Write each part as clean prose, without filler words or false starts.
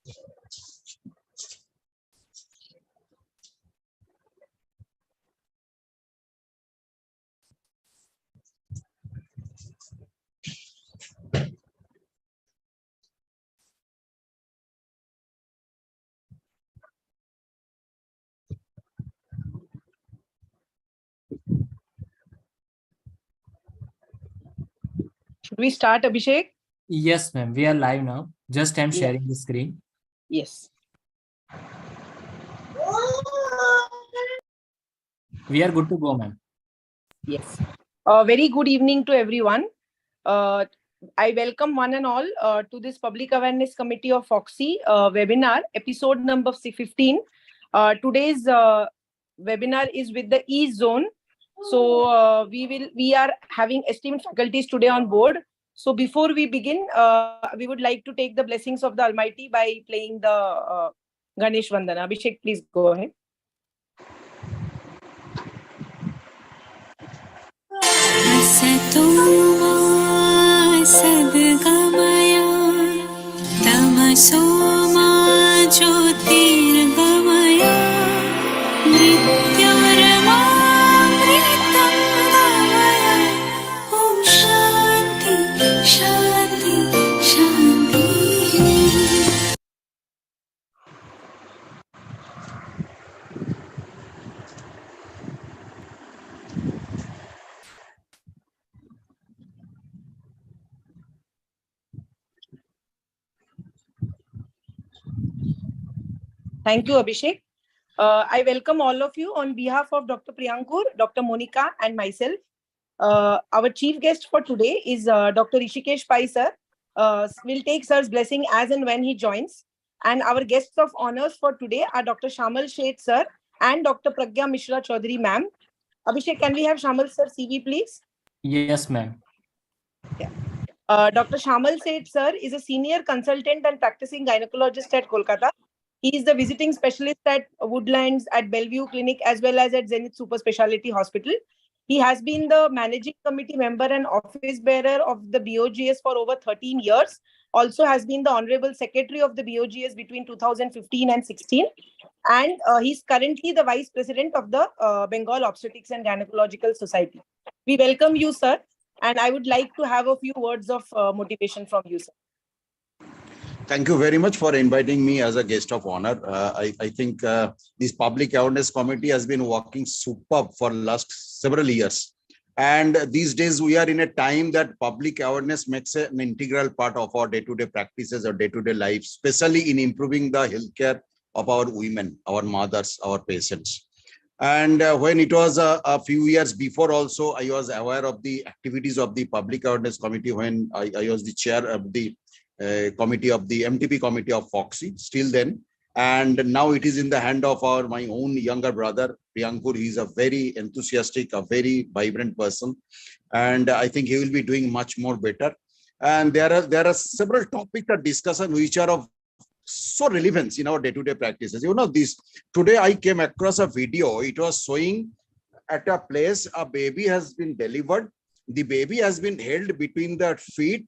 Should we start, Abhishek? Yes, ma'am. We are live now. Just I'm sharing the screen. Yes. We are good to go, ma'am. Yes. Very good evening to everyone. I welcome one and all to this Public Awareness Committee of Fogsi webinar, episode number 15. Today's webinar is with the East Zone. So we are having esteemed faculties today on board. So before we begin, we would like to take the blessings of the Almighty by playing the Ganesh Vandana. Abhishek, please go ahead. सद्गमया तमसो मा ज्योतिर्गमया मृत्युर्मामृतं गमय ॐ शान्ति शान्ति शान्ति. Thank you, Abhishek. I welcome all of you on behalf of Dr. Priyankur, Dr. Monica, and myself. Our chief guest for today is Dr. Rishikesh Pai, sir. We'll take sir's blessing as and when he joins. And our guests of honors for today are Dr. Shamal Sheth, sir, and Dr. Pragya Mishra Chaudhary, ma'am. Abhishek, can we have Shamal sir CV, please? Yes, ma'am. Yeah. Dr. Shamal Sheth, sir, is a senior consultant and practicing gynecologist at Kolkata. He is the visiting specialist at Woodlands, at Bellevue Clinic, as well as at Zenith Super Speciality Hospital. He has been the managing committee member and office bearer of the BOGS for over 13 years. Also has been the honorable secretary of the BOGS between 2015 and 16. And he's currently the vice president of the Bengal Obstetrics and Gynecological Society. We welcome you, sir. And I would like to have a few words of motivation from you, sir. Thank you very much for inviting me as a guest of honor. I think this Public Awareness Committee has been working superb for last several years. And these days we are in a time that public awareness makes an integral part of our day-to-day practices or day-to-day life, especially in improving the healthcare of our women, our mothers, our patients. And when it was a few years before also, I was aware of the activities of the Public Awareness Committee when I was the chair of the committee of the MTP committee of Fogsi still then, and now it is in the hand of my own younger brother Priyankur. He is a very enthusiastic, a very vibrant person, and I think he will be doing much more better. And there are several topics of discussion which are of so relevance in our day-to-day practices. You know, this today I came across a video. It was showing at a place a baby has been delivered. The baby has been held between the feet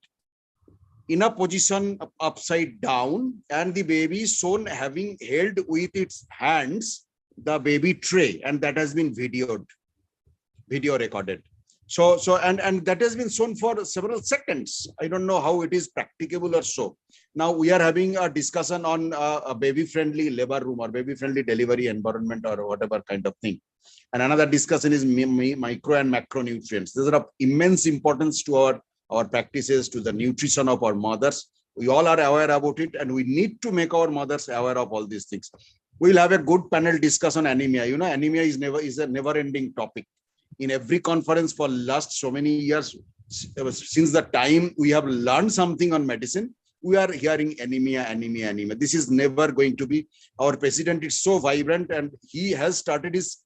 in a position upside down, and the baby is shown having held with its hands the baby tray, and that has been video recorded. So and that has been shown for several seconds. I don't know how it is practicable or so. Now we are having a discussion on a baby-friendly labor room or baby-friendly delivery environment or whatever kind of thing. And another discussion is micro and macronutrients. These are of immense importance to our practices, to the nutrition of our mothers. We all are aware about it, and we need to make our mothers aware of all these things. We will have a good panel discussion on anemia. You know, anemia is a never-ending topic. In every conference for last so many years, since the time we have learned something on medicine, we are hearing anemia. This is never going to be. Our president is so vibrant, and he has started his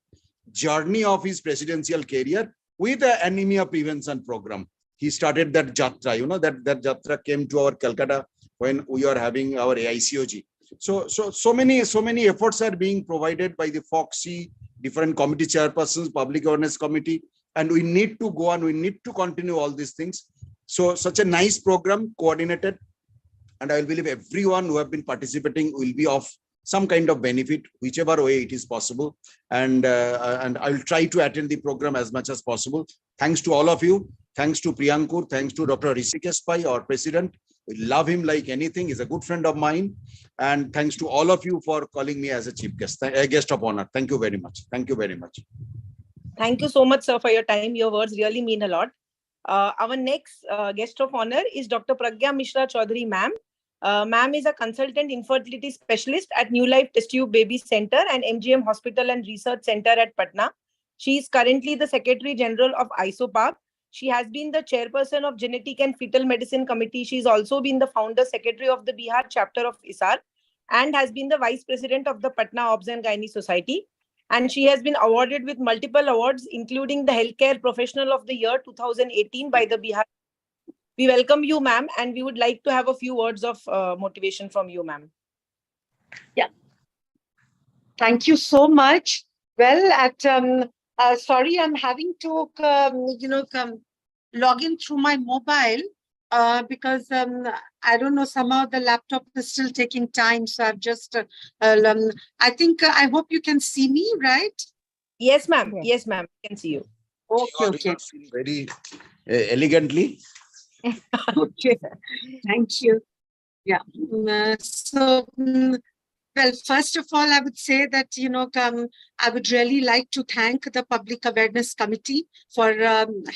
journey of his presidential career with an anemia prevention program. He started that Jatra, you know, that Jatra came to our Calcutta when we are having our AICOG. So many efforts are being provided by the Fogsi, different committee chairpersons, Public Awareness Committee, and we need to go on, we need to continue all these things. So such a nice program, coordinated, And I believe everyone who have been participating will be of some kind of benefit, whichever way it is possible. And I'll try to attend the program as much as possible. Thanks to all of you. Thanks to Priyankur. Thanks to Dr. Rishikesh Pai, our president. We love him like anything. He's a good friend of mine. And thanks to all of you for calling me as a chief guest, a guest of honor. Thank you very much. Thank you very much. Thank you so much, sir, for your time. Your words really mean a lot. Our next guest of honor is Dr. Pragya Mishra Chaudhary, ma'am. Ma'am is a consultant infertility specialist at New Life Test Tube Baby Center and MGM Hospital and Research Center at Patna. She is currently the Secretary General of ISOPAP. She has been the chairperson of Genetic and Fetal Medicine Committee. She's also been the founder secretary of the Bihar chapter of ISAR and has been the vice president of the Patna Obs and Gynae Society. And she has been awarded with multiple awards, including the Healthcare Professional of the Year 2018 by the Bihar. We welcome you, ma'am, and we would like to have a few words of motivation from you, ma'am. Yeah. Thank you so much. Well, sorry, I'm having to, log in through my mobile because I don't know, somehow the laptop is still taking time. So I've just, I think, I hope you can see me, right? Yes, ma'am. Yes, ma'am. I can see you. Okay. Very elegantly. Okay. Thank you. Yeah. Well, first of all, I would say that, I would really like to thank the Public Awareness Committee for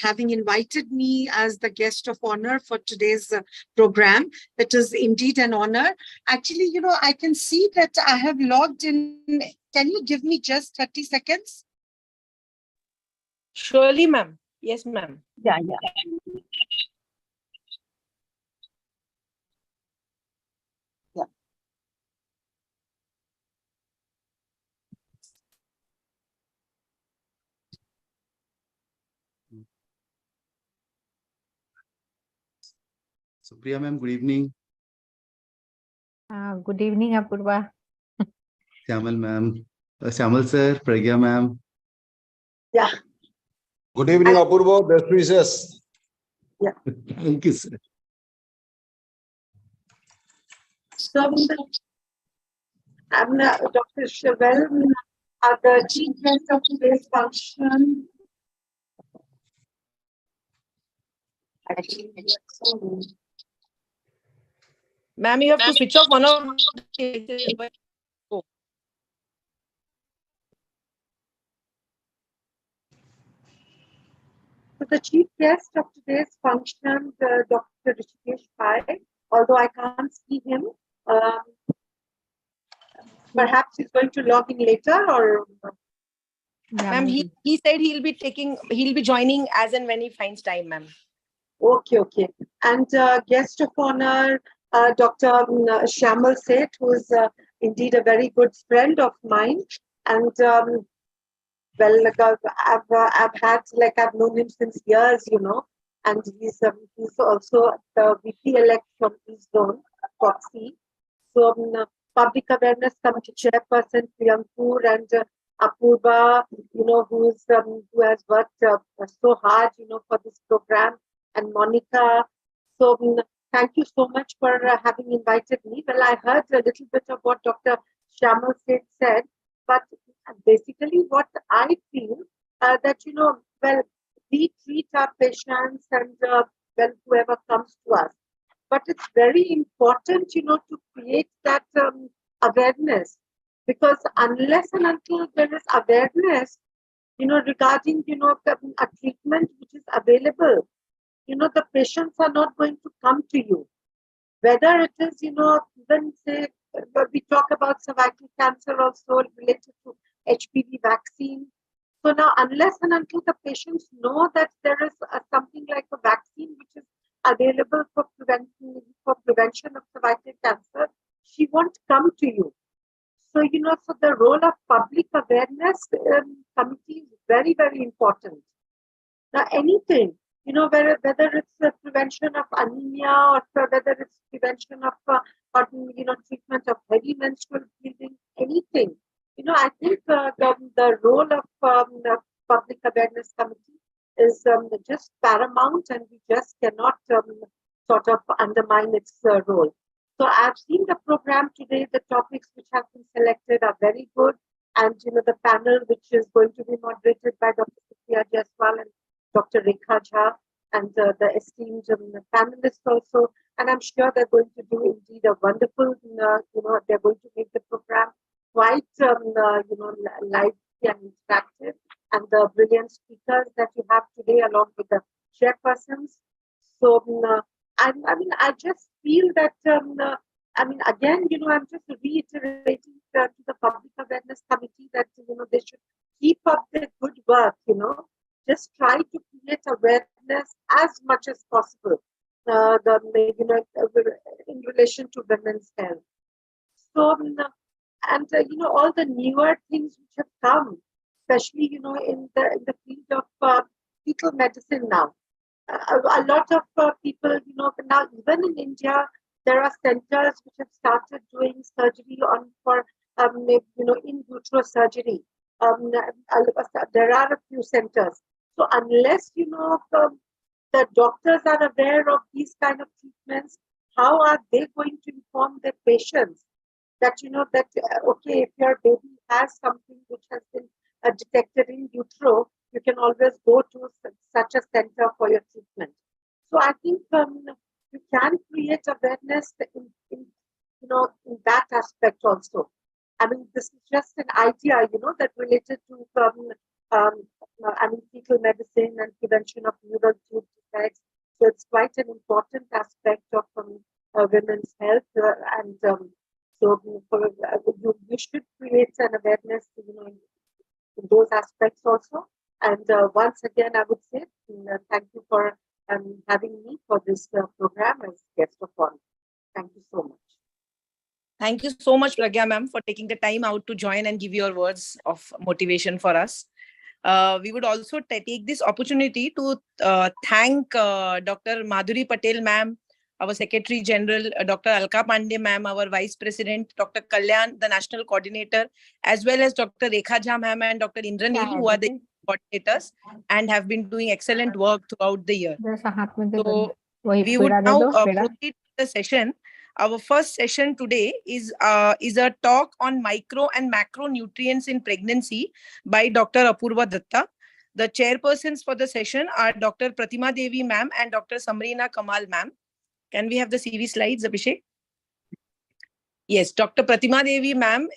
having invited me as the guest of honor for today's program. It is indeed an honor. Actually, I can see that I have logged in. Can you give me just 30 seconds? Surely, ma'am. Yes, ma'am. Yeah. So, Priya ma'am, good evening. Good evening, Apurva. Shyamal ma'am, Shyamal sir, Pragya ma'am. Yeah. Good evening, Apurva. Best wishes. Thank you, sir. So, I'm Dr. Chevelle, the chief guest of today's function. Ma'am, you have to switch off one of the. So the chief guest of today's function, Dr. Rishikesh Pai, although I can't see him, perhaps he's going to log in later, or Ma'am, he said he'll be joining as and when he finds time, ma'am. okay. And guest of honor, Dr. Shyamal Seth, who is indeed a very good friend of mine, and I've known him since years, and he's also the VP-elect from East Zone, Fogsi. So, Public Awareness Committee Chairperson Priyankur and Apurva, who has worked so hard, for this program, and Monica. So, thank you so much for having invited me. Well, I heard a little bit of what Dr. Shyamal Seth said, but basically what I feel that, we treat our patients and whoever comes to us. But it's very important, to create that awareness, because unless and until there is awareness, regarding, a treatment which is available, the patients are not going to come to you. Whether it is, even say, we talk about cervical cancer also related to HPV vaccine. So now, unless and until the patients know that there is something like a vaccine which is available for prevention of cervical cancer, she won't come to you. So, so the role of public awareness committee is very, very important. Now, anything, whether it's the prevention of anemia or whether it's prevention of, treatment of heavy menstrual bleeding, anything, I think the role of the public awareness committee is just paramount, and we just cannot sort of undermine its role. So I've seen the program today. The topics which have been selected are very good. And, the panel, which is going to be moderated by Dr. Supriya Jaiswal and Dr. Rekha Jha, and the esteemed panelists also. And I'm sure they're going to do indeed a wonderful, they're going to make the program quite, lively and interactive. And the brilliant speakers that you have today, along with the chairpersons. So, I just feel that, again, I'm just reiterating to the Public Awareness Committee that, they should keep up their good work, just try to create awareness as much as possible, in relation to women's health. So, all the newer things which have come, especially, in the field of fetal medicine now. A lot of people, now even in India, there are centers which have started doing surgery for in utero surgery. There are a few centers. So unless, the doctors are aware of these kind of treatments, how are they going to inform their patients that, okay, if your baby has something which has been detected in utero, you can always go to such a center for your treatment. So I think you can create awareness in that aspect also. I mean, this is just an idea, that related to fetal medicine and prevention of neural tube defects. So it's quite an important aspect of women's health, and so you should create an awareness, in those aspects also. And once again, I would say thank you for having me for this program as guest of honor. Thank you so much. Thank you so much, Pragya ma'am, for taking the time out to join and give your words of motivation for us. We would also take this opportunity to thank Dr. Madhuri Patel ma'am, our Secretary General, Dr. Alka Pandey ma'am, our Vice President, Dr. Kalyan, the National Coordinator, as well as Dr. Rekha Jha ma'am and Dr. Indranil, who are the coordinators and have been doing excellent work throughout the year. So we would now proceed to the session. Our first session today is a talk on micro and macronutrients in pregnancy by Dr. Apurva Datta. The chairpersons for the session are Dr. Pratima Devi ma'am and Dr. Samreena Kamal ma'am. Can we have the CV slides, Abhishek? Yes, Dr. Pratima Devi ma'am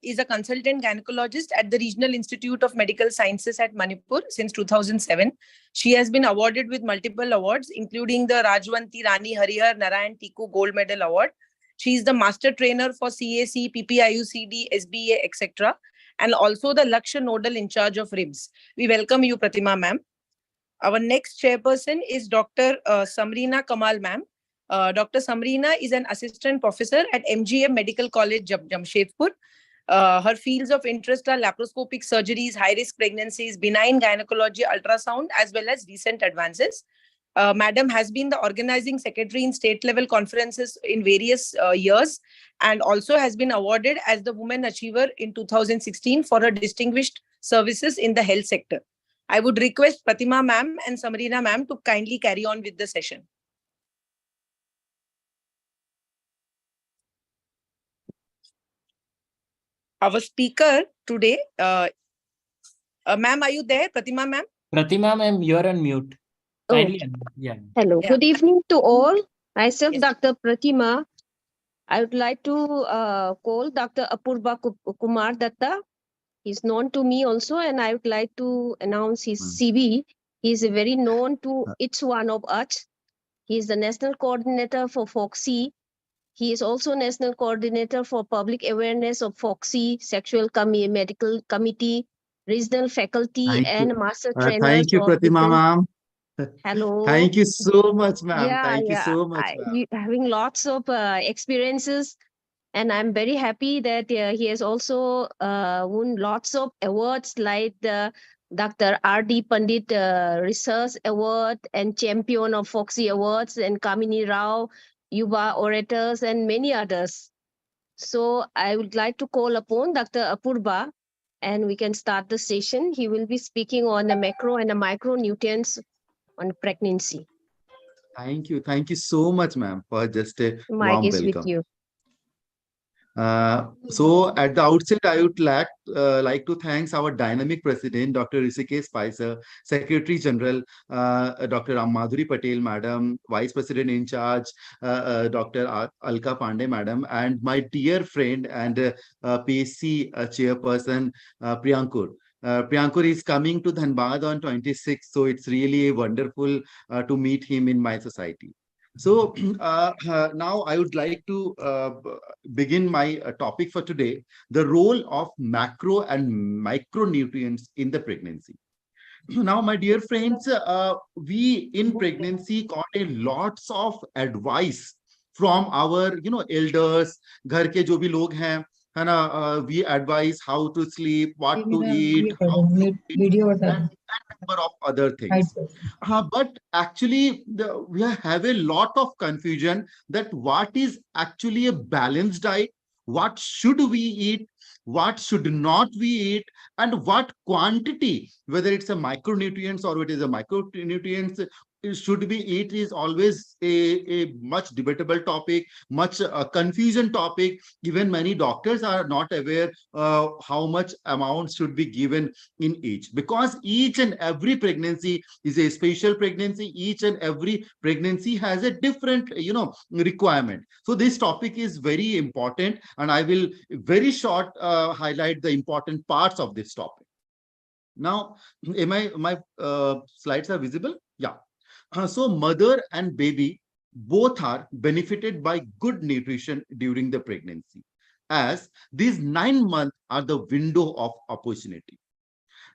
is a consultant gynecologist at the Regional Institute of Medical Sciences at Manipur since 2007. She has been awarded with multiple awards, including the Rajwanti Rani Harihar Narayan Tiku Gold Medal Award. She is the master trainer for CAC, PPIUCD, SBA, etc. and also the Lakshya Nodal in charge of RIMS. We welcome you, Pratima ma'am. Our next chairperson is Dr. Samreena Kamal ma'am. Dr. Samreena is an assistant professor at MGM Medical College, Jamshedpur. Her fields of interest are laparoscopic surgeries, high-risk pregnancies, benign gynecology, ultrasound, as well as recent advances. Madam has been the organizing secretary in state-level conferences in various years and also has been awarded as the Women Achiever in 2016 for her distinguished services in the health sector. I would request Pratima ma'am and Samreena ma'am to kindly carry on with the session. Our speaker today, ma'am, are you there? Pratima ma'am? Pratima ma'am, you're on mute. Kindly unmute. Yeah. Hello, Yeah. good evening to all. Myself, Yes. Dr. Pratima. I would like to call Dr. Apurva Kumar Datta. He's known to me also, and I would like to announce his CV. He is very known to each one of us. He is the national coordinator for Fogsi. He is also national coordinator for public awareness of Fogsi, sexual medical committee, regional faculty, and master trainers. Thank you, of Pratima different- ma'am. Hello. Thank you so much, ma'am. Yeah, Thank you yeah. so much, ma'am. Having lots of experiences, and I'm very happy that he has also won lots of awards like the Dr. R.D. Pandit Research Award and Champion of Foxy Awards and Kamini Rao, Yuva Orators, and many others. So I would like to call upon Dr. Apurva, and we can start the session. He will be speaking on the macro and the micronutrients on pregnancy. Thank you so much, ma'am, for just a Mic warm is with welcome. you. So at the outset, I would like to thank our dynamic president, Dr. Rishikesh Spicer, Secretary General, Dr. Madhuri Patel, Madam, Vice President in charge, Dr. Alka Pandey, Madam, and my dear friend and PSC Chairperson, Priyankur. Priyankur is coming to Dhanbad on 26th, so it's really wonderful to meet him in my society. So now I would like to begin my topic for today, the role of macro and micronutrients in the pregnancy. Now, my dear friends, we in pregnancy got a lots of advice from our, elders, घर के जो भी लोग हैं, है ना, we advise how to sleep, what to eat, how to eat, and number of other things. But actually, we have a lot of confusion that what is actually a balanced diet, what should we eat, what should not we eat, and what quantity, whether it's a micronutrients or it is a micronutrients, should be eat is always a much debatable topic, much confusion topic. Even many doctors are not aware how much amount should be given in each, because each and every pregnancy is a special pregnancy. Each and every pregnancy has a different, requirement. So this topic is very important, and I will very short highlight the important parts of this topic. Now, my slides are visible? Yeah. So mother and baby both are benefited by good nutrition during the pregnancy, as these 9 months are the window of opportunity.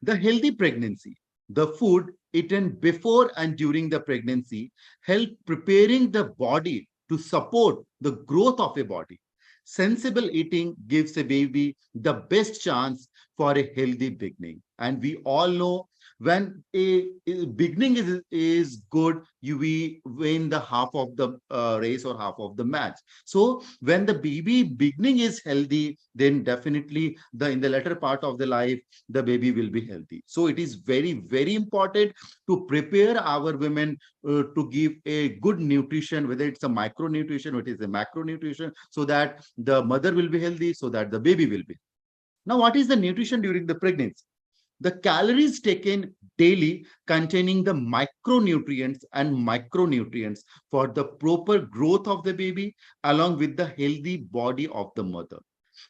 The healthy pregnancy, the food eaten before and during the pregnancy, help preparing the body to support the growth of a body. Sensible eating gives a baby the best chance for a healthy beginning. And we all know, when a beginning is good, we win the half of the race or half of the match. So when the baby beginning is healthy, then definitely in the latter part of the life, the baby will be healthy. So it is very, very important to prepare our women to give a good nutrition, whether it's a micronutrition or it is a macronutrition, so that the mother will be healthy, so that the baby will be. Now, what is the nutrition during the pregnancy? The calories taken daily containing the micronutrients and micronutrients for the proper growth of the baby, along with the healthy body of the mother.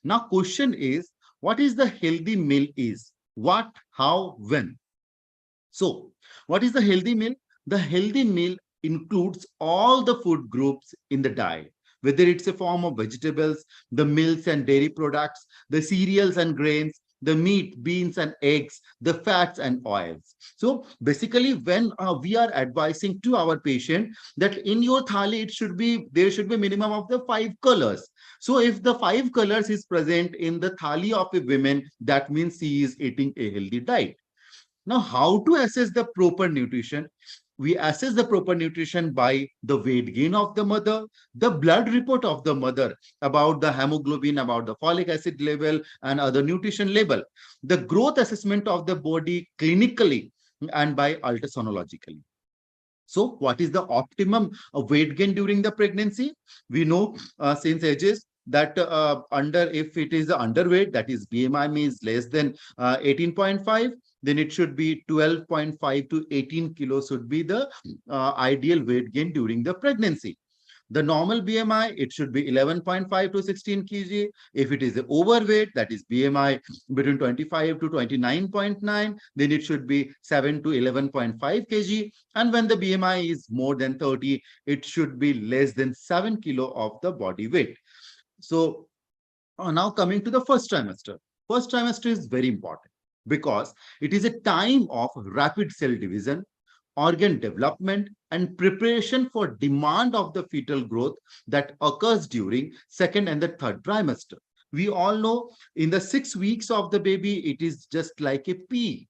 Now, question is, what is the healthy meal is? What, how, when? So, what is the healthy meal? The healthy meal includes all the food groups in the diet, whether it's a form of vegetables, the milks and dairy products, the cereals and grains, the meat, beans and eggs, the fats and oils. So basically, when we are advising to our patient that in your thali, there should be minimum of the 5 colors. So if the 5 colors is present in the thali of a woman, that means she is eating a healthy diet. Now, how to assess the proper nutrition? We assess the proper nutrition by the weight gain of the mother, the blood report of the mother about the hemoglobin, about the folic acid level and other nutrition level, the growth assessment of the body clinically, and by ultrasonologically. So what is the optimum weight gain during the pregnancy? We know since ages that if it is the underweight, that is BMI means less than 18.5, then it should be 12.5 to 18 kilos should be the ideal weight gain during the pregnancy. The normal BMI, it should be 11.5 to 16 kg. If it is overweight, that is BMI between 25 to 29.9, then it should be 7 to 11.5 kg. And when the BMI is more than 30, it should be less than 7 kilo of the body weight. So now coming to the first trimester. First trimester is very important because it is a time of rapid cell division, organ development, and preparation for demand of the fetal growth that occurs during second and the third trimester. We all know in the 6 weeks of the baby, it is just like a pea.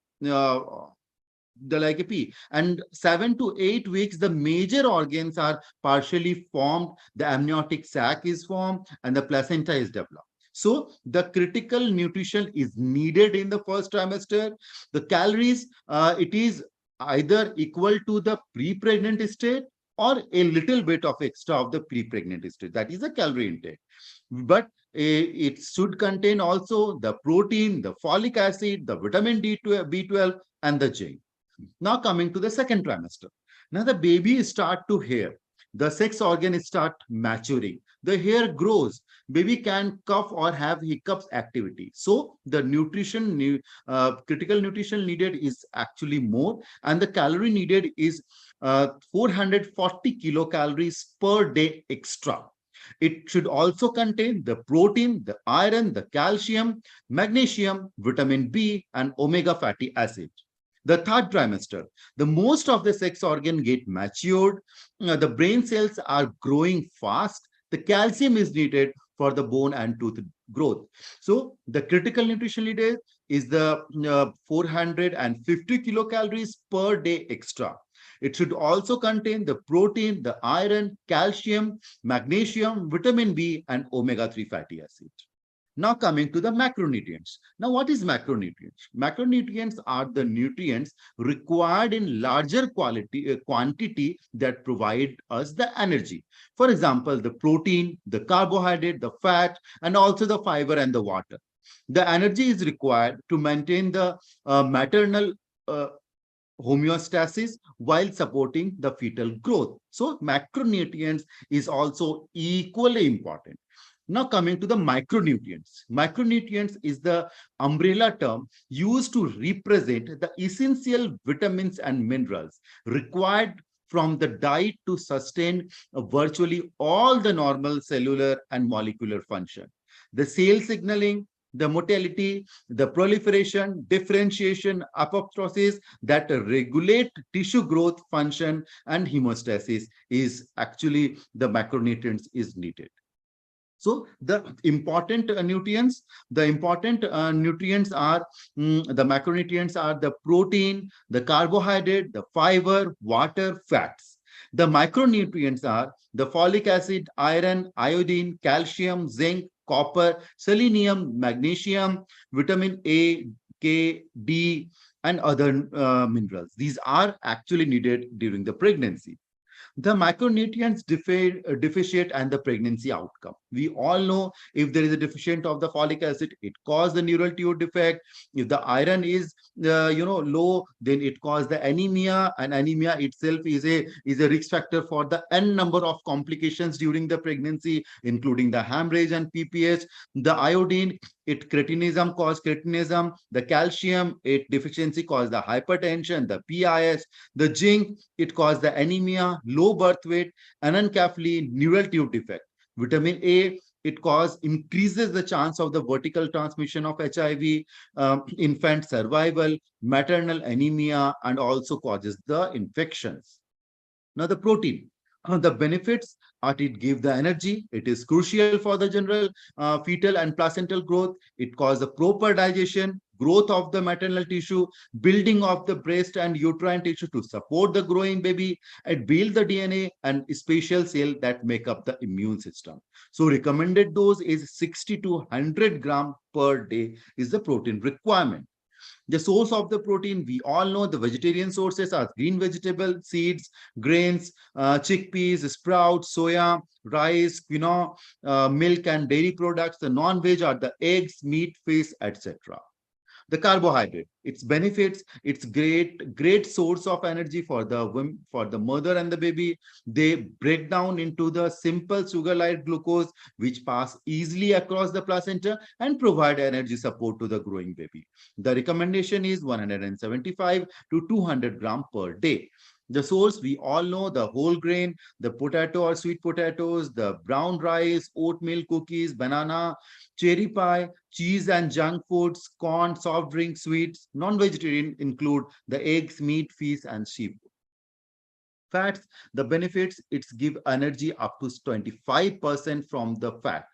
And 7 to 8 weeks, the major organs are partially formed, the amniotic sac is formed, and the placenta is developed. So the critical nutrition is needed in the first trimester. The calories, it is either equal to the pre-pregnant state or a little bit of extra of the pre-pregnant stage. That is a calorie intake. But it should contain also the protein, the folic acid, the vitamin D12, B12, and the zinc. Now coming to the second trimester. Now the baby start to hair. The sex organ start maturing. The hair grows. Baby can cough or have hiccups activity. So the critical nutrition needed is actually more, and the calorie needed is 440 kilocalories per day extra. It should also contain the protein, the iron, the calcium, magnesium, vitamin B, and omega fatty acid. The third trimester, the most of the sex organ get matured, the brain cells are growing fast, the calcium is needed for the bone and tooth growth. So the critical nutrition needed is the 450 kilocalories per day extra. It should also contain the protein, the iron, calcium, magnesium, vitamin B, and omega-3 fatty acid. Now coming to the macronutrients. Now what is macronutrients? Macronutrients are the nutrients required in larger quantity that provide us the energy. For example, the protein, the carbohydrate, the fat, and also the fiber and the water. The energy is required to maintain the maternal homeostasis while supporting the fetal growth. So macronutrients is also equally important. Now coming to the micronutrients. Micronutrients is the umbrella term used to represent the essential vitamins and minerals required from the diet to sustain virtually all the normal cellular and molecular function. The cell signaling, the motility, the proliferation, differentiation, apoptosis that regulate tissue growth, function, and hemostasis is actually the macronutrients is needed. So the important nutrients, are the macronutrients are the protein, the carbohydrate, the fiber, water, fats. The micronutrients are the folic acid, iron, iodine, calcium, zinc, copper, selenium, magnesium, vitamin A, K, D, and other minerals. These are actually needed during the pregnancy. The micronutrients deficient and the pregnancy outcome. We all know if there is a deficient of the folic acid, it causes the neural tube defect. If the iron is low, then it causes the anemia, and anemia itself is a risk factor for the n number of complications during the pregnancy, including the hemorrhage and PPH. The iodine, it cretinism cause cretinism. The calcium, it deficiency cause the hypertension, the PIS. The zinc, it cause the anemia, low birth weight, anencephaly, neural tube defect. Vitamin A, it increases the chance of the vertical transmission of HIV, infant survival, maternal anemia, and also causes the infections. Now the protein. The benefits are it gives the energy. It is crucial for the general fetal and placental growth. It causes the proper digestion, growth of the maternal tissue, building of the breast and uterine tissue to support the growing baby, and build the DNA and special cell that make up the immune system. So recommended dose is 60 to 100 grams per day is the protein requirement. The source of the protein, we all know the vegetarian sources are green vegetable, seeds, grains, chickpeas, sprouts, soya, rice, quinoa, milk and dairy products. The non-veg are the eggs, meat, fish, etc. The carbohydrate, its benefits, it's great source of energy for the mother and the baby. They break down into the simple sugar-like glucose, which pass easily across the placenta and provide energy support to the growing baby. The recommendation is 175 to 200 grams per day. The source, we all know the whole grain, the potato or sweet potatoes, the brown rice, oatmeal cookies, banana, cherry pie, cheese and junk foods, corn, soft drinks, sweets. Non-vegetarian include the eggs, meat, fish, and sheep. Fats, the benefits, it's give energy up to 25% from the fat.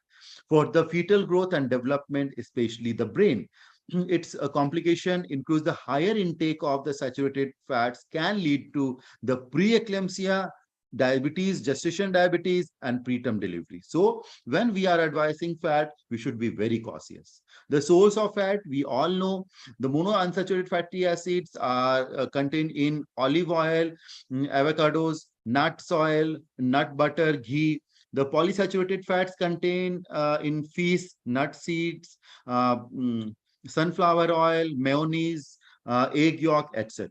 For the fetal growth and development, especially the brain, its a complication includes the higher intake of the saturated fats can lead to the preeclampsia, diabetes, gestation diabetes, and preterm delivery. So when we are advising fat, we should be very cautious. The source of fat, we all know, the monounsaturated fatty acids are contained in olive oil, avocados, nuts oil, nut butter, ghee. The polysaturated fats contained in fish, nut seeds, sunflower oil, mayonnaise, egg yolk, etc.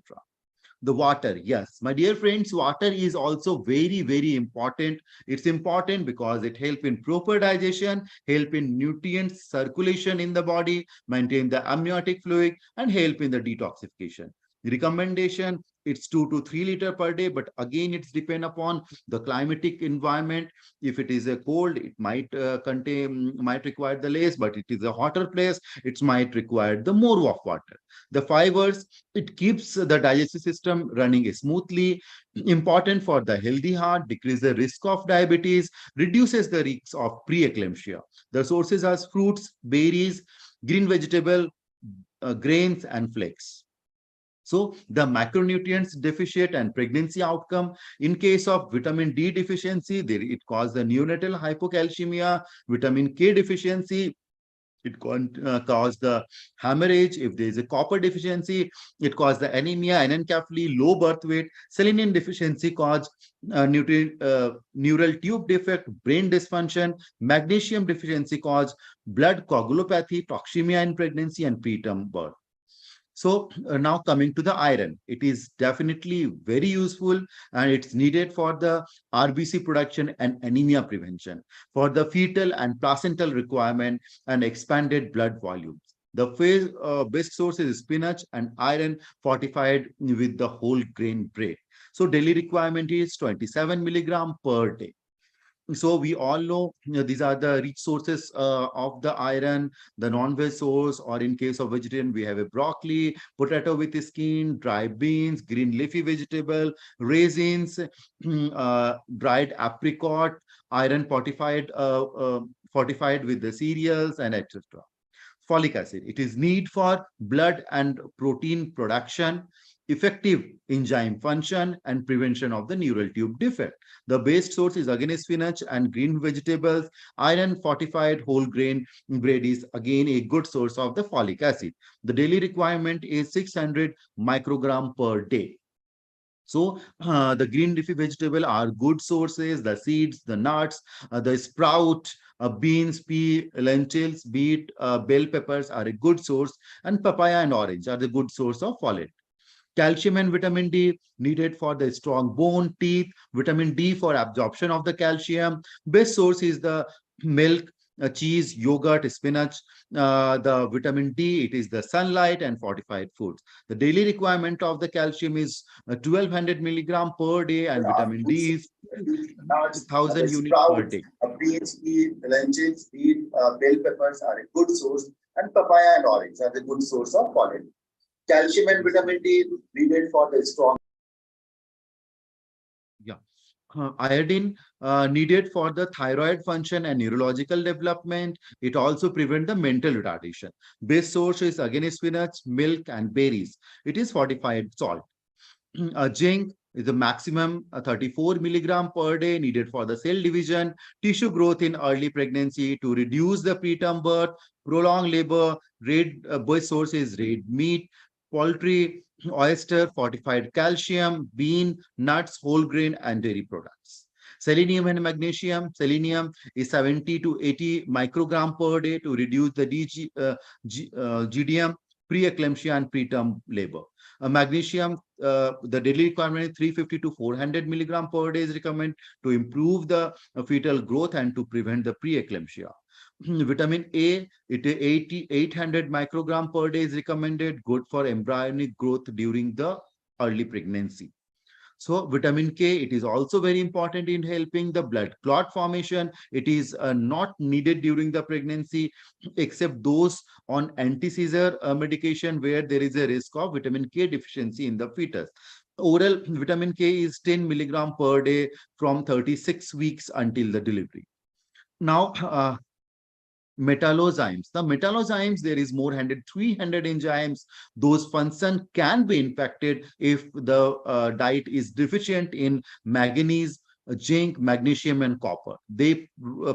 The water, yes, my dear friends, water is also very, very important. It's important because it helps in proper digestion, help in nutrients circulation in the body, maintain the amniotic fluid, and help in the detoxification. Recommendation, it's 2 to 3 liters per day, but again it's depend upon the climatic environment. If it is a cold, it might require the less, but it is a hotter place, it might require the more of water. The fibers, it keeps the digestive system running smoothly, important for the healthy heart, decrease the risk of diabetes, reduces the risk of preeclampsia. The sources are fruits, berries, green vegetable, grains, and flakes. So the macronutrients deficit and pregnancy outcome. In case of vitamin D deficiency, it causes the neonatal hypocalcemia. Vitamin K deficiency, it cause the hemorrhage. If there is a copper deficiency, it causes the anemia, anencephaly, low birth weight. Selenium deficiency cause neural tube defect, brain dysfunction. Magnesium deficiency cause blood coagulopathy, toxemia in pregnancy, and preterm birth. So now coming to the iron, it is definitely very useful and it's needed for the RBC production and anemia prevention, for the fetal and placental requirement and expanded blood volumes. The best source is spinach and iron fortified with the whole grain bread. So daily requirement is 27 milligram per day. So we all know, these are the rich sources of the iron, the non-veg source, or in case of vegetarian, we have a broccoli, potato with skin, dry beans, green leafy vegetable, raisins, dried apricot, iron fortified with the cereals, and etc. Folic acid, it is need for blood and protein production, effective enzyme function, and prevention of the neural tube defect. The best source is again spinach and green vegetables. Iron fortified whole grain bread is again a good source of the folic acid. The daily requirement is 600 microgram per day. So the green leafy vegetable are good sources, the seeds, the nuts, the sprout, beans, pea, lentils, beet, bell peppers are a good source, and papaya and orange are the good source of folate. Calcium and vitamin D needed for the strong bone, teeth, vitamin D for absorption of the calcium. Best source is the milk, cheese, yogurt, spinach. The vitamin D, it is the sunlight and fortified foods. The daily requirement of the calcium is 1200 milligram per day, and vitamin D is 1000 units per day. Beans, pea, lentils, beet, bell peppers are a good source, and papaya and orange are the good source of folate. Calcium and vitamin D needed for the strong. Yeah. Iodine needed for the thyroid function and neurological development. It also prevents the mental retardation. Best source is again spinach, milk, and berries. It is fortified salt. Zinc is the maximum 34 milligram per day needed for the cell division, tissue growth in early pregnancy, to reduce the preterm birth, prolong labor. Best source is red meat, poultry, oyster, fortified calcium, bean, nuts, whole grain, and dairy products. Selenium and magnesium. Selenium is 70 to 80 microgram per day to reduce the GDM, preeclampsia, and preterm labor. Magnesium, the daily requirement is 350 to 400 milligram per day is recommended to improve the fetal growth and to prevent the preeclampsia. Vitamin A, it is 800 microgram per day is recommended, good for embryonic growth during the early pregnancy. So vitamin K, it is also very important in helping the blood clot formation. It is not needed during the pregnancy, except those on anti-seizure medication where there is a risk of vitamin K deficiency in the fetus. Oral vitamin K is 10 milligram per day from 36 weeks until the delivery. Now, metallozymes. The metallozymes, there is more than 300 enzymes. Those function can be impacted if the diet is deficient in manganese, zinc, magnesium, and copper. They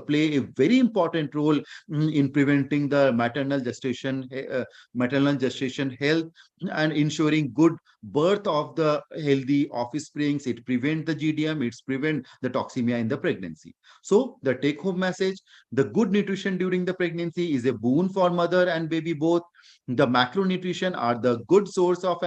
play a very important role in preventing the maternal gestation health and ensuring good birth of the healthy offsprings. It prevents the GDM, it prevents the toxemia in the pregnancy. So the take-home message, the good nutrition during the pregnancy is a boon for mother and baby both. The macronutrition are the good source of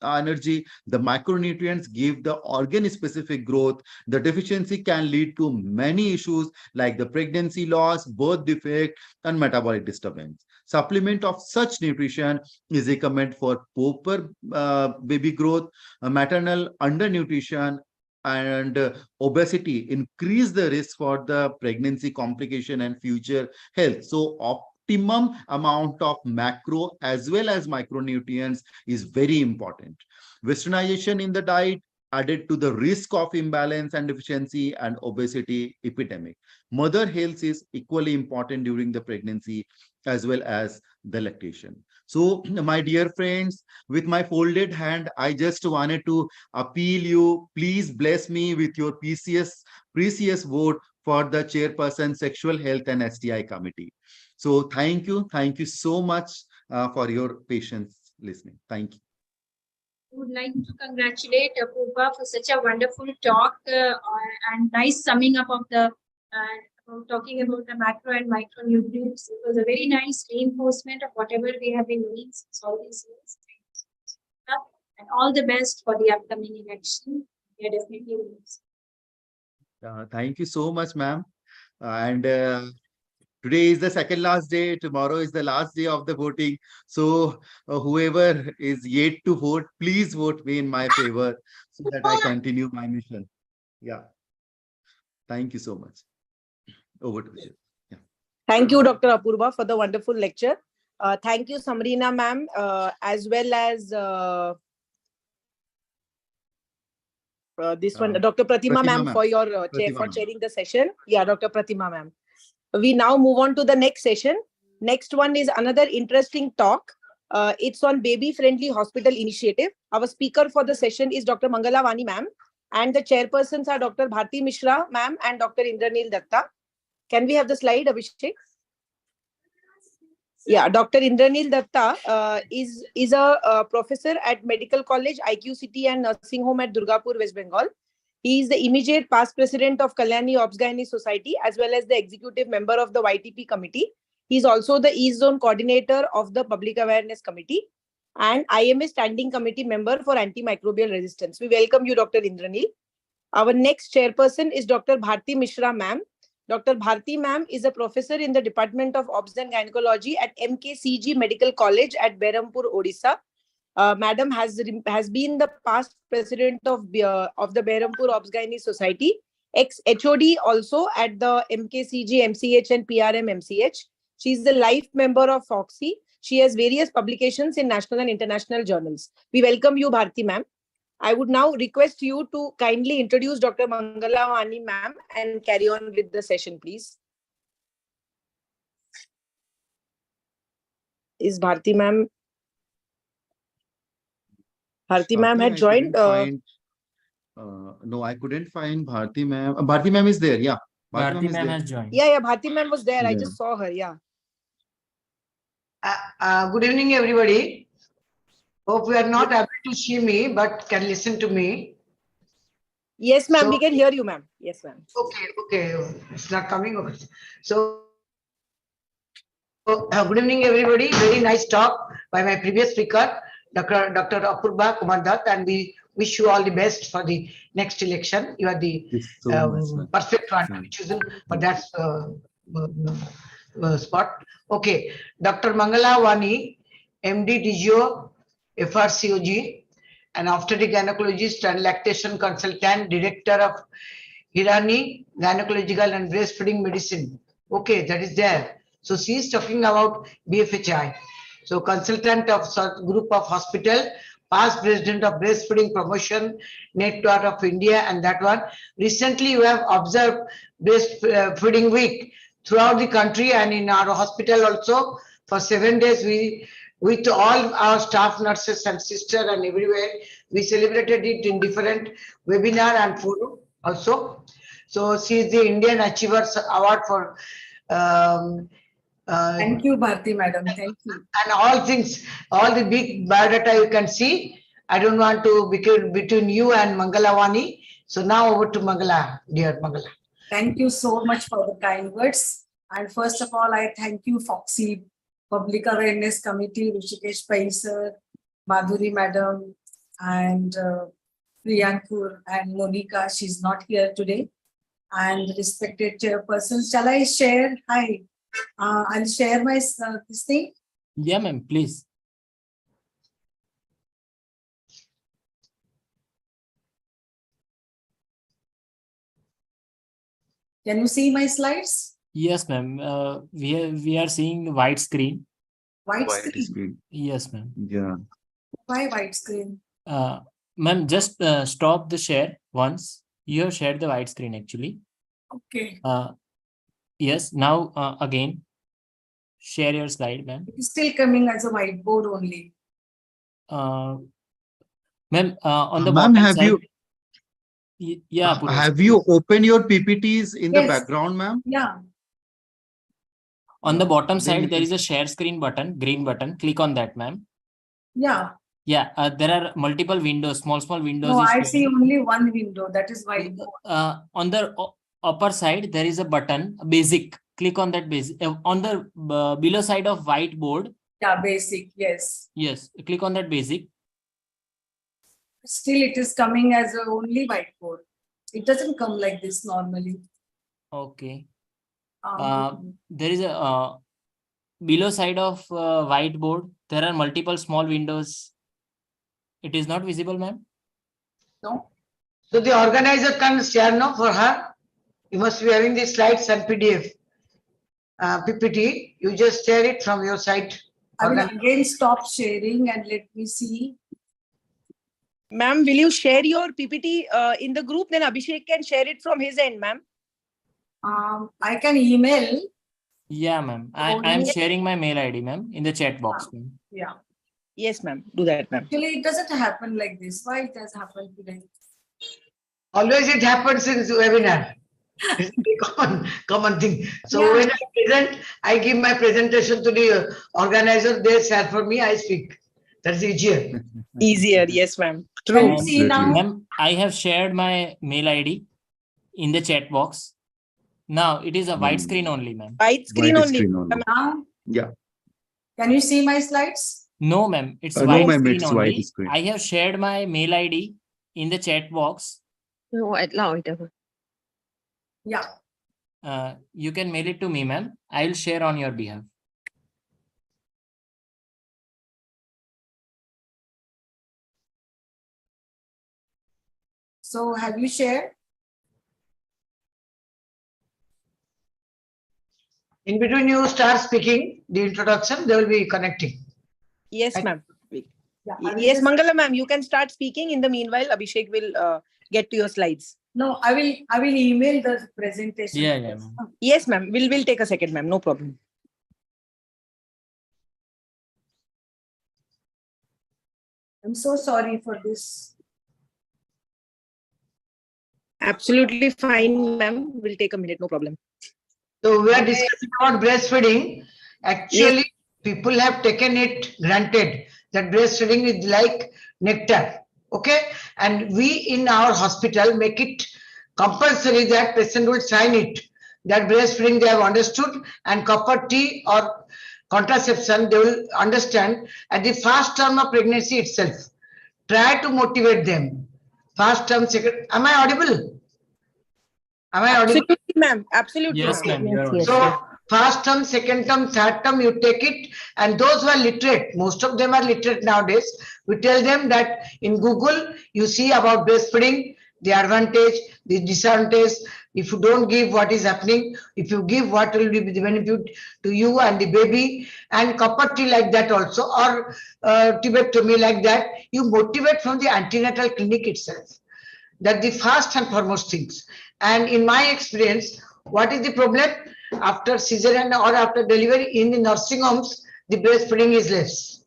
energy. The micronutrients give the organ-specific growth. The deficiency can lead to many issues like the pregnancy loss, birth defect, and metabolic disturbance. Supplement of such nutrition is recommended for proper baby growth. Maternal undernutrition and obesity increase the risk for the pregnancy complication and future health. So optimum amount of macro as well as micronutrients is very important. Westernization in the diet added to the risk of imbalance and deficiency and obesity epidemic. Mother health is equally important during the pregnancy as well as the lactation. So, my dear friends, with my folded hand, I just wanted to appeal you, please bless me with your precious vote for the chairperson, Sexual Health and STI Committee. So, thank you so much for your patience listening. Thank you. I would like to congratulate Apurva for such a wonderful talk and nice summing up of the talking about the macro and micronutrients. It was a very nice reinforcement of whatever we have been doing since all these years. And all the best for the upcoming election. We are definitely winners. Thank you so much, ma'am. And today is the second last day. Tomorrow is the last day of the voting. So whoever is yet to vote, please vote me in my favor so that I continue my mission. Yeah. Thank you so much. Over to you. Yeah. Thank you, Dr. Apurva, for the wonderful lecture. Thank you, Samrina ma'am, as well as this one, Dr. Pratima ma'am, for your chairing the session. Yeah, Dr. Pratima ma'am. We now move on to the next session. Next one is another interesting talk. It's on baby-friendly hospital initiative. Our speaker for the session is Dr. Mangala Vani ma'am, and the chairpersons are Dr. Bharti Mishra ma'am and Dr. Indranil Datta. Can we have the slide, Abhishek? Yeah, Dr. Indranil Datta is a professor at Medical College, IQCT and Nursing Home at Durgapur, West Bengal. He is the immediate past president of Kalyani Obs-Gynae Society as well as the executive member of the YTP committee. He is also the East Zone coordinator of the Public Awareness Committee and IMA standing committee member for antimicrobial resistance. We welcome you, Dr. Indranil. Our next chairperson is Dr. Bharti Mishra ma'am. Dr. Bharti ma'am is a professor in the Department of Obs and Gynecology at MKCG Medical College at Berhampur, Odisha. Madam has been the past president of the Berhampur Obs-Gynae Society, ex-HOD also at the MKCG, MCH and PRM MCH. She is the life member of Fogsi. She has various publications in national and international journals. We welcome you, Bharti ma'am. I would now request you to kindly introduce Dr. Mangala Vani ma'am and carry on with the session, please. Is Bharti ma'am? Bharti ma'am had joined. No, I couldn't find Bharti ma'am. Bharti ma'am is there. Yeah. Bharti ma'am has joined. Yeah, Bharti ma'am was there. Yeah. I just saw her. Yeah. Good evening, everybody. Hope you are not able to see me, but can listen to me. Yes, ma'am. We can hear you, ma'am. Yes, ma'am. Okay. It's not coming over. So, good evening, everybody. Very nice talk by my previous speaker, Dr. Apurva Kumar Dutt, and we wish you all the best for the next election. You are the perfect one to be chosen for that spot. Okay, Dr. Mangala Vani, MD DGO, FRCOG, an obstetric gynecologist and lactation consultant, director of Hirani Gynecological and Breastfeeding Medicine. Okay, that is there. So she is talking about BFHI. So consultant of group of hospital, past president of Breastfeeding Promotion Network of India, and that one. Recently, you have observed Breastfeeding Week throughout the country and in our hospital also. For 7 days, we, with all our staff nurses and sisters and everywhere, we celebrated it in different webinar and forum also. So she is the Indian Achievers Award for Thank you, Bharti madam. Thank you. and all things, all the big biodata you can see. I don't want to between you and Mangalavani. So now over to Mangala, dear Mangala. Thank you so much for the kind words. And first of all, I thank you, Fogsi Public Awareness Committee, Rishikesh Pai sir, Madhuri madam, and Priyankur and Monica. She's not here today. And respected chairpersons. Shall I share? Hi. I'll share my this thing. Yeah, ma'am, please. Can you see my slides? Yes, ma'am. We are seeing the white screen. White screen. Yes, ma'am. Yeah. Why white screen? Ma'am, just stop the share once. You have shared the white screen actually. Okay. Yes. Now again, share your slide, ma'am. It's still coming as a whiteboard only. Ma'am, on the Ma'am, bottom have side. you Yeah. Apurva. have you opened your PPTs in the Yes. background, ma'am? Yeah. On the bottom Then side, you there can- is a share screen button, green button. Click on that, ma'am. Yeah. Yeah, there are multiple windows, small windows. No, is I see showing. only one window. That is whiteboard. On the upper side, there is a button, basic. Click on that basic. On the below side of whiteboard. Yeah, basic. Yes. Yes, click on that basic. Still, it is coming as a only whiteboard. It doesn't come like this normally. Okay. Um, There is a below side of whiteboard. There are multiple small windows. It is not visible, ma'am. no. So the organizer can share now for her. You must be having the slides and PDF. PPT, you just share it from your side. I will again stop sharing and let me see. Ma'am, will you share your PPT in the group? Then Abhishek can share it from his end, ma'am. I can email. Yeah, ma'am. I am sharing my mail ID, ma'am, in the chat box, ma'am. Yeah. Yes, ma'am. Do that, ma'am. Actually, it doesn't happen like this. Why it has happened today? Always it happens in webinar. It's a common thing. So Yeah. when I present, I give my presentation to the organizer. They share for me. I speak. That's easier. Easier, yes, ma'am. Can True. you see now? Ma'am, I have shared my mail ID in the chat box. Now it is a white screen only, ma'am. White screen White only. screen only. Now, Yeah. can you see my slides? No, ma'am. It's No, white ma'am, screen it's white only. screen. I have shared my mail ID in the chat box. No, allow it. Yeah. You can mail it to me, ma'am. I will share on your behalf. So have you shared? In between you start speaking the introduction, they will be connecting. Yes, ma'am. Yeah. I will Yes, just- Mangala, ma'am. You can start speaking. In the meanwhile, Abhishek will get to your slides. No, I will email the presentation. Yeah, ma'am. Yes, ma'am. We'll take a second, ma'am. No problem. I'm so sorry for this. Absolutely fine, ma'am. We'll take a minute. No problem. So we are discussing about breastfeeding. Actually, people have taken it granted that breastfeeding is like nectar. Okay, and we in our hospital make it compulsory that patient will sign it that breastfeeding they have understood, and copper T or contraception they will understand at the first term of pregnancy itself. Try to motivate them. First term, second. Am I audible? Am I audible? Absolutely, ma'am. Absolutely. Yes, ma'am. ma'am. You are Yes, on. So first term, second term, third term, you take it, and those who are literate, most of them are literate nowadays. We tell them that in Google, you see about breastfeeding, the advantage, the disadvantage. If you don't give, what is happening? If you give, what will be the benefit to you and the baby? And copper tea like that also, or tibectomy like that. You motivate from the antenatal clinic itself. That the first and foremost things. And in my experience, what is the problem? After cesarean or after delivery in the nursing homes, the breastfeeding is less.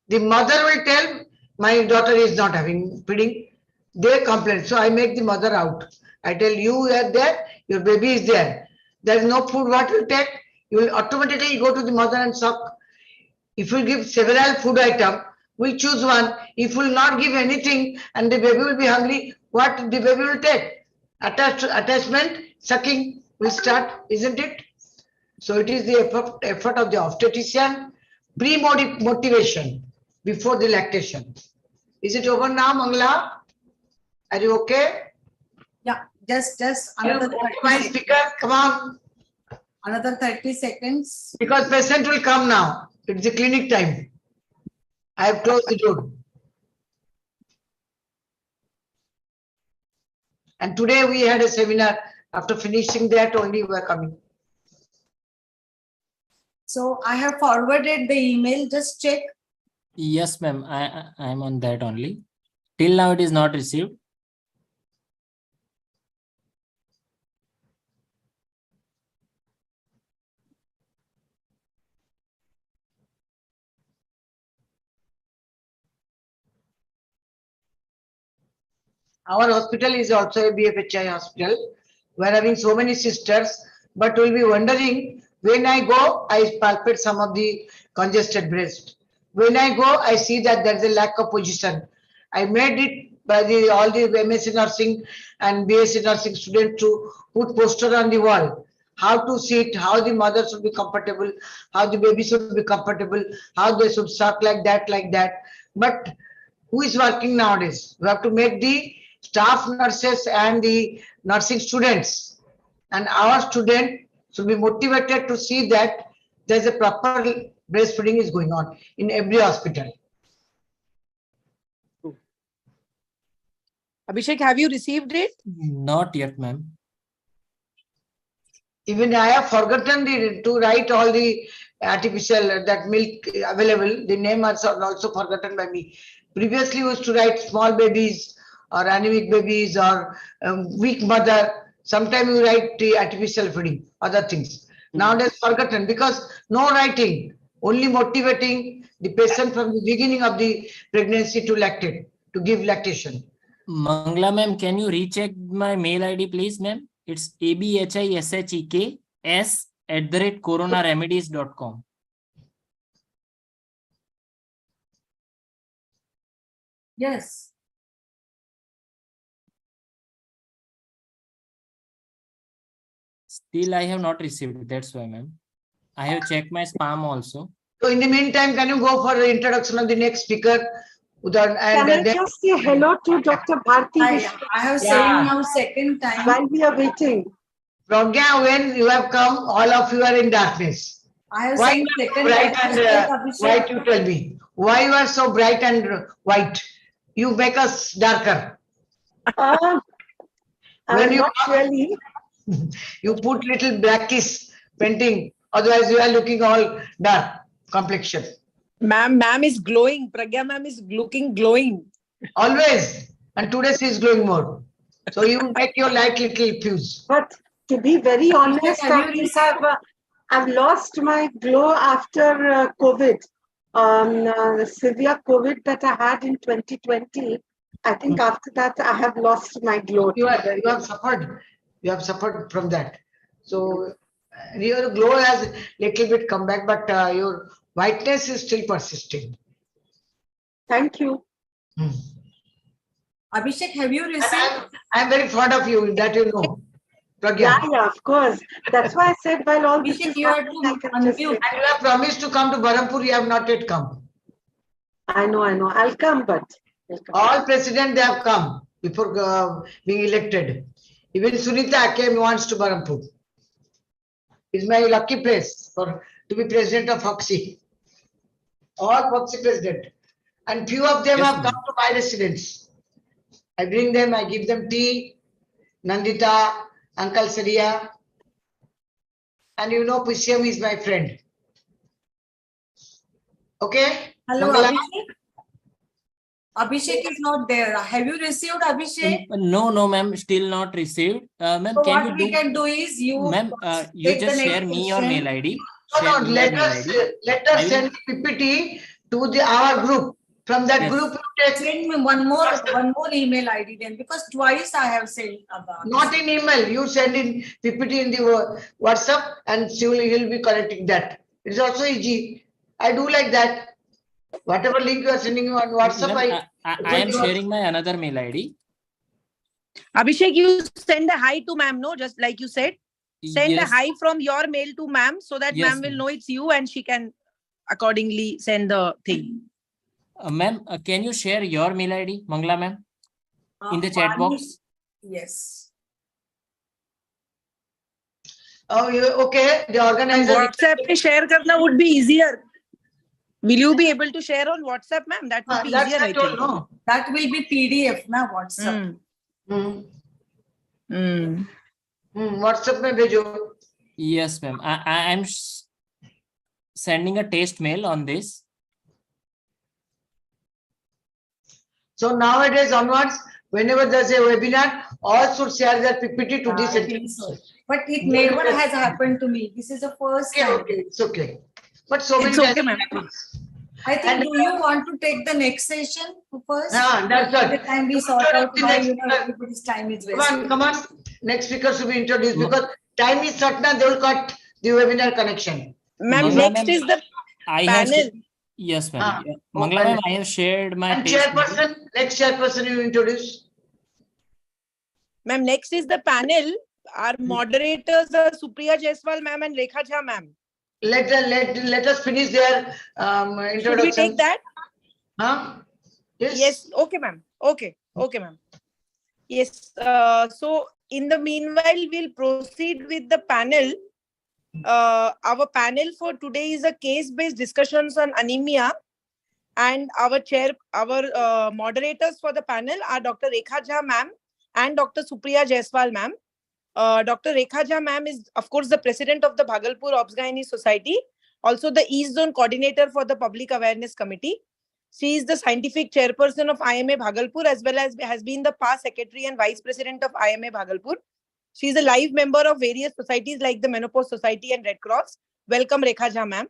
The mother will tell, my daughter is not having feeding. They complain. So I make the mother out. I tell you are there, your baby is there. There is no food, what you take? You will automatically go to the mother and suck. If you give several food item, we'll choose one. If you will not give anything and the baby will be hungry, what the baby will take? Attachment, sucking will start, isn't it? So it is the effort of the obstetrician, pre-motivation before the lactation. Is it over now, Mangala? Are you okay? Yeah, just another 30 My seconds. speaker, come on. Another 30 seconds. Because patient will come now. It's the clinic time. I have closed the door. And today we had a seminar. After finishing that, only we are coming. So I have forwarded the email. Just check. Yes, ma'am. I'm on that only. Till now it is not received. Our hospital is also a BFHI hospital. We are having so many sisters, but we'll be wondering, when I go, I palpate some of the congested breast. When I go, I see that there's a lack of position. I made it by all the MSc nursing and BSc nursing students to put poster on the wall. How to sit, how the mother should be comfortable, how the baby should be comfortable, how they should suck like that, like that. But who is working nowadays? We have to make the staff nurses and the nursing students, and our student should be motivated to see that there's a proper breastfeeding is going on in every hospital. Abhishek, have you received it? Not yet, ma'am. Even I have forgotten to write all the artificial that milk available. The name are also forgotten by me. Previously, we used to write small babies or anemic babies or weak mother. Sometimes you write the artificial feeding, other things. Nowadays forgotten because no writing, only motivating the patient from the beginning of the pregnancy to lactate, to give lactation. Mangla ma'am, can you recheck my mail ID, please, ma'am? It's abhisheks@coronaremedies.com. Yes. Still, I have not received it. That's why, ma'am. I have checked my spam also. So in the meantime, can you go for the introduction of the next speaker? Can I just say hello to Dr. Bharti I have saying now second time. while we are waiting? Pragya, when you have come, all of you are in darkness. I have Why saying you are second bright time. and white? You tell me. Why you are so bright and white? You make us darker. When you Not really. you put little blackish painting, otherwise you are looking all dark complexion. Ma'am is glowing. Pragya ma'am is looking glowing. Always. And today she is glowing more. So you make your light little fuse. But to be very honest, have you I've lost my glow after COVID. Severe COVID that I had in 2020. I think after that I have lost my glow. You have suffered. You have suffered from that. So your glow has little bit come back, but your whiteness is still persisting. Thank you. Abhishek, have you received? I'm very fond of you, that you know. Pragya. Yeah, of course. That's why I said while all this Abhishek, is you have happening, to I can just unmute. say, And you have promised to come to Barampur, you have not yet come. I know. I'll come, but All presidents, they have come before being elected. Even Sunita came once to Barampur. It's my lucky place to be president of Fogsi. All Fogsi president. And few of them Yes, have come to my residence. I bring them, I give them tea, Nandita, Uncle Saria. And you know, Pushyam is my friend. Okay? Hello, Mangala? Abhishek. Abhishek is not there. Have you received Abhishek? No, ma'am, still not received. Ma'am, So can what we can do is you. Ma'am, you take the just next share me your question. mail ID. No, Share me your let mail us ID. let I us will- send PPT to our group. From that Yes. group, you take. Send me one more email ID then, because twice I have sent about. Not in email. You send in PPT in the WhatsApp, and he'll be correcting that. It's also easy. I do like that. Whatever link you are sending on WhatsApp, Ma'am, I am sharing my another mail ID. Abhishek, you send a hi to ma'am, no? Just like you said. Send Yes. a hi from your mail to ma'am so that Yes, ma'am will ma'am. know it's you and she can accordingly send the thing. Ma'am, can you share your mail ID, Mangala ma'am, in the chat Vani- box? Yes. Oh, okay. The organizer. WhatsApp pe share karna would be easier. Will you be able to share on WhatsApp, ma'am? That would be That's easier, I I told, think. no. That will be PDF, na WhatsApp. WhatsApp में भेजो. Yes, ma'am. I am sending a test mail on this. So nowadays onwards, whenever there's a webinar, all should share their PPT to this. I think so. But it never has happened to me. This is the first Okay, time. okay, it's okay. But so many It's okay, times. ma'am. I think, And- do you want to take the next session first? That's By right. the time we sort out The why, next speaker. everybody's time is Come wasted. on, come on. Next speaker should be introduced Ma- because time is short now. They will cut the webinar connection. Ma'am, Mangala next ma'am, is the I have panel. yes, ma'am. Ah, Yeah. oh, Mangala ma'am, panel. I have shared my And test mail. chairperson, next chairperson you introduce. Ma'am, next is the panel. Our moderators are Supriya Jaiswal ma'am and Rekha Jha ma'am. Let us finish their introduction. Should we take that? Huh? Yes. Okay, ma'am. Okay, ma'am. Yes. So in the meanwhile, we'll proceed with the panel. Our panel for today is a case-based discussions on anemia, and our moderators for the panel are Dr. Rekha Jha ma'am and Dr. Supriya Jaiswal ma'am. Dr. Rekha Jha ma'am is, of course, the president of the Bhagalpur Obs-Gynae Society, also the East Zone coordinator for the Public Awareness Committee. She is the scientific chairperson of IMA Bhagalpur, as well as has been the past secretary and vice president of IMA Bhagalpur. She is a live member of various societies like the Menopause Society and Red Cross. Welcome, Rekha Jha ma'am.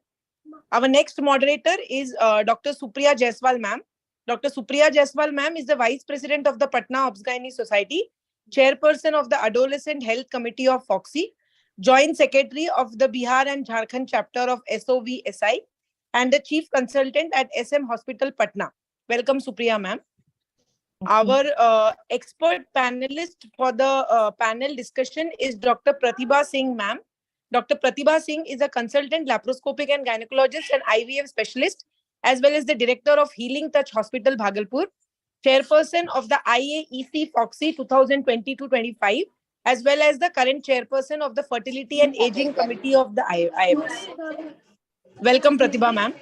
Our next moderator is Dr. Supriya Jaiswal ma'am. Dr. Supriya Jaiswal ma'am is the vice president of the Patna Obs-Gynae Society, chairperson of the Adolescent Health Committee of Fogsi, joint secretary of the Bihar and Jharkhand chapter of SOVSI, and the chief consultant at SM Hospital, Patna. Welcome, Supriya ma'am. Our expert panelist for the panel discussion is Dr. Pratibha Singh ma'am. Dr. Pratibha Singh is a consultant laparoscopic and gynecologist and IVF specialist, as well as the director of Healing Touch Hospital, Bhagalpur, chairperson of the IAEC Fogsi 2020-25, as well as the current chairperson of the Fertility and Aging Committee of the IMS. Welcome, Pratibha ma'am.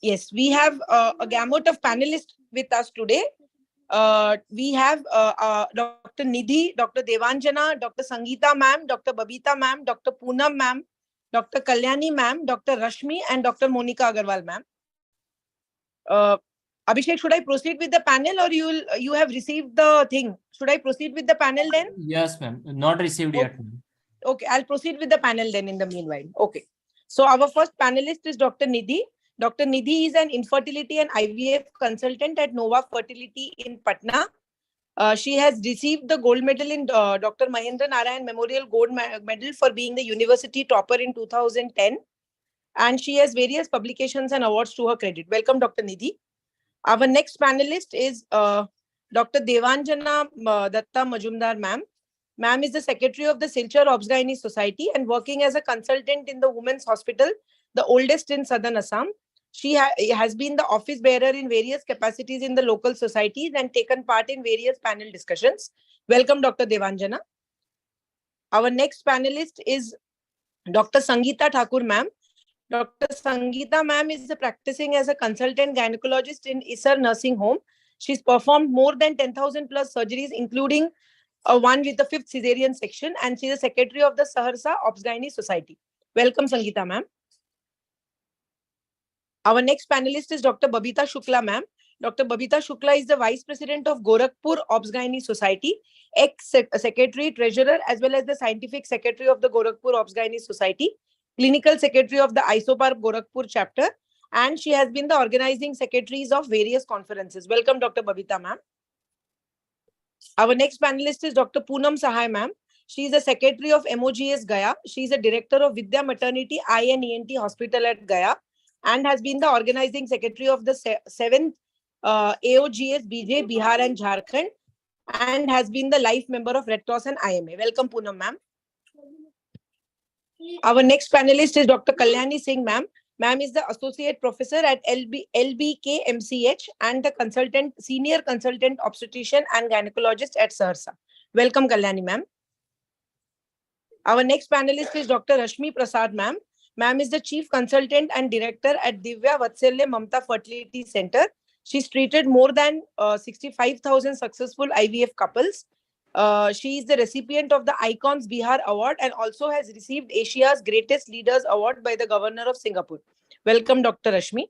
Yes, we have a gamut of panelists with us today. We have Dr. Nidhi, Dr. Devanjana, Dr. Sangeeta ma'am, Dr. Babita ma'am, Dr. Poonam ma'am, Dr. Kalyani ma'am, Dr. Rashmi, and Dr. Monica Agarwal ma'am. Abhishek, should I proceed with the panel, or you have received the thing? Should I proceed with the panel then? Yes, ma'am. Not received yet, ma'am. Okay, I'll proceed with the panel then in the meanwhile. Okay. So our first panelist is Dr. Nidhi. Dr. Nidhi is an infertility and IVF consultant at Nova Fertility in Patna. She has received the gold medal in Dr. Mahendra Narayan Memorial Gold Medal for being the university topper in 2010. And she has various publications and awards to her credit. Welcome, Dr. Nidhi. Our next panelist is Dr. Devanjana Datta Majumdar ma'am. Ma'am is the secretary of the Silchar Obs-Gynae Society and working as a consultant in the Women's Hospital, the oldest in Southern Assam. She has been the office bearer in various capacities in the local societies and taken part in various panel discussions. Welcome, Dr. Devanjana. Our next panelist is Dr. Sangeeta Thakur ma'am. Dr. Sangeeta ma'am is practicing as a consultant gynecologist in Isar Nursing Home. She's performed more than 10,000 plus surgeries, including one with the 5th cesarean section, and she's the secretary of the Saharsa Obs-Gynae Society. Welcome, Sangeeta ma'am. Our next panelist is Dr. Babita Shukla ma'am. Dr. Babita Shukla is the vice president of Gorakhpur Obs-Gynae Society, ex-secretary, treasurer, as well as the scientific secretary of the Gorakhpur Obs-Gynae Society, clinical secretary of the Isopark Gorakhpur chapter, and she has been the organizing secretaries of various conferences. Welcome, Dr. Babita ma'am. Our next panelist is Dr. Poonam Sahai ma'am. She is the secretary of MOGS Gaya. She is a director of Vidya Maternity Eye and ENT Hospital at Gaya and has been the organizing secretary of the 7th AOGS BJ Bihar and Jharkhand, and has been the life member of Red Cross and IMA. Welcome, Poonam ma'am. Our next panelist is Dr. Kalyani Singh ma'am. Ma'am is the associate professor at LBK MCH and the senior consultant obstetrician and gynecologist at SARSA. Welcome, Kalyani ma'am. Our next panelist is Dr. Rashmi Prasad ma'am. Ma'am is the chief consultant and director at Divya Vatsalya Mamta Fertility Center. She's treated more than 65,000 successful IVF couples. She is the recipient of the Icons Bihar Award and also has received Asia's Greatest Leaders Award by the Governor of Singapore. Welcome, Dr. Rashmi.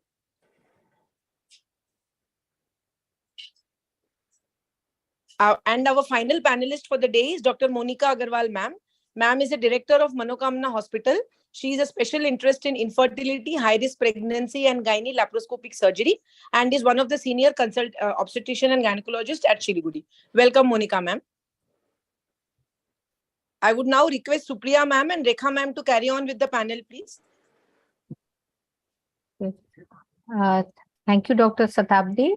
And our final panelist for the day is Dr. Monica Agarwal ma'am. Ma'am is a director of Manokamna Hospital. She is a special interest in infertility, high-risk pregnancy and gynae laparoscopic surgery, and is one of the senior obstetrician and gynecologist at Siliguri. Welcome, Monica ma'am. I would now request Supriya ma'am and Rekha ma'am to carry on with the panel, please. Thank you, Dr. Satabdi.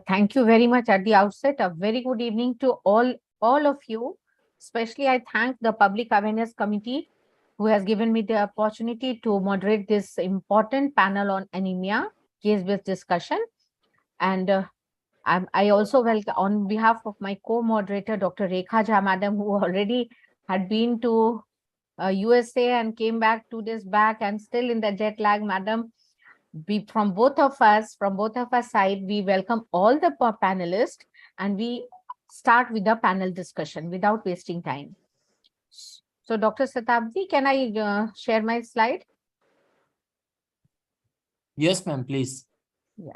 Thank you very much at the outset. A very good evening to all of you. Especially, I thank the Public Awareness Committee who has given me the opportunity to moderate this important panel on anemia, case-based discussion. And I also welcome, on behalf of my co-moderator, Dr. Rekha Jha madam, who already had been to USA and came back 2 days back and still in the jet lag, madam. From both of us side, we welcome all the panelists and we start with the panel discussion without wasting time. So, Dr. Satabdi, can I share my slide? Yes, ma'am, please. Yeah.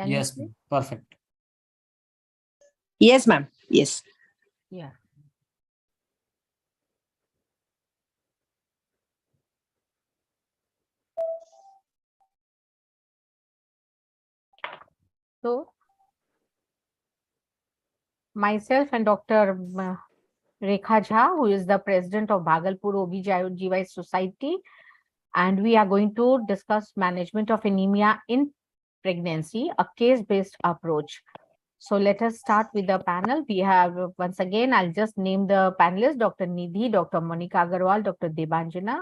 Yes, perfect. Yes, ma'am. Yes. Yeah. So, myself and Dr. Rekha Jha, who is the president of Bhagalpur OBGYN Society, and we are going to discuss management of anemia in pregnancy, a case-based approach. So let us start with the panel. We have, once again, I'll just name the panelists: Dr. Nidhi, Dr. Monica Agarwal, Dr. Debanjana,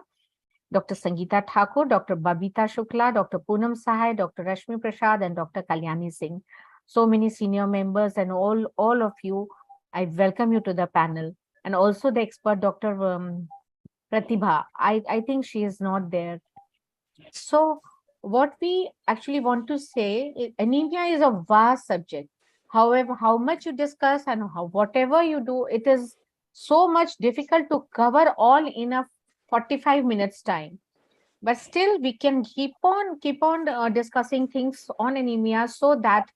Dr. Sangeeta Thakur, Dr. Babita Shukla, Dr. Poonam Sahai, Dr. Rashmi Prasad, and Dr. Kalyani Singh. So many senior members and all of you, I welcome you to the panel. And also the expert, Dr. Pratibha. I think she is not there. So what we actually want to say, anemia is a vast subject. However, how much you discuss and whatever you do, it is so much difficult to cover all in a 45 minutes time. But still, we can keep on discussing things on anemia so that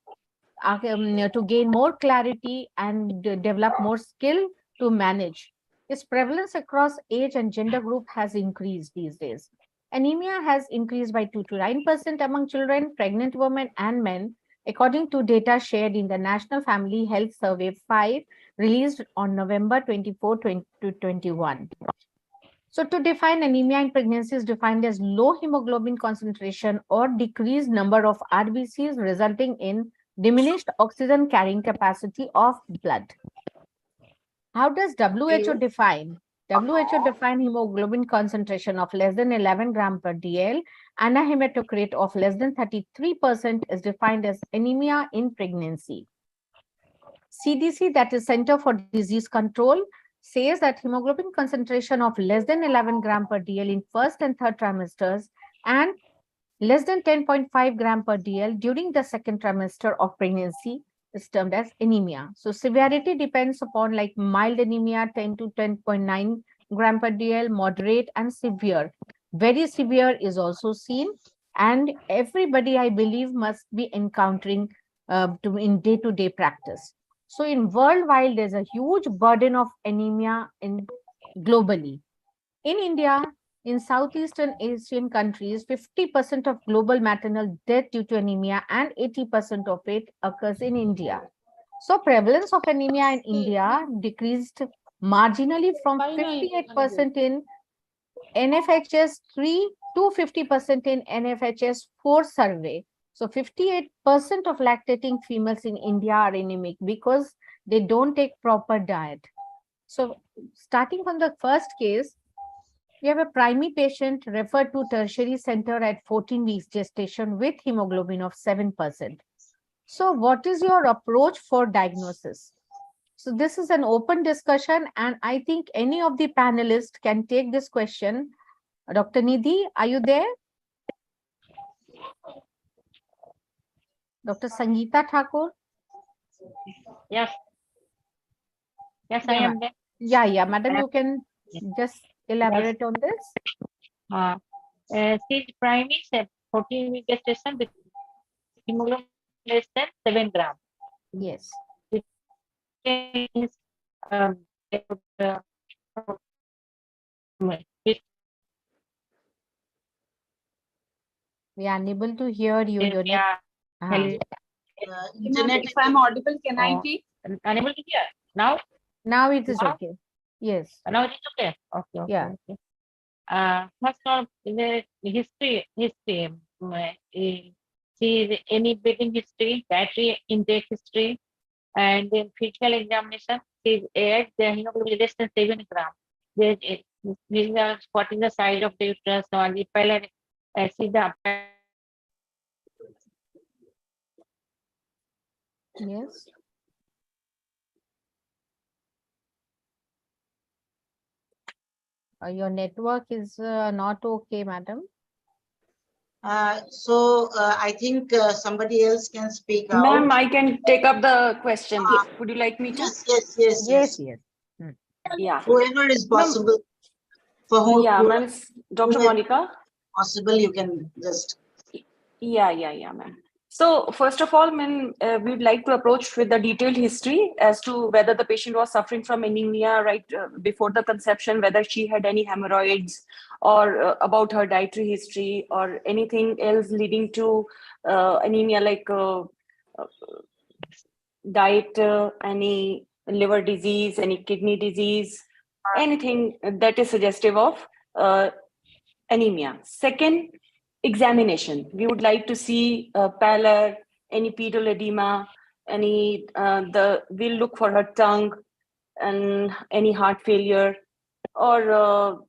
to gain more clarity and develop more skill to manage. Its prevalence across age and gender group has increased these days. Anemia has increased by 2 to 9% among children, pregnant women, and men, according to data shared in the National Family Health Survey 5, released on November 24, 2021. So to define anemia in pregnancy is defined as low hemoglobin concentration or decreased number of RBCs resulting in diminished oxygen carrying capacity of blood. How does WHO define? WHO define hemoglobin concentration of less than 11 gram per DL and a hematocrit of less than 33% is defined as anemia in pregnancy. CDC, that is Center for Disease Control, says that hemoglobin concentration of less than 11 gram per DL in first and third trimesters and less than 10.5 gram per DL during the second trimester of pregnancy is termed as anemia. So severity depends upon like mild anemia 10 to 10.9 gram per DL, moderate and severe. Very severe is also seen, and everybody I believe must be encountering in day-to-day practice. So in worldwide, there's a huge burden of anemia globally. In India, in Southeastern Asian countries, 50% of global maternal death due to anemia and 80% of it occurs in India. So prevalence of anemia in India decreased marginally from 58% in NFHS 3 to 50% in NFHS 4 survey. So 58% of lactating females in India are anemic because they don't take proper diet. So starting from the first case, we have a primary patient referred to tertiary center at 14 weeks gestation with hemoglobin of 7%. So what is your approach for diagnosis? So this is an open discussion, and I think any of the panelists can take this question. Dr. Nidhi, are you there? Dr. Sangeeta Thakur? Yes. Yes, I am there. Yeah, madam, you can just elaborate on this. Stage prime is 14-week gestation with hemoglobin less than 7 grams. Yes. We are unable to hear you. Internet, if I'm audible, can I take? Unable to hear now? Now it is okay. Yes. Now it is okay. Okay. Yeah. Okay. First of the history. See any breathing history, dietary intake history, and then physical examination. See the hemoglobin less than 7 grams. This is what is the size of the uterus. So the see the yes. Your network is not okay, madam. I think somebody else can speak out. Ma'am, I can take up the question. Would you like me to? Yes. Yeah. Whoever is possible. For whom? Yeah, ma'am. Dr. Monica. Possible, you can just. Yeah, ma'am. So first of all, ma'am, we would like to approach with the detailed history as to whether the patient was suffering from anemia right before the conception, whether she had any hemorrhoids, or about her dietary history, or anything else leading to anemia, like diet, any liver disease, any kidney disease, anything that is suggestive of anemia. Second, examination. We would like to see pallor, any pedal edema, any we'll look for her tongue and any heart failure, or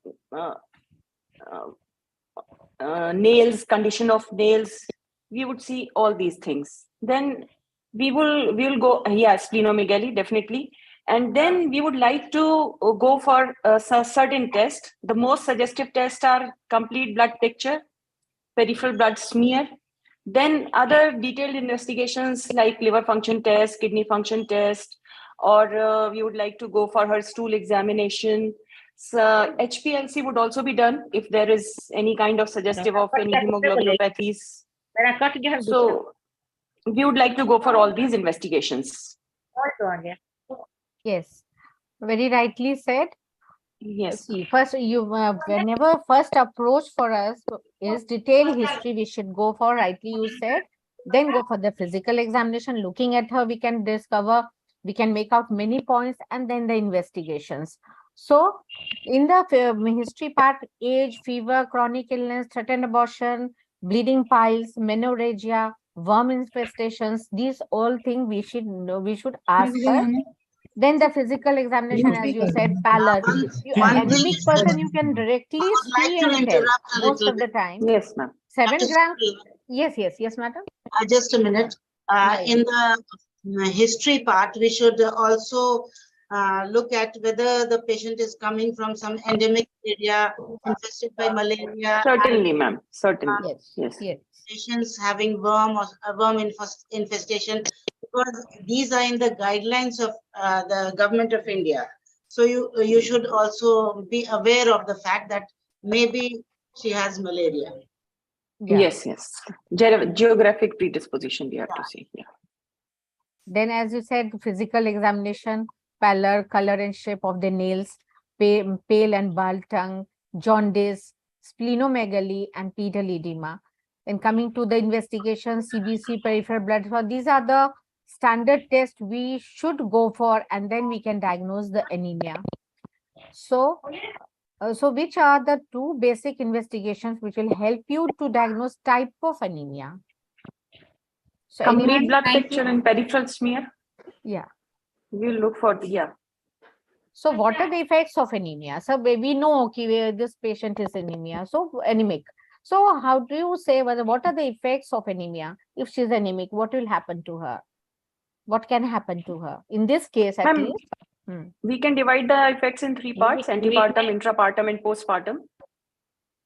nails, condition of nails. We would see all these things. Then we will go, splenomegaly, definitely. And then we would like to go for certain tests. The most suggestive tests are complete blood picture, peripheral blood smear, then other detailed investigations like liver function test, kidney function test, or we would like to go for her stool examination. So HPLC would also be done if there is any kind of suggestive of any hemoglobinopathies. So we would like to go for all these investigations. Yes, very rightly said. Yes. See, first you whenever first approach for us is detailed history, we should go for, rightly you said, then go for the physical examination. Looking at her, we can make out many points, and then the investigations. So in the history part, age, fever, chronic illness, threatened abortion, bleeding piles, menorrhagia, worm infestations, these all things we should ask her. Then the physical examination, as you said, pallor. Anemic person, you can directly see and tell most of the time. Yes, ma'am. 7 grams. Yes, madam. Just a minute. In the history part, we should also look at whether the patient is coming from some endemic area infested by malaria. Certainly, ma'am. Certainly. Yes. Patients having worm infestation, because these are in the guidelines of the government of India. So you should also be aware of the fact that maybe she has malaria. Yes. Geographic predisposition we have to see. Yeah. Then, as you said, physical examination, pallor, color and shape of the nails, pale and bald tongue, jaundice, splenomegaly, and pedal edema. Then coming to the investigation, CBC, peripheral blood flow, these are the standard tests we should go for, and then we can diagnose the anemia. So, so which are the two basic investigations which will help you to diagnose type of anemia? So Complete anyone? blood picture and peripheral smear. Yeah. We'll look for the, yeah. So what are the effects of anemia? So we know okay, this patient is anemia, so anemic. So how do you say what are the effects of anemia? If she's anemic, what will happen to her? What can happen to her? In this case, at least. We can divide the effects in three parts: antepartum, intrapartum, and postpartum.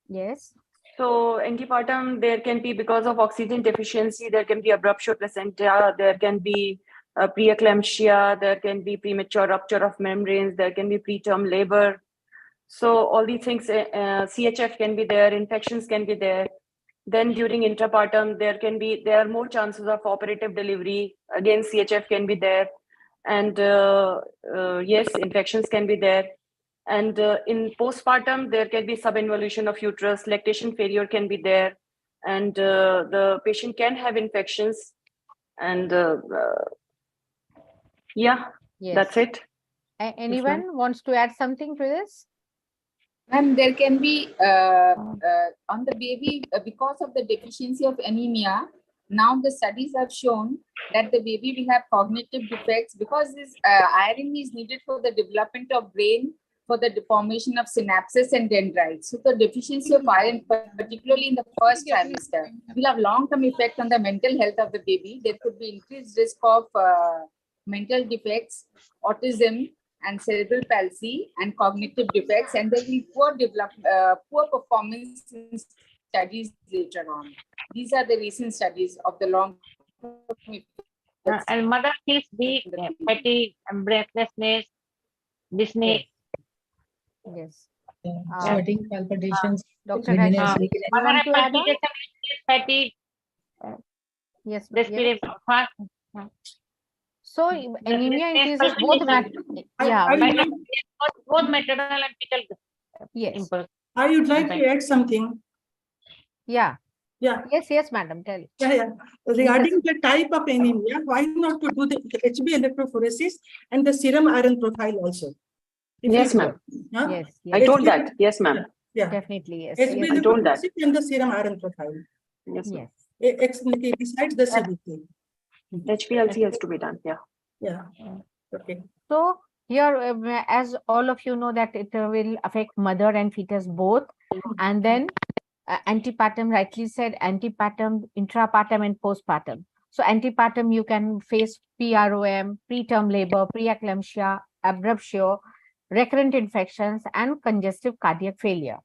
Yes. So antepartum, there can be because of oxygen deficiency, there can be abruptio placenta, there can be preeclampsia, there can be premature rupture of membranes, there can be preterm labor. So all these things, CHF can be there, infections can be there. Then during intrapartum, there are more chances of operative delivery. Again, CHF can be there. And yes, infections can be there. And in postpartum, there can be subinvolution of uterus, lactation failure can be there. And the patient can have infections. And yeah, Yes. that's it. Anyone wants to add something to this? And there can be on the baby because of the deficiency of anemia. Now the studies have shown that the baby will have cognitive defects because this iron is needed for the development of brain, for the formation of synapses and dendrites. So the deficiency of iron, particularly in the first trimester, will have long-term effect on the mental health of the baby. There could be increased risk of mental defects, autism, and cerebral palsy and cognitive defects, and there will be poor performance in studies later on. These are the recent studies of the long. And mother feels weak, fatigue, and breathlessness, dyspnea. Yes. Sweating, palpitations. Dr. within Rashmi, a you sleep. want to add on? Fatigue. Yes. Respiratory. So anemia increases both both maternal and fetal. Yes. I would like to add something. Yeah. Yeah. Yes, madam. Tell. Yeah. Regarding the type of anemia, why not to do the HB electrophoresis and the serum iron profile also? Yes, ma'am. Yes. I told that. Yes, ma'am. Yeah. Definitely, yes. HB I told that. electrophoresis and the serum iron profile. Yes. Besides the CBC. HPLC has to be done. Yeah. Yeah. Okay. So here, as all of you know, that it will affect mother and fetus both, and then antepartum, rightly said, antepartum, intrapartum, and postpartum. So antepartum, you can face PROM, preterm labor, preeclampsia, abruptio, recurrent infections, and congestive cardiac failure.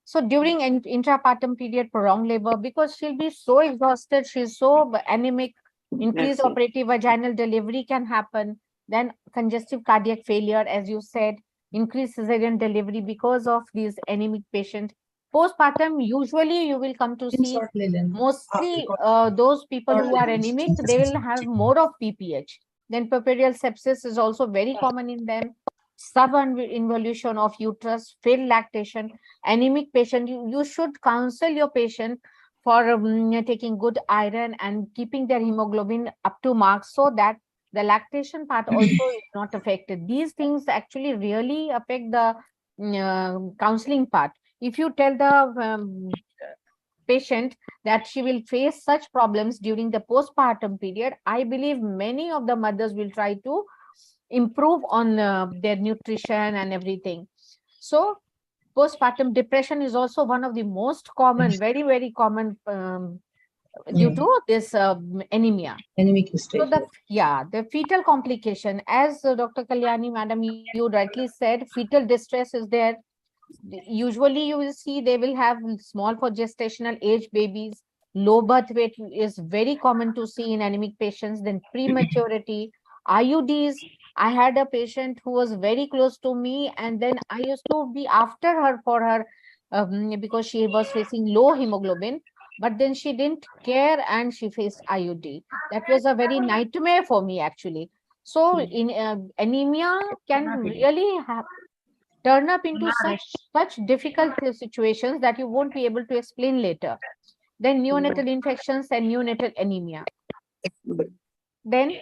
So during intrapartum period, prolonged labor, because she'll be so exhausted, she's so anemic, increased operative vaginal delivery can happen. Then congestive cardiac failure, as you said, increased cesarean delivery because of these anemic patients. Postpartum, usually you will come to see mostly those people who are anemic, they will have more of PPH. Then puerperal sepsis is also very common in them. Subinvolution of uterus, failed lactation, anemic patient. You should counsel your patient for taking good iron and keeping their hemoglobin up to mark so that the lactation part also is not affected. These things actually really affect the counseling part. If you tell the patient that she will face such problems during the postpartum period, I believe many of the mothers will try to improve on their nutrition and everything. So postpartum depression is also one of the most common, very, very common due to this anemia. Anemic stage. So the fetal complication, as Dr. Kalyani, madam, you rightly said, fetal distress is there. Usually you will see they will have small for gestational age babies. Low birth weight is very common to see in anemic patients. Then prematurity, IUDs. I had a patient who was very close to me, and then I used to be after her for her because she was facing low hemoglobin. but then she didn't care and she faced IUD. That was a very nightmare for me actually. So in anemia can really turn up into such difficult situations that you won't be able to explain later. Then neonatal infections and neonatal anemia. Then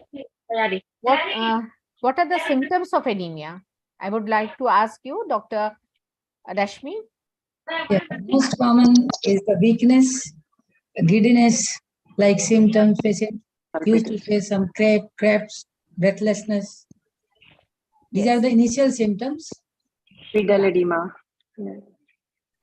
what are the symptoms of anemia? I would like to ask you, Dr. Rashmi. Yeah, most common is the weakness, giddiness, like symptoms patient used to face some cramps, breathlessness. These are the initial symptoms. Renal edema.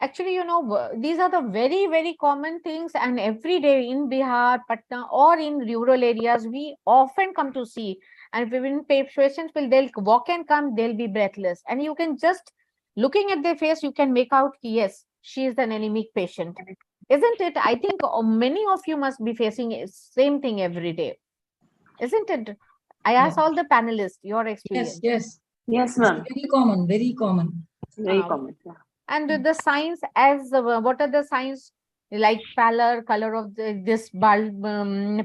Actually, you know, these are the very, very common things, and every day in Bihar, Patna, or in rural areas, we often come to see. And when patients they'll walk and come, they'll be breathless. And you can just, looking at their face, you can make out, yes, she is an anemic patient. Isn't it? I think many of you must be facing same thing every day. Isn't it? I asked all the panelists, your experience. Yes, ma'am. Very common, very common. Very common. Yeah. And the signs, as what are the signs like pallor, color of this bulb,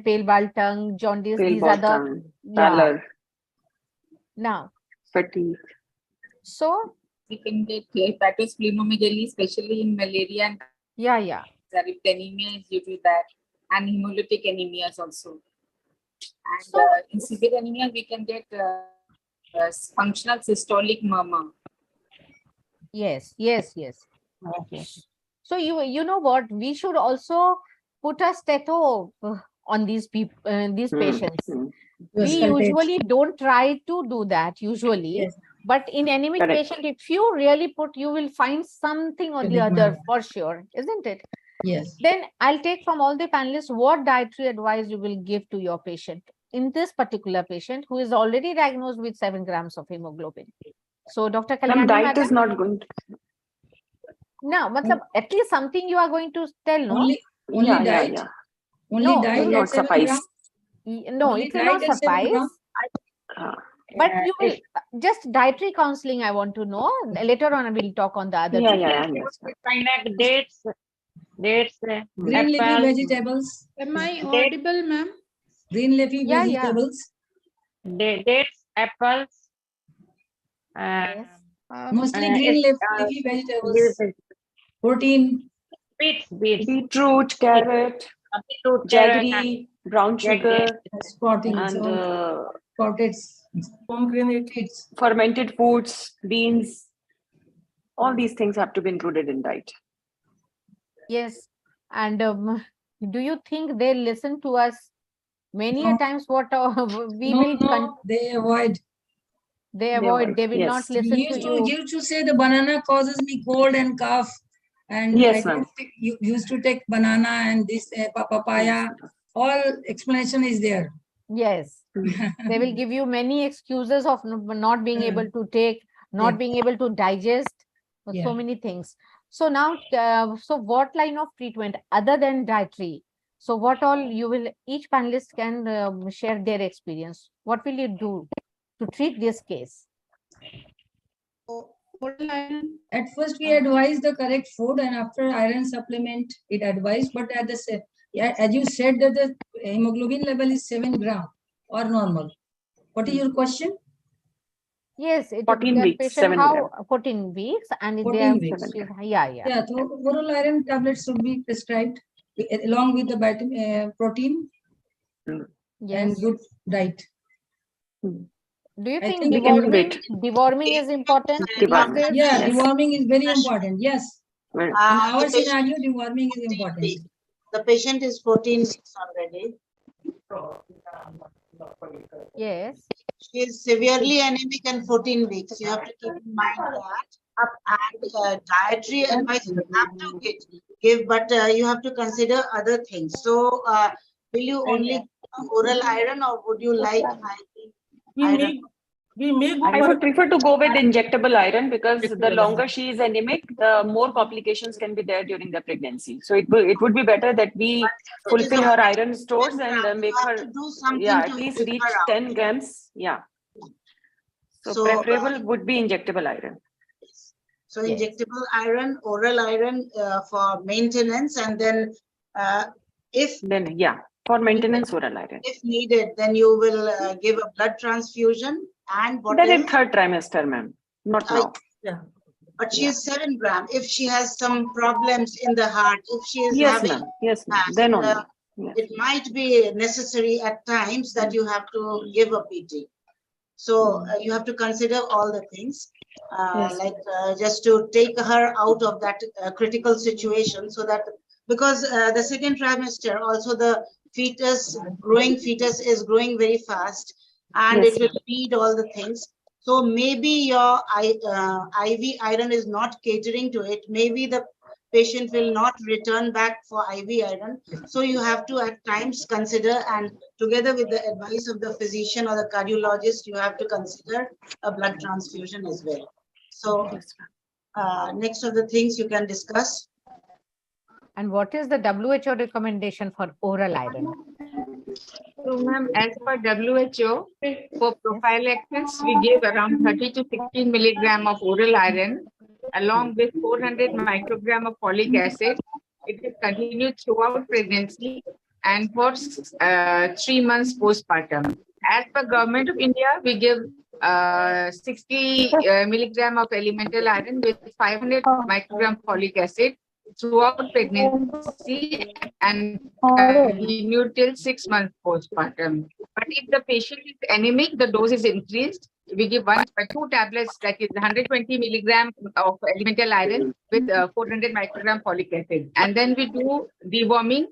pale bulb tongue, jaundice? Pale These are bulb the tongue, pallor, Now, fatigue. So we can get hepatosplenomegaly, especially in malaria and anemia is due to that, and hemolytic anemias also. And in severe anemia, we can get functional systolic murmur. Yes. Okay. So you know what? We should also put a stethoscope on these people, these patients. We usually don't try to do that usually, but in anemic patient, if you really put, you will find something or the other for sure, isn't it? Yes. Then I'll take from all the panelists what dietary advice you will give to your patient in this particular patient who is already diagnosed with 7 grams of hemoglobin. So, Dr. Kalyani, Diet is not going to. No, at least something you are going to tell, no? Only diet. Only diet will not suffice. No, it will not suffice. But you will just dietary counseling. I want to know. Later on, I will talk on the other. Dates, green leafy vegetables. Am I audible, ma'am? Green leafy vegetables. Dates, apples. Mostly green leafy vegetables. Protein. Beetroot, carrot, jaggery, brown sugar, sprouting, and pomegranates, fermented foods, beans. All these things have to be included in diet. Yes. And do you think they listen to us many a times? What we will they avoid. They avoid. They will not listen to you. We used to say the banana causes me cold and cough. And you used to take banana and this papaya. All explanation is there. Yes. They will give you many excuses of not being able to take, not being able to digest, so many things. So now, so what line of treatment other than dietary? So what all you will, each panelist can share their experience. What will you do to treat this case? At first, we advise the correct food, and after iron supplement, it advised. But at the as you said that the hemoglobin level is 7 grams or normal. What is your question? Yes, it 14 weeks, 7 14 weeks, and 14 weeks. Yeah. So oral iron tablets should be prescribed along with the vitamin, protein, and good diet. Do you think deworming is important? Deworming is very important. Yes. In our scenario, deworming is important. The patient is 14 weeks already. Yes. She is severely anemic and 14 weeks. You have to keep in mind that. And dietary advice you have to give, but you have to consider other things. So, will you only oral iron, or would you like iron? I would prefer to go with injectable iron because the longer she is anemic, the more complications can be there during the pregnancy. So it would be better that we fulfill her iron stores and make her at least reach 10 grams. Yeah. So preferable would be injectable iron. So injectable iron, oral iron for maintenance, and then If Then, yeah, for maintenance oral iron. if needed, then you will give a blood transfusion. And what That else? is third trimester, ma'am. Not now. Yeah. But she is 7 gram. If she has some problems in the heart, if she is Yes, having ma'am. Yes, ma'am. gas, Then only. Yes. it might be necessary at times that you have to give a PT. So you have to consider all the things, Yes. like just to take her out of that critical situation, so that because the second trimester also the growing fetus is growing very fast, and Yes, it will need all the things. So maybe your IV iron is not catering to it. Maybe the patient will not return back for IV iron. So you have to at times consider, and together with the advice of the physician or the cardiologist, you have to consider a blood transfusion as well. So next of the things you can discuss. And what is the WHO recommendation for oral iron? So, ma'am, as per WHO, for prophylaxis, we give around 30 to 16 milligram of oral iron along with 400 microgram of folic acid. It is continued throughout pregnancy and for 3 months postpartum. As per Government of India, we give 60 milligram of elemental iron with 500 microgram folic acid throughout pregnancy and continued till 6 months postpartum. But if the patient is anemic, the dose is increased. We give 2 tablets, that is 120 milligram of elemental iron with 400 microgram folic acid. And then we do deworming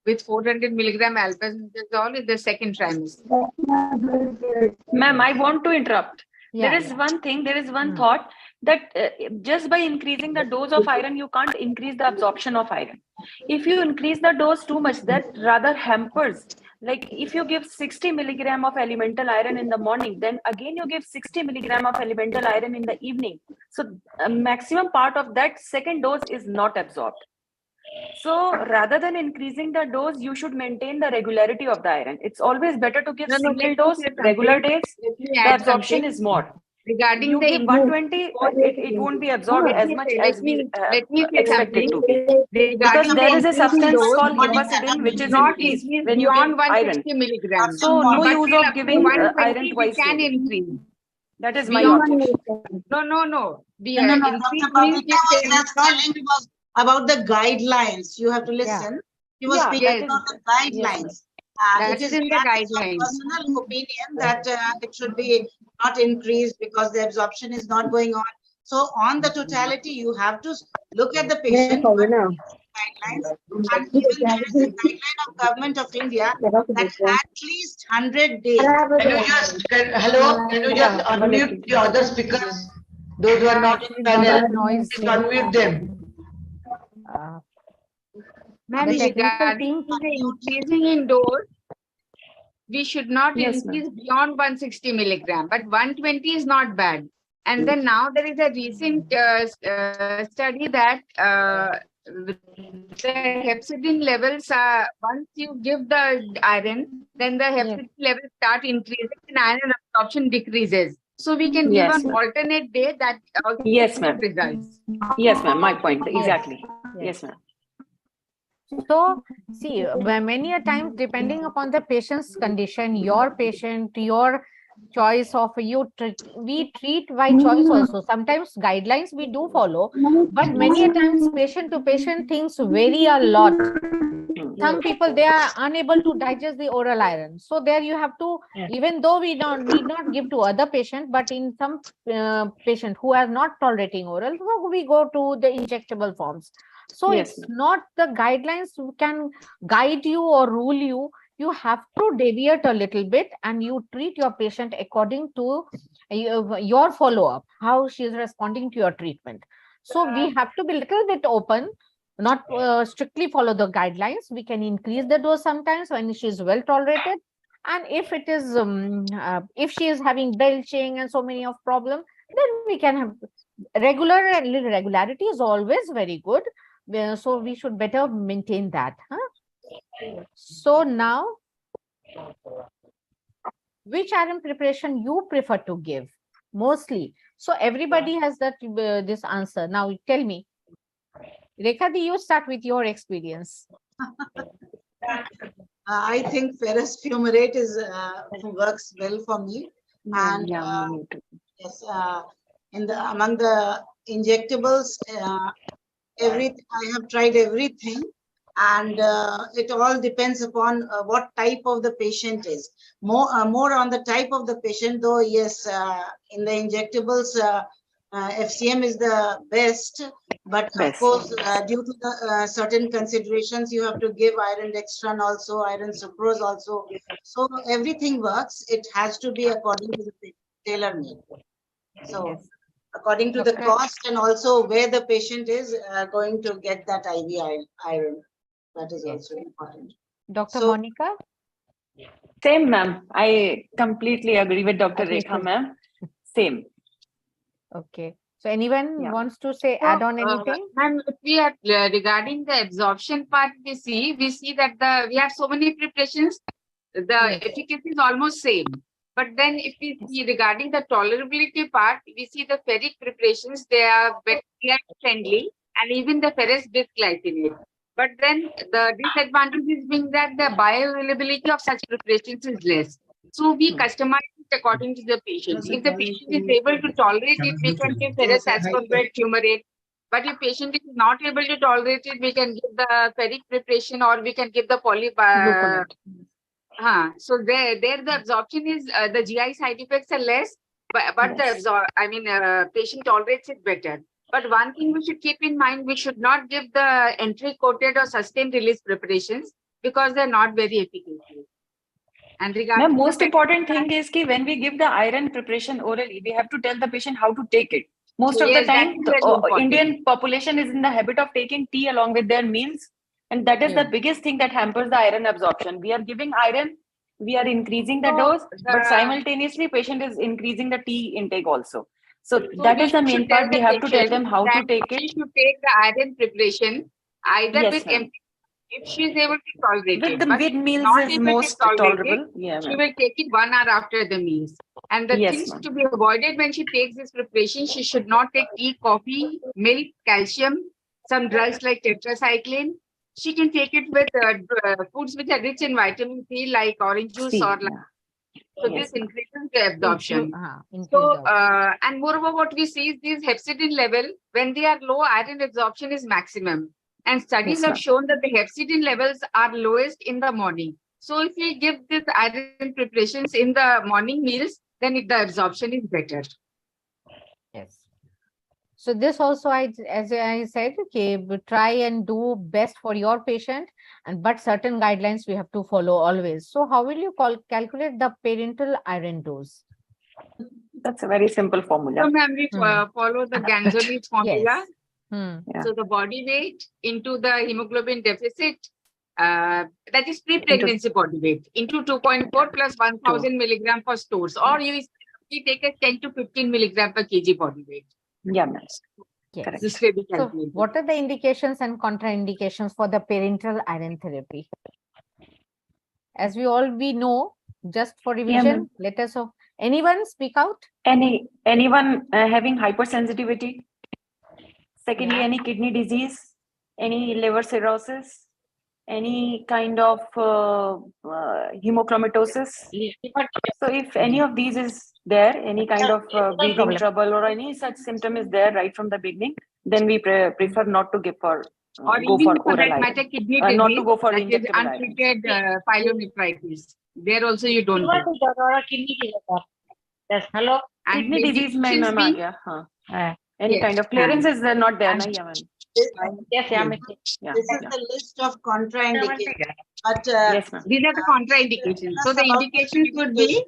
with 400 milligram albendazole in the second trimester. Ma'am, I want to interrupt. Yeah, There is one thing, there is one thought that just by increasing the dose of iron, you can't increase the absorption of iron. If you increase the dose too much, that rather hampers. Like if you give 60 milligram of elemental iron in the morning, then again you give 60 milligram of elemental iron in the evening. So a maximum part of that second dose is not absorbed. So rather than increasing the dose, you should maintain the regularity of the iron. It's always better to give single dose, regular days. The absorption is more. Regarding You the give 120, it won't be absorbed as much as we expect it to be. Because there is a substance called hepcidin which is not increased increased when you beyond give iron. 160 milligrams. So no But use till of up to giving 120 iron we twice can daily. increase. That is my Beyond objection. no. The No, Dr. increase Babika means was it just cannot. telling about the guidelines. You have to listen. He was Yeah, speaking yes. about the Yes, guidelines. That It is is in the regarding your guidelines. personal opinion that it should be not increased because the absorption is not going on. So on the totality, you have to look at the patient, guidelines, and even there is a guideline of Government of India that at least 100 days. Hello, can you just unmute the other speakers? Those who are not in panel, noise. please unmute them. Ma'am, The technical regarding team. the increasing in dose, we should not Yes, ma'am. increase beyond 160 milligram, but 120 is not bad. And then now there is a recent study that the hepcidin levels are, once you give the iron, then the hepcidin levels start increasing and iron absorption decreases. So we can give Yes, an ma'am. alternate day that also Yes, gives ma'am. good results. Yes, ma'am. My point. Exactly. Yes, ma'am. So, see, many a times, depending upon the patient's condition, your patient, your choice of we treat by choice also. Sometimes guidelines we do follow, but many a times patient to patient things vary a lot. Some people, they are unable to digest the oral iron. So there you have to, even though we don't need not give to other patient, but in some patient who are not tolerating oral, we go to the injectable forms. So Yes, it's not the guidelines who can guide you or rule you. You have to deviate a little bit and you treat your patient according to your follow-up, how she is responding to your treatment. So we have to be a little bit open, not strictly follow the guidelines. We can increase the dose sometimes when she is well tolerated. And if it is, if she is having belching and so many of problems, then we can have regularity is always very good. So we should better maintain that. So now, which iron preparation you prefer to give mostly? So everybody has that this answer. Now tell me, Rekha, you start with your experience. I think ferrous fumarate is works well for me, and Me too. yes, among the injectables, I have tried everything, and it all depends upon what type of the patient is. More on the type of the patient, though. Yes, in the injectables, FCM is the best, but of course, due to the certain considerations, you have to give iron dextran also, iron sucrose also. So everything works. It has to be according to the tailor made. So according to the cost and also where the patient is going to get that IV iron. That is also important. Dr. So, Monica? Same, ma'am. I completely agree with Dr. Rekha, ma'am. Same. Okay. So anyone wants to say, add on anything? Ma'am, if we are regarding the absorption part, we see that we have so many preparations, the efficacy is almost same. But then if we see regarding the tolerability part, we see the ferric preparations, they are very friendly, and even the ferrous bisglycinate. But then the disadvantage is being that the bioavailability of such preparations is less. So we customize it according to the patient. If the patient is able to tolerate it, we can give ferrous ascorbate fumarate. But if patient is not able to tolerate it, we can give the ferric preparation, or we can give the so there the absorption is the GI side effects are less, but the patient tolerates it better. But one thing we should keep in mind, we should not give the entry coated or sustained release preparations because they're not very efficacious. And The regarding most important thing is that when we give the iron preparation orally, we have to tell the patient how to take it. Most of the Yes, that time, is the very important. Indian population is in the habit of taking tea along with their meals. And that is the biggest thing that hampers the iron absorption. We are giving iron, we are increasing the dose, but simultaneously patient is increasing the tea intake also. So that is the main part. We have to tell them how to take it. She should take the iron preparation either Yes, with ma'am. empty, if she is able to tolerate With it. the But mid if meals not is able to most tolerate tolerable. it, Yeah, she ma'am. will take it 1 hour after the meals. And the Yes, things ma'am. to be avoided when she takes this preparation, she should not take tea, coffee, milk, calcium, some drugs like tetracycline. She can take it with foods which are rich in vitamin C, like orange juice or like. So this increases the absorption. So, and moreover, what we see is this hepcidin level, when they are low, iron absorption is maximum. And studies Yes, have ma'am. shown that the hepcidin levels are lowest in the morning. So if we give this iron preparations in the morning meals, then the absorption is better. Yes. So this also, as I said, okay, try and do best for your patient, but certain guidelines we have to follow always. So how will you calculate the parental iron dose? That's a very simple formula. So ma'am, we follow the Ganzoli's formula. Yes. So the body weight into the hemoglobin deficit, that is pre-pregnancy body weight, into 2.4 plus 1000 milligram per stores, or we take a 10 to 15 milligram per kg body weight. Yeah, ma'am. Yes. This way we So calculate. what are the indications and contraindications for the parenteral iron therapy? As we know, just for revision, let us know. Anyone speak out? Anyone having hypersensitivity? Secondly, any kidney disease, any liver cirrhosis, any kind of hemochromatosis. So if any of these is there, any kind of breathing trouble or any such symptom is there right from the beginning, then we prefer not to give for Or go even for for oral that iron. matter, kidney disease, Not to go for that is injectable iron. untreated pyelonephritis. There also you don't go. Yes, hello. And Kidney disease में indications ma'am आ being- गया. Any Yes, kind of clearance ma'am. is not there, na? Yeah, ma'am. Yes, Yeah. This is the list of contraindications. But Yes, ma'am. These are the contraindications. So the indications would be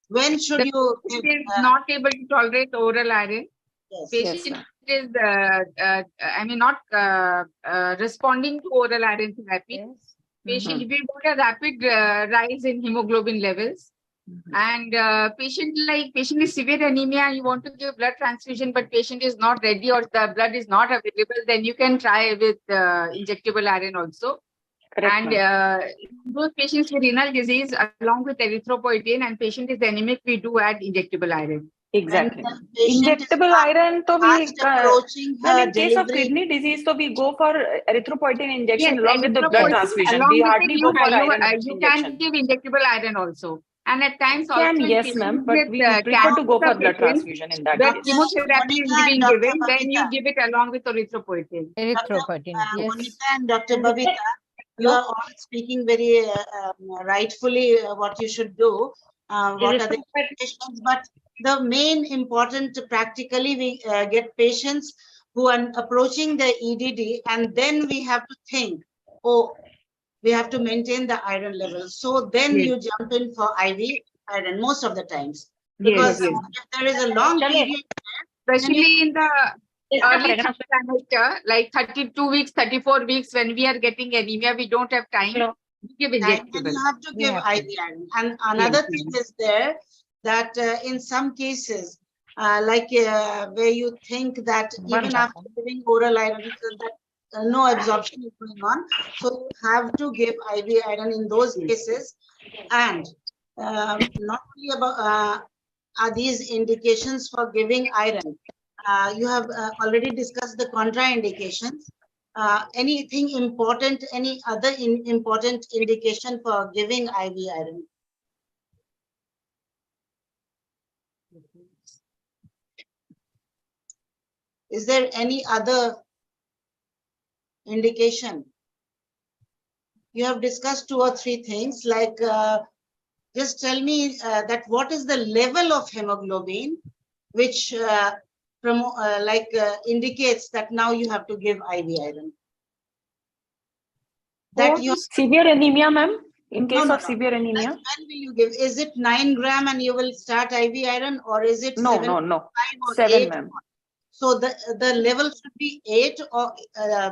when should the you patient give, is not able to tolerate oral iron. Yes. Patient is not responding to oral iron therapy. Patient will got a rapid rise in hemoglobin levels. And patient is severe anemia, you want to give blood transfusion, but patient is not ready or the blood is not available, then you can try with injectable iron also. Correct, And those patients with renal disease along with erythropoietin and patient is anemic, we do add injectable iron. Exactly. When the patient is Injectable iron, so we, fast approaching ma'am, her in case of delivery. kidney disease, so we go for erythropoietin injection Yes, along with the blood erythropoietin, transfusion. along We with hardly it, go for iron you injection. can give injectable iron also. And at times also Can, in yes, ma'am, patients but with we prefer to go cancer for blood patients, transfusion in that where case. chemotherapy is Monica and being Dr. given, then you Babita. give it along with erythropoietin. Erythropoietin, yes. Monica and Dr. Babita, you are all speaking very rightfully what you should do, what are the implications, but the main important practically we get patients who are approaching the EDD, and then we have to think, oh, we have to maintain the iron level. So then you jump in for IV iron most of the times. Because if there is a long period, Especially in the early Yeah. trimester, like 32 weeks, 34 weeks, when we are getting anemia, we don't have time to give then injectable. you have to give IV iron. And another thing is there that in some cases, where you think that even after giving oral iron, that no absorption is going on, so you have to give IV iron in those cases. And not only about are these indications for giving iron. You have already discussed the contraindications. Anything important, any other important indication for giving IV iron? Is there any other indication? You have discussed 2 or 3 things, like just tell me that what is the level of hemoglobin which indicates that now you have to give IV iron. That you severe anemia, ma'am. In case No. of severe anemia. When will you give? Is it 9 gram and you will start IV iron, or is it No, 7, no. 5 or 7, 8? ma'am. So the level should be 8 or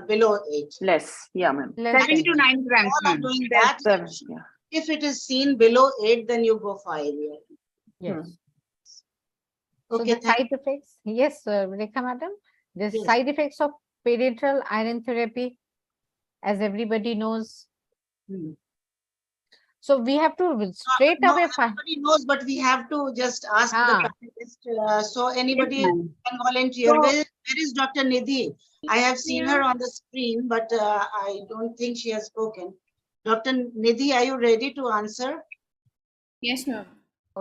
below 8. Less, yeah, ma'am. 7 to 9 grams. All are doing that. If it is seen below 8, then you go for IV iron. Yes. Okay, So the side effects, yes, Rekha madam, the Yes. side effects of parenteral iron therapy, as everybody knows. So we have to straight away find. Everybody knows, but we have to just ask the panelist. So anybody can volunteer. So- Where is Dr. Nidhi? I have seen her on the screen, but I don't think she has spoken. Dr. Nidhi, are you ready to answer? Yes, ma'am.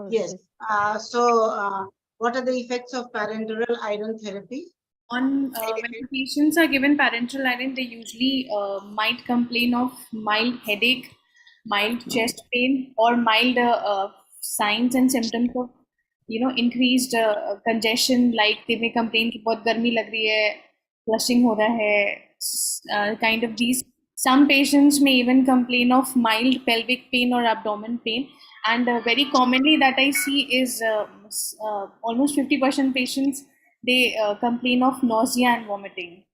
Yes. What are the effects of parenteral iron therapy? When the patients are given parenteral iron, they usually might complain of mild headache, mild chest pain, or mild signs and symptoms of increased congestion. Like they may complain कि बहुत गर्मी लग रही है, flushing हो रहा है, kind of these. Some patients may even complain of mild pelvic pain or abdomen pain. And very commonly that I see is almost 50% patients, they complain of nausea and vomiting.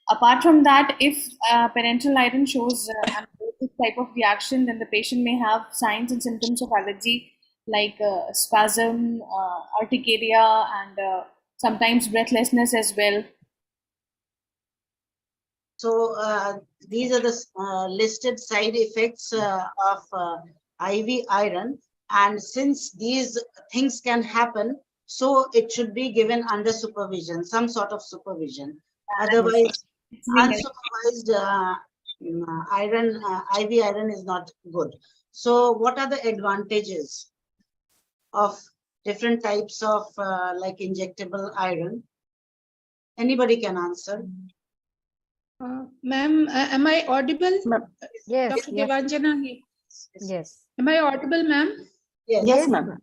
Apart from that, if parenteral iron shows an allergic type of reaction, then the patient may have signs and symptoms of allergy like spasm, urticaria, and sometimes breathlessness as well. So these are the listed side effects of IV iron, and since these things can happen, so it should be given under supervision, some sort of supervision. Otherwise, unsupervised IV iron is not good. So what are the advantages of different types of like injectable iron? Anybody can answer. Ma'am, am I audible? Yes. Dr. Devanjana? Yes. Am I audible, ma'am? Yes, ma'am.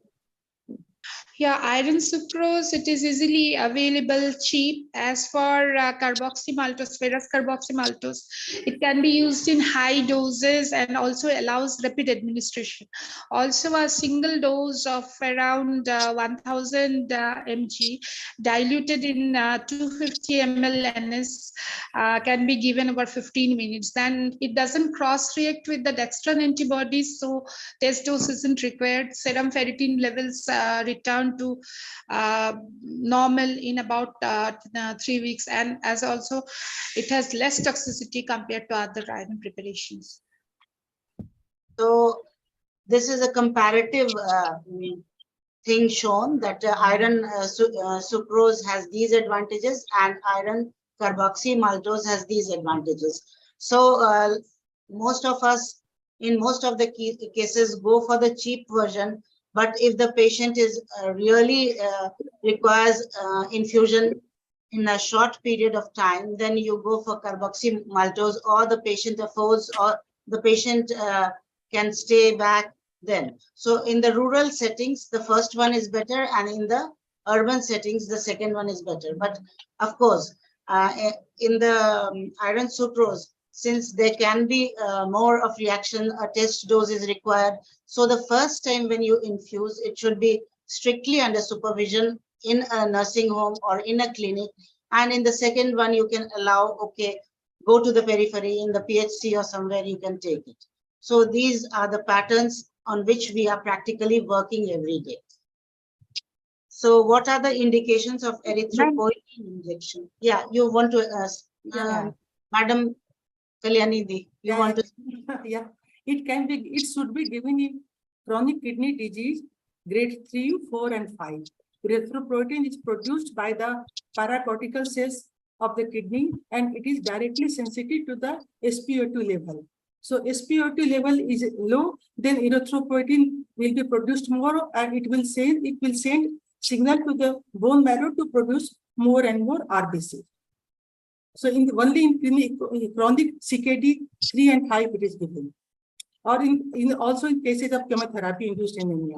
Yeah, iron sucrose, it is easily available, cheap. As for carboxymaltose, ferrous carboxymaltose, it can be used in high doses and also allows rapid administration. Also, a single dose of around 1000 mg diluted in 250 ml NS can be given over 15 minutes. Then it doesn't cross-react with the dextran antibodies, so test dose isn't required. Serum ferritin levels return to normal in about 3 weeks, and as also it has less toxicity compared to other iron preparations. So this is a comparative thing shown that iron sucrose has these advantages and iron carboxy maltose has these advantages. So most of us, in most of the cases, go for the cheap version. But if the patient is really requires infusion in a short period of time, then you go for carboxy maltose, or the patient affords, or the patient can stay back then. So in the rural settings, the first one is better, and in the urban settings, the second one is better. But of course, in the iron sucrose, since there can be more of reaction, a test dose is required. So the first time when you infuse, it should be strictly under supervision in a nursing home or in a clinic. And in the second one, you can allow, okay, go to the periphery in the PHC or somewhere you can take it. So these are the patterns on which we are practically working every day. So what are the indications of erythropoietin injection? Yeah, you want to ask, Madam Kalyanidhi, you want to? Yeah, it should be given in chronic kidney disease, grade 3, 4, and 5. Erythropoietin is produced by the paracortical cells of the kidney, and it is directly sensitive to the SpO2 level. So SpO2 level is low, then erythropoietin will be produced more, and it will send signal to the bone marrow to produce more and more RBC. So only in chronic CKD 3 and 5 it is given, or also in cases of chemotherapy induced anemia.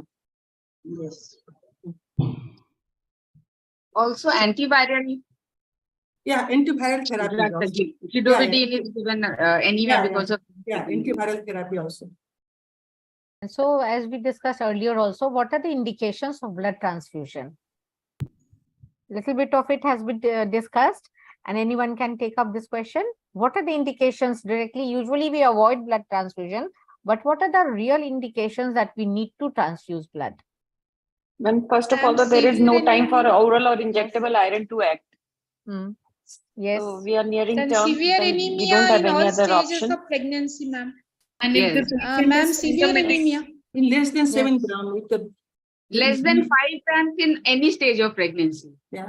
Yes. Also antiviral. Yeah, antiviral therapy. Fludarabine is given anemia because of antiviral therapy also. And so, as we discussed earlier also, what are the indications of blood transfusion? Little bit of it has been discussed, and anyone can take up this question. What are the indications directly? Usually we avoid blood transfusion, but what are the real indications that we need to transfuse blood? When first of all, there is no time for oral or injectable iron to act. Yes. So we are nearing Then term. severe We anemia don't have in any all other stages option. of pregnancy, ma'am. And if the patient Ma'am, is severe anemia. in less than 7 grams, less than 5 grams in any stage of pregnancy. Yeah.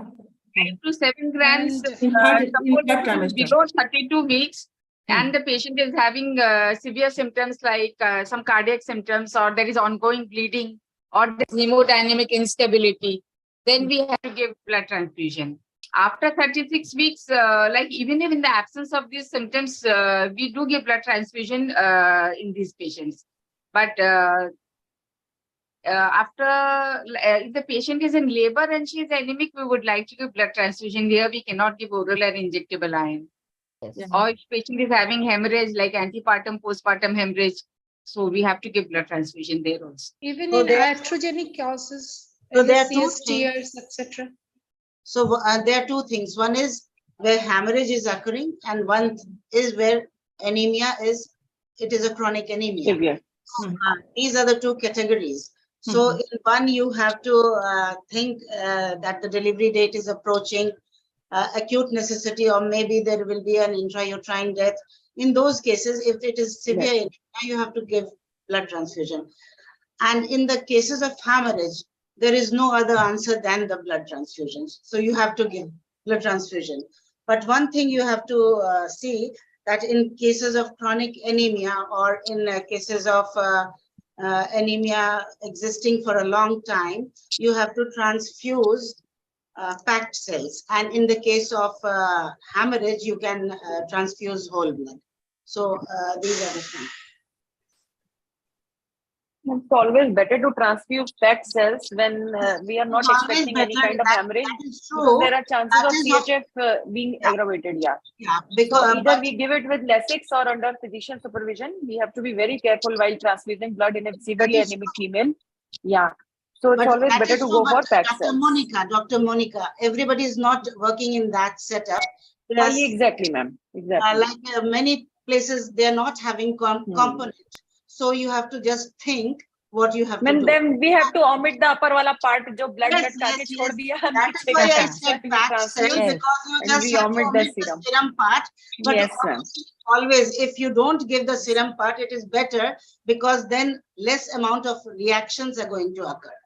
5 to 7 grams, in suppose third trimester. below 32 weeks, and the patient is having severe symptoms like some cardiac symptoms, or there is ongoing bleeding, or there's hemodynamic instability, then we have to give blood transfusion. After 36 weeks, like even if in the absence of these symptoms, we do give blood transfusion in these patients. But after, if the patient is in labor and she is anemic, we would like to give blood transfusion. Here we cannot give oral or injectable iron. Yes. Or if patient is having hemorrhage, like antepartum, postpartum hemorrhage, so we have to give blood transfusion there also. Even So in there- iatrogenic causes, So there are two LSCS things. tears, etc. So there are two things. One is where hemorrhage is occurring, and one is where anemia is, it is a chronic anemia. Severe. These are the two categories. So in one, you have to think that the delivery date is approaching, acute necessity, or maybe there will be an intrauterine death. In those cases, if it is severe anemia, you have to give blood transfusion. And in the cases of hemorrhage, there is no other answer than the blood transfusions. So you have to give blood transfusion. But one thing you have to see that in cases of chronic anemia, or in cases of anemia existing for a long time, you have to transfuse packed cells. And in the case of hemorrhage, you can transfuse whole blood. So these are the things. It's always better to transfuse packed cells when we are not It's always expecting any better. kind of That hemorrhage. is Because true. there are chances That of is CHF being aggravated. Yeah. Yeah, So because either we give it with Lasix or under physician supervision. We have to be very careful while transfusing blood in a severely anemic female. Yeah. So it's always that better is to true, go for but packed cells. Dr. Monica, everybody is not working in that setup. Plus, Exactly, ma'am. Exactly. like many places, they are not having component. So you have to just think what you have to do. Then we have to omit the upper wala part, jo blood kaake chhod diya. That is why I said packed cells, because you And just we have to omit the omit the serum. serum part. But Yes, ma'am. always, if you don't give the serum part, it is better, because then less amount of reactions are going to occur.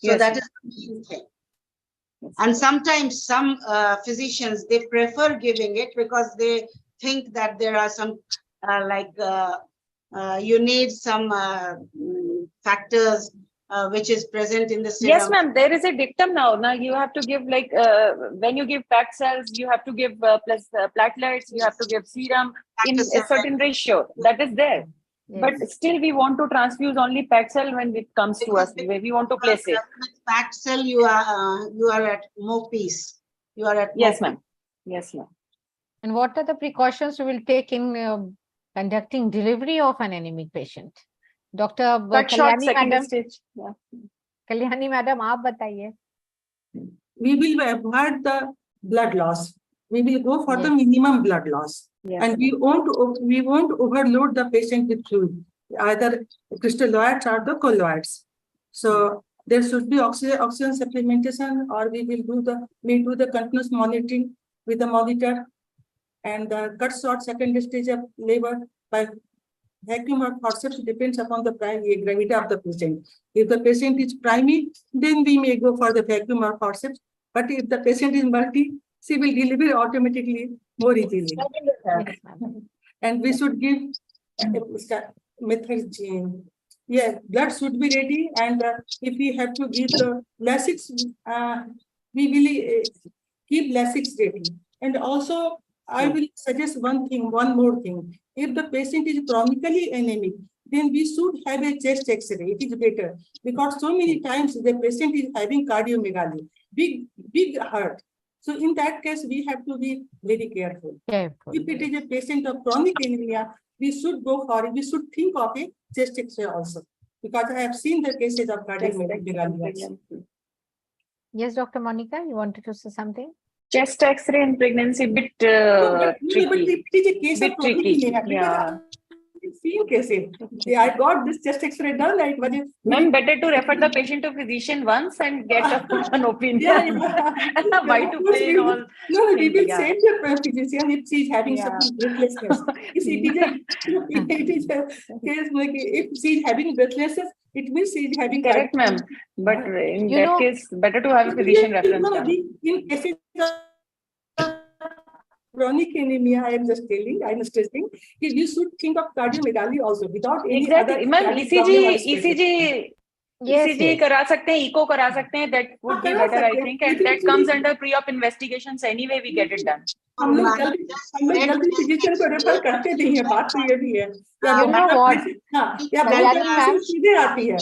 So Yes, that ma'am. is the main thing. And sometimes some physicians, they prefer giving it because they think that there are some you need some factors which is present in the serum. Yes, ma'am. There is a dictum now. Now you have to give like when you give packed cells, you have to give plus platelets. You have to give serum in a certain ratio. That is there. But still, we want to transfuse only packed cell when it comes to us. Where we want to place it. With packed cell, you are at more peace. You are at Yes, more ma'am. Yes, ma'am. And what are the precautions you will take in conducting delivery of an anemic patient? Dr. Cut short, Kalyani second madam. stage. Yeah. Kalyani madam, आप बताइए. We will avoid the blood loss. We will go for the Yes. minimum blood loss. Yes, And we won't overload the patient with fluid, either crystalloids or the colloids. So there should be oxygen supplementation, or we do the continuous monitoring with the monitor, and cut short second stage of labor by vacuum or forceps, depends upon the gravity of the patient. If the patient is primary, then we may go for the vacuum or forceps. But if the patient is multi, she will deliver automatically more easily. And we should give methods. Yeah, blood should be ready, and if we have to give the Lasix, we will keep Lasix ready. And also, I will suggest one more thing. If the patient is chronically anemic, then we should have a chest X-ray. It is better because so many times the patient is having cardiomegaly, big heart. So in that case, we have to be very careful. If it is a patient of chronic anemia, we should go for it. We should think of a chest X-ray also, because I have seen the cases of cardiomegaly. Yes, Dr. Monica, you wanted to say something? Chest X-ray in pregnancy, bit tricky. It is a case Bit of chronic tricky. anemia. Yeah. Seen cases. I got this chest X-ray done. It was Ma'am, better to refer the patient to physician once and get an opinion. Why to play in all? No, we will Yeah. send the physician if she is having some breathlessness. If she is having breathlessness, it means she is having. Correct, ma'am. But in that case, better to have a physician reference. In cases of chronic anemia, I am just stressing, you should think of cardiomegaly also without any other. Exactly. Ma'am, ECG करा सकते हैं, echo करा सकते हैं. That would be better, I think, and that comes under pre-op investigations anyway. We get it done. हम लोग जल्दी physician को रेफर करते नहीं है, बात तो ये भी है. सीधे आती है.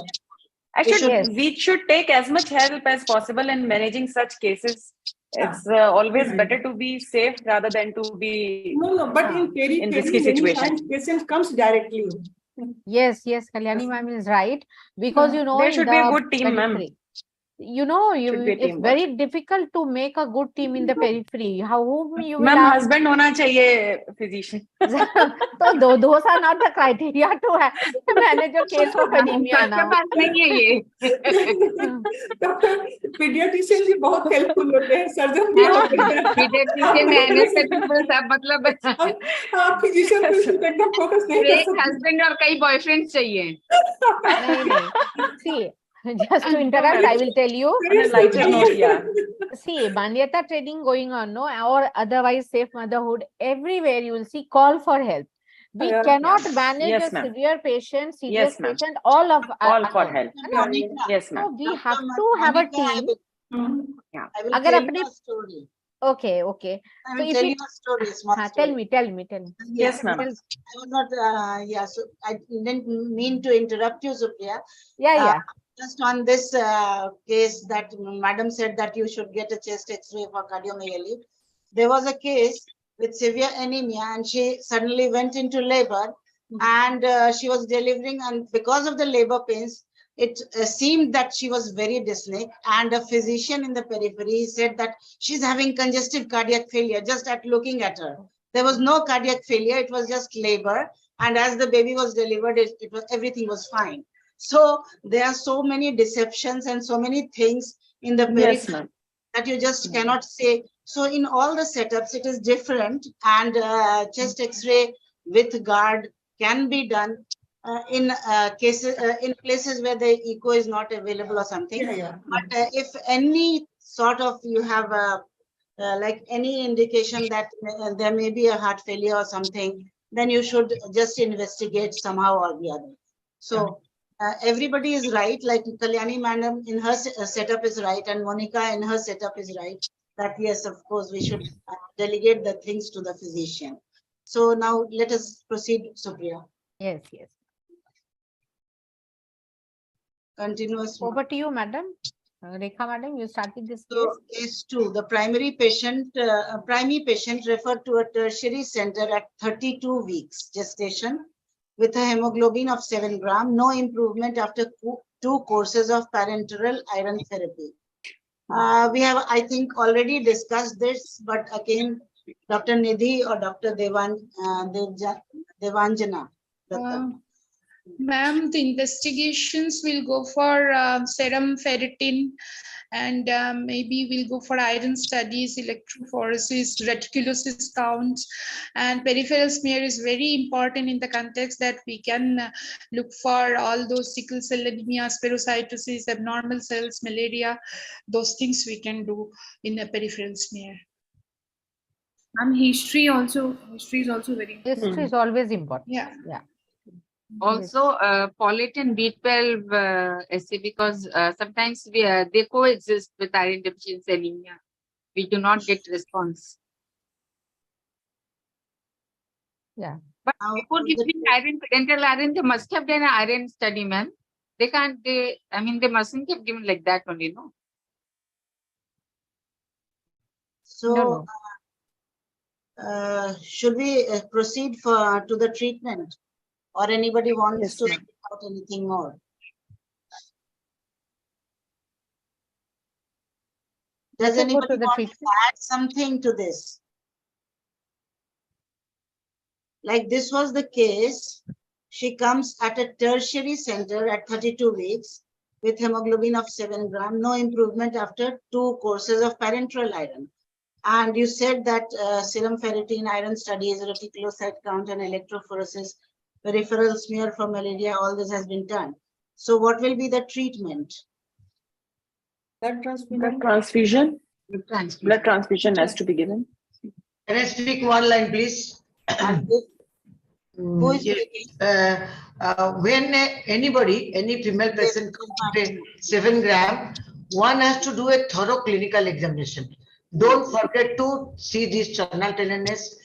Actually, we should take as much help as possible in managing such cases. It's always better to be safe rather than to be but in risky situations. Patient comes directly. Yes, Kalyani ma'am is right, because there should be a good team, ma'am. It's very difficult to make a good team in the periphery. Whom you will Ma'am, have... husband होना चाहिए physician. So those are not the criteria to manage a case of anemia now. Pediatrician भी बहुत helpful होते हैं, surgeon भी होते हैं. Pediatrician anesthetic सब मतलब आप physician को एकदम focus नहीं कर सकते. husband और कई boyfriends चाहिए. नहीं. See, just to interrupt, I will tell you. See, Manyata training going on, or otherwise safe motherhood, everywhere you will see call for help. We cannot manage a severe patient, serious patient, all for help. Yes, ma'am. So we have to have a team. I will tell you a story. Okay. I will So tell you a story. tell me. Yes, ma'am. I was not, so I didn't mean to interrupt you, Supriya. Just on this case that madam said that you should get a chest X-ray for cardiomegaly. There was a case with severe anemia, and she suddenly went into labor, and she was delivering, and because of the labor pains, it seemed that she was very dyspneic, and a physician in the periphery said that she's having congestive cardiac failure just at looking at her. There was no cardiac failure, it was just labor, and as the baby was delivered, everything was fine. So there are so many deceptions and so many things in the periphery that you just cannot say. So in all the setups, it is different, and chest X-ray with guard can be done. in cases in places where the echo is not available or something. But if any sort of you have like any indication that there may be a heart failure or something, then you should just investigate somehow or the other. So everybody is right, like Kalyani madam in her setup is right, and Monica in her setup is right, that yes, of course, we should delegate the things to the physician. So now let us proceed, Supriya. Yes, yes. Continuous. Over to you, madam. Rekha madam, you started this case. So case 2, the primary patient referred to a tertiary center at 32 weeks gestation with a hemoglobin of 7 gram, no improvement after 2 courses of parenteral iron therapy. We have, I think, already discussed this, but again, Dr. Nidhi or Dr. Devanjana. Ma'am, the investigations will go for serum ferritin, and maybe we'll go for iron studies, electrophoresis, reticulocyst counts, and peripheral smear is very important in the context that we can look for all those sickle cell anemia, spherocytosis, abnormal cells, malaria, those things we can do in a peripheral smear. And history is also very important. History is always important. Yeah. Yeah. Also, folate and B12 assay, because sometimes they coexist with iron deficiency anemia. We do not get response. Yeah. But before giving iron, parental iron, they must have done an iron study, ma'am. They can't, I mean, they mustn't have given like that only, no? So, should we proceed to the treatment, or anybody wants to speak out anything more? Does anybody want to add something to this? Like this was the case. She comes at a tertiary center at 32 weeks with hemoglobin of 7 gram, no improvement after 2 courses of parenteral iron. And you said that serum ferritin, iron studies, reticulocyte count, and electrophoresis, peripheral smear for malaria, all this has been done. So what will be the treatment? Blood transfusion. Blood transfusion has to be given. Can I speak one line, please? Who is when any female patient comes with 7 gram, one has to do a thorough clinical examination. Don't forget to see this channel tenderness.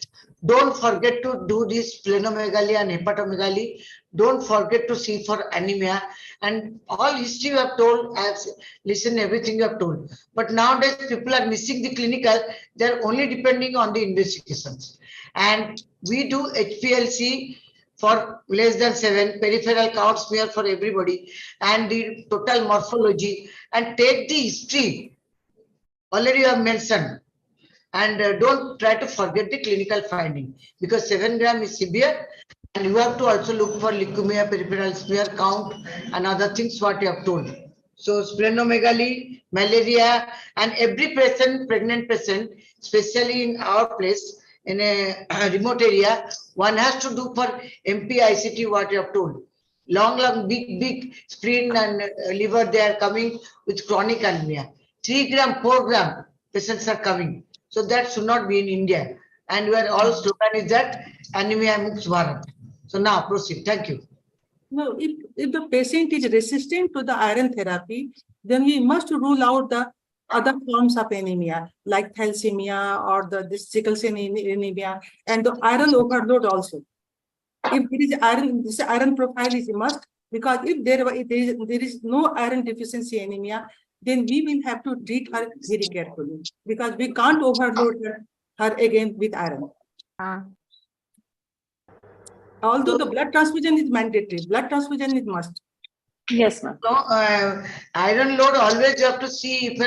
Don't forget to do this splenomegaly and hepatomegaly. Don't forget to see for anemia. And all history you have told, I have listened everything you have told. But nowadays people are missing the clinical. They're only depending on the investigations. And we do HPLC for less than 7, peripheral count smear for everybody, and the total morphology, and take the history. Already you have mentioned, and don't try to forget the clinical finding, because 7 gram is severe, and you have to also look for leukemia, peripheral smear count, and other things what you have told. So splenomegaly, malaria, and every pregnant patient, especially in our place, in a remote area, one has to do for MP-ICT what you have told. Long, big spleen and liver, they are coming with chronic anemia. 3 gram, 4 gram patients are coming. So that should not be in India. And we are all slogan is that anemia Mukt Bharat. So now proceed. Thank you. No, if the patient is resistant to the iron therapy, then we must rule out the other forms of anemia, like thalassemia or this sickle cell anemia, and the iron overload also. If there is iron, this iron profile is a must, because if there is no iron deficiency anemia, then we will have to treat her very carefully, because we can't overload her again with iron. Although the blood transfusion is mandatory, blood transfusion is must. Yes, ma'am. No, iron load always you have to see if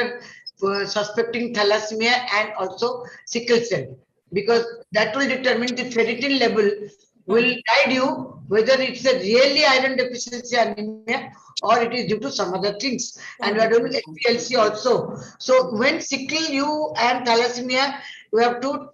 you're suspecting thalassemia and also sickle cell, because that will determine the ferritin level, will guide you whether it's a really iron deficiency anemia or it is due to some other things. And we are doing HPLC also. So when sickle you and thalassemia, you have to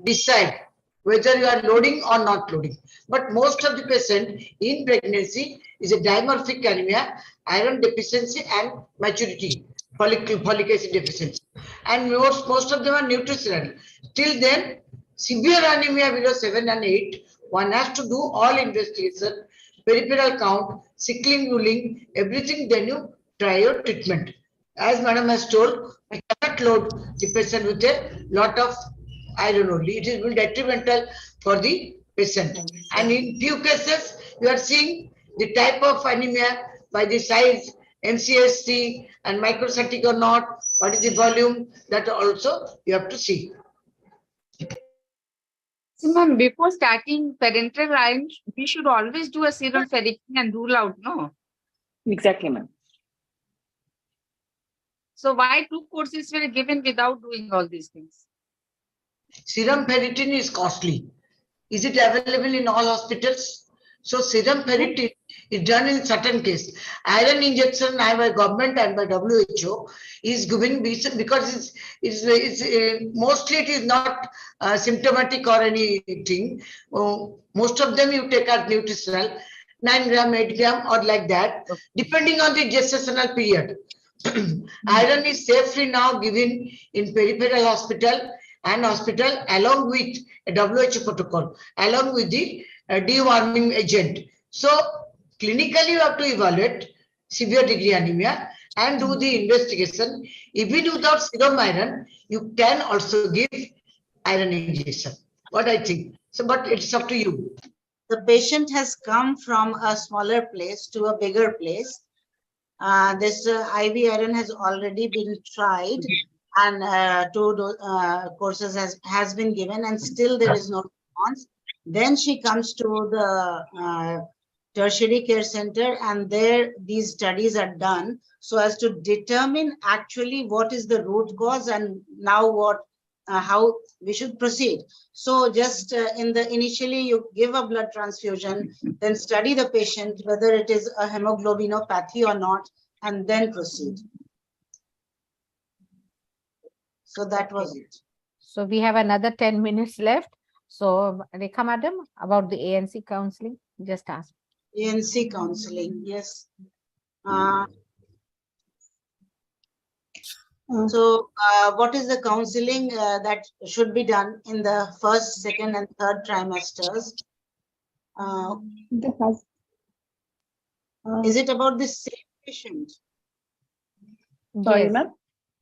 decide whether you are loading or not loading. But most of the patient in pregnancy is a dimorphic anemia, iron deficiency and maturity, folic acid deficiency. And most of them are nutritional. Till then, severe anemia below 7 and 8, one has to do all investigation, peripheral count, sickling ruling, everything, then you try your treatment. As Madam has told, I cannot load the patient with a lot of, I don't know, it is detrimental for the patient. And in few cases, you are seeing the type of anemia by the size, MCSC and microcytic or not, what is the volume, that also you have to see. So, ma'am, before starting parenteral iron, we should always do a serum ferritin and rule out, no? Exactly, ma'am. So why 2 courses were given without doing all these things? Serum ferritin is costly. Is it available in all hospitals? So serum ferritin is done in certain case. Iron injection by government and by WHO is given because mostly it is not symptomatic or anything. Most of them you take as nutritional, 9 gram, 8 gram or like that, depending on the gestational period. Iron is safely now given in peripheral hospital and hospital along with a WHO protocol, along with the deworming agent. So clinically you have to evaluate severe degree anemia and do the investigation. Even without serum iron, you can also give iron injection. What I think. So, but it's up to you. The patient has come from a smaller place to a bigger place. This IV iron has already been tried and 2 courses has been given and still there is no response. Then she comes to the tertiary care center and there these studies are done so as to determine actually what is the root cause and now how we should proceed. So just initially you give a blood transfusion, then study the patient whether it is a hemoglobinopathy or not, and then proceed. So that was it. So we have another 10 minutes left. So Rekha madam, about the ANC counseling, just ask. ANC counseling, yes. So what is the counseling that should be done in the first, second and third trimesters? Is it about the same patient? Sorry, Yes. ma'am.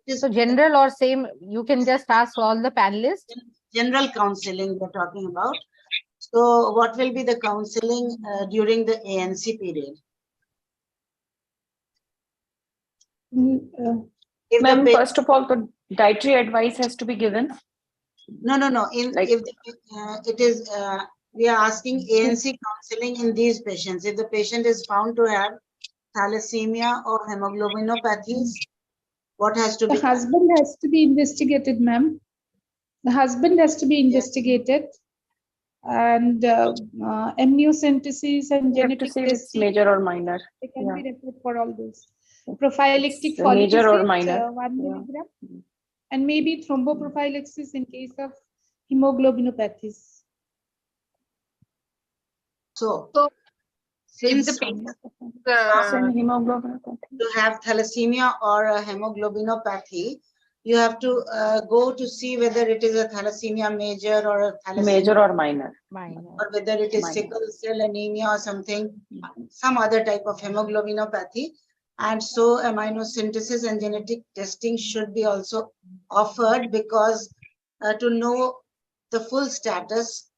So general or same, you can just ask all the panelists. General counseling we're talking about. So what will be the counseling during the ANC period? Ma'am, first of all, the dietary advice has to be given. No. If it is, we are asking ANC counseling in these patients. If the patient is found to have thalassemia or hemoglobinopathies, what has to be The husband has to be investigated, ma'am. The husband has to be investigated. And amniocentesis and genetic testing, major or minor. they can be referred for all those. Prophylactic It's folic major or acid, minor. 1 milligram, and maybe thromboprophylaxis in case of hemoglobinopathies. So If the since patient to have thalassemia or a hemoglobinopathy, you have to go to see whether it is a thalassemia major or a thalassemia Major or minor. or whether it is Minor. sickle cell anemia or something, some other type of hemoglobinopathy. And so amniocentesis and genetic testing should be also offered because to know the full status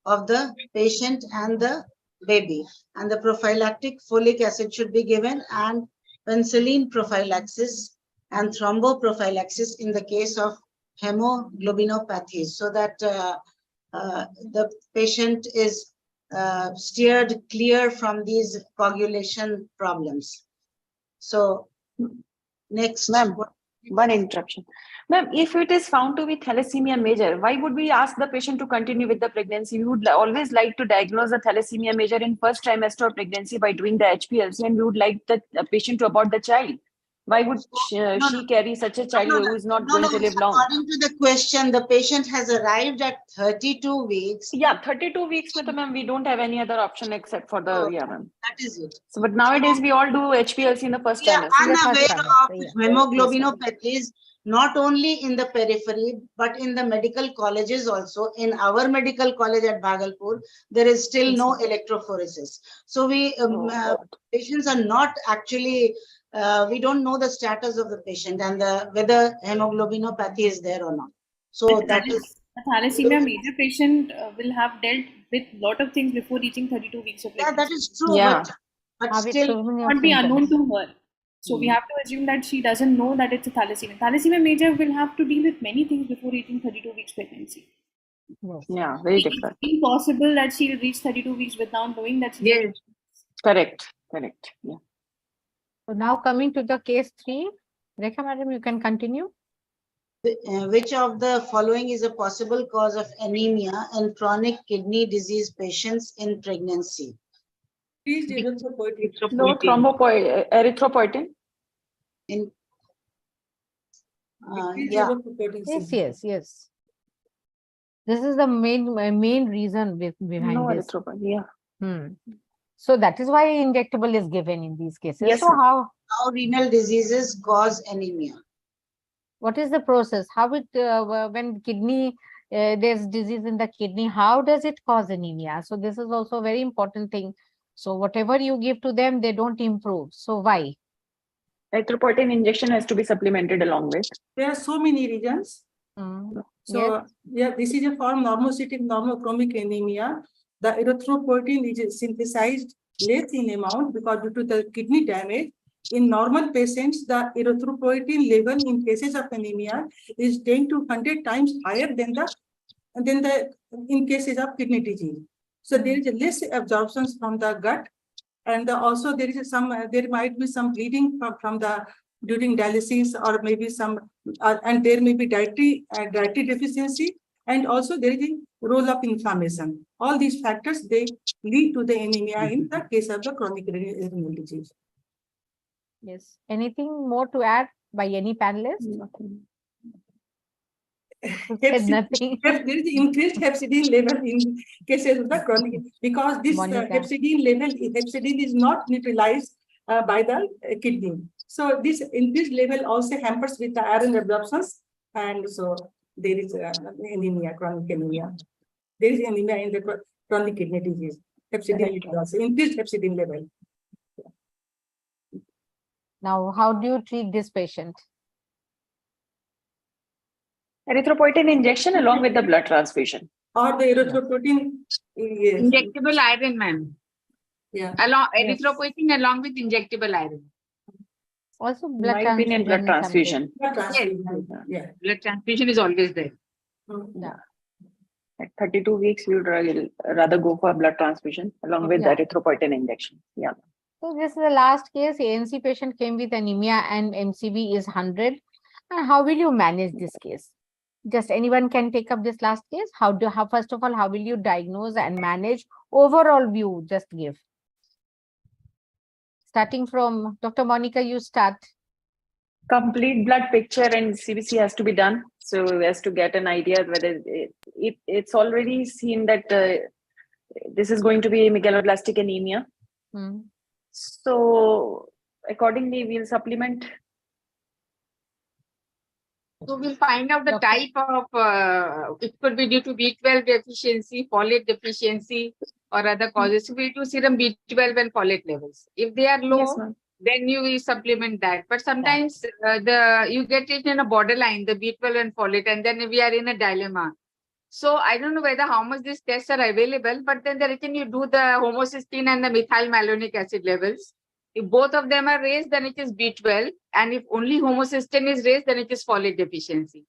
of the patient and the baby. And the prophylactic folic acid should be given and penicillin prophylaxis and thromboprophylaxis in the case of hemoglobinopathies so that the patient is steered clear from these coagulation problems. So next. Ma'am, one interruption. Ma'am, if it is found to be thalassemia major, why would we ask the patient to continue with the pregnancy? We would always like to diagnose the thalassemia major in first trimester of pregnancy by doing the HPLC, and we would like the patient to abort the child. Why would she carry such a child who is not going to live long? According to the question, the patient has arrived at 32 weeks. Yeah, 32 weeks, ma'am, we don't have any other option except for the, yeah, ma'am. That is it. So, but nowadays we all do HPLC in the first We are trimester. unaware of hemoglobinopathies, not only in the periphery, but in the medical colleges also. In our medical college at Bhagalpur, there is still no electrophoresis. So we patients are not actually, we don't know the status of the patient and whether hemoglobinopathy is there or not. So that is a thalassemia major patient will have dealt with a lot of things before reaching 32 weeks of pregnancy. that is true. But still not be unknown to her. So we have to assume that she doesn't know that it's a thalassemia. Thalassemia major will have to deal with many things before reaching 32 weeks pregnancy. Yeah, very different. It's impossible that she'll reach 32 weeks without knowing that she's Yes. Correct. Yeah. So now coming to the case 3, Rekha madam, you can continue. Which of the following is a possible cause of anemia in chronic kidney disease patients in pregnancy? No erythropoietin. In Yes. This is the main reason behind this. Yeah. So that is why injectable is given in these cases. Yes, so how renal diseases cause anemia? What is the process? How it when kidney there's disease in the kidney, how does it cause anemia? So this is also a very important thing. So whatever you give to them, they don't improve. So why? Erythropoietin injection has to be supplemented along with. There are so many reasons. So this is a form normocytic normochromic anemia. The erythropoietin is synthesized less in amount because due to the kidney damage. In normal patients, the erythropoietin level in cases of anemia is 10 to 100 times higher than the in cases of kidney disease. So there is a less absorption from the gut, and also there might be some bleeding from the during dialysis, or maybe some and there may be dietary deficiency, and also there is a role of inflammation. All these factors, they lead to the anemia in the case of the chronic renal disease. Yes. Anything more to add by any panelist? Nothing. Nothing. There is increased hepcidin level in cases of the chronic, because this hepcidin is not neutralized by the kidney. So this increased level also hampers with the iron absorptions, and so there is anemia, chronic anemia. There is anemia in the chronic kidney disease. Hepcidin also increased hepcidin level. Now, how do you treat this patient? Erythropoietin injection along with the blood transfusion. Or the erythropoietin. Yes. Injectable iron, ma'am. Yeah. Erythropoietin along with injectable iron. Also, blood My opinion, blood transfusion. Blood transfusion. Yeah. Blood transfusion is always there. Yeah. At 32 weeks, we would rather go for blood transfusion along with the erythropoietin injection. Yeah. So this is the last case. ANC patient came with anemia and MCV is 100. And how will you manage this case? Just anyone can take up this last case. First of all, how will you diagnose and manage? Overall view, just give. Starting from Dr. Monica, you start. Complete blood picture and CBC has to be done. So he has to get an idea whether it's already seen that this is going to be megaloblastic anemia. So accordingly, we'll supplement. So we'll find out the type of, it could be due to B12 deficiency, folate deficiency, or other causes. So we do serum B12 and folate levels. If they are low, then you will supplement that. But sometimes you get it in a borderline, the B12 and folate, and then we are in a dilemma. So I don't know whether how much these tests are available, but then you do the homocysteine and the methyl malonic acid levels. If both of them are raised, then it is B12. And if only homocysteine is raised, then it is folate deficiency.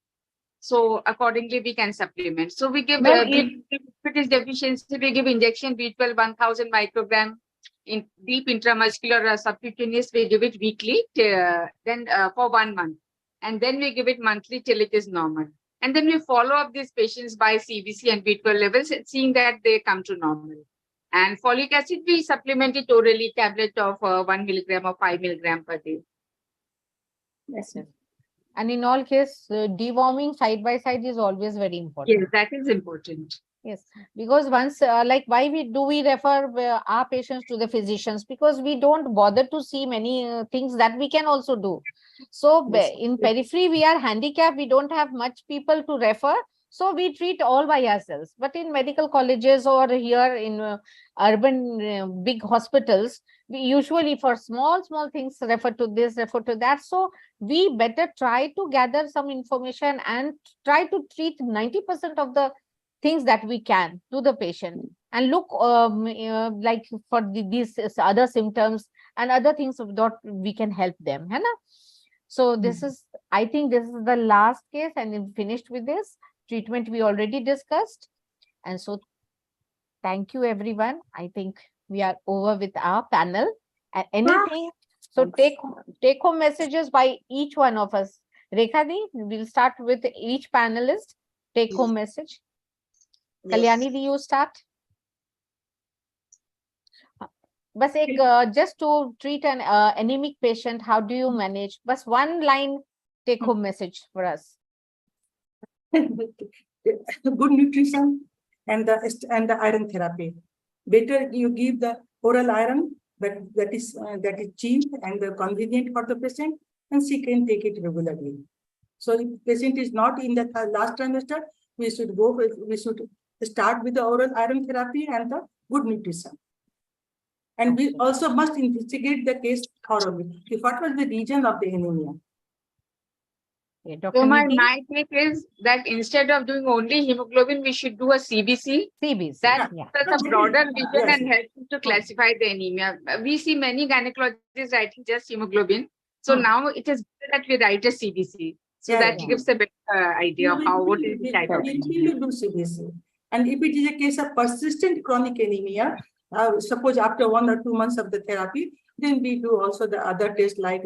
So accordingly, we can supplement. So we give, if it is deficiency, we give injection B12 1000 microgram in deep intramuscular subcutaneous. We give it weekly, then for 1 month. And then we give it monthly till it is normal. And then we follow up these patients by CBC and B12 levels, seeing that they come to normal. And folic acid, we supplement it orally, tablet of 1 milligram or 5 milligram per day. Yes. And in all case, deworming side by side is always very important. Yes, that is important. Yes, because once, like, why do we refer our patients to the physicians? Because we don't bother to see many things that we can also do. So in periphery, we are handicapped. We don't have much people to refer. So we treat all by ourselves. But in medical colleges or here in urban big hospitals, we usually for small things refer to this, refer to that. So we better try to gather some information and try to treat 90% of the things that we can to the patient, and look like for these other symptoms and other things that we can help them. Hai na? So this is, I think this is the last case, and then finished with this treatment we already discussed. And so thank you everyone. I think we are over with our panel. And anything, so take home messages by each one of us. Rekhadi, we'll start with each panelist. Take home message. Kalyani, do you start? Bas ek, just to treat an anemic patient, how do you manage? Bas one line take home message for us. Good nutrition and the iron therapy. Better you give the oral iron, but that is cheap and convenient for the patient, and she can take it regularly. So if patient is not in the last trimester, we should start with the oral iron therapy and the good nutrition. And we also must investigate the case thoroughly. What was the reason of the anemia? So my take is that instead of doing only hemoglobin, we should do a CBC. That has a broader vision and helps us to classify the anemia. We see many gynecologists writing just hemoglobin. So now it is better that we write a CBC. So that gives a better idea of what is the type of anemia. Do CBC. And if it is a case of persistent chronic anemia, suppose after 1 or 2 months of the therapy, then we do also the other tests like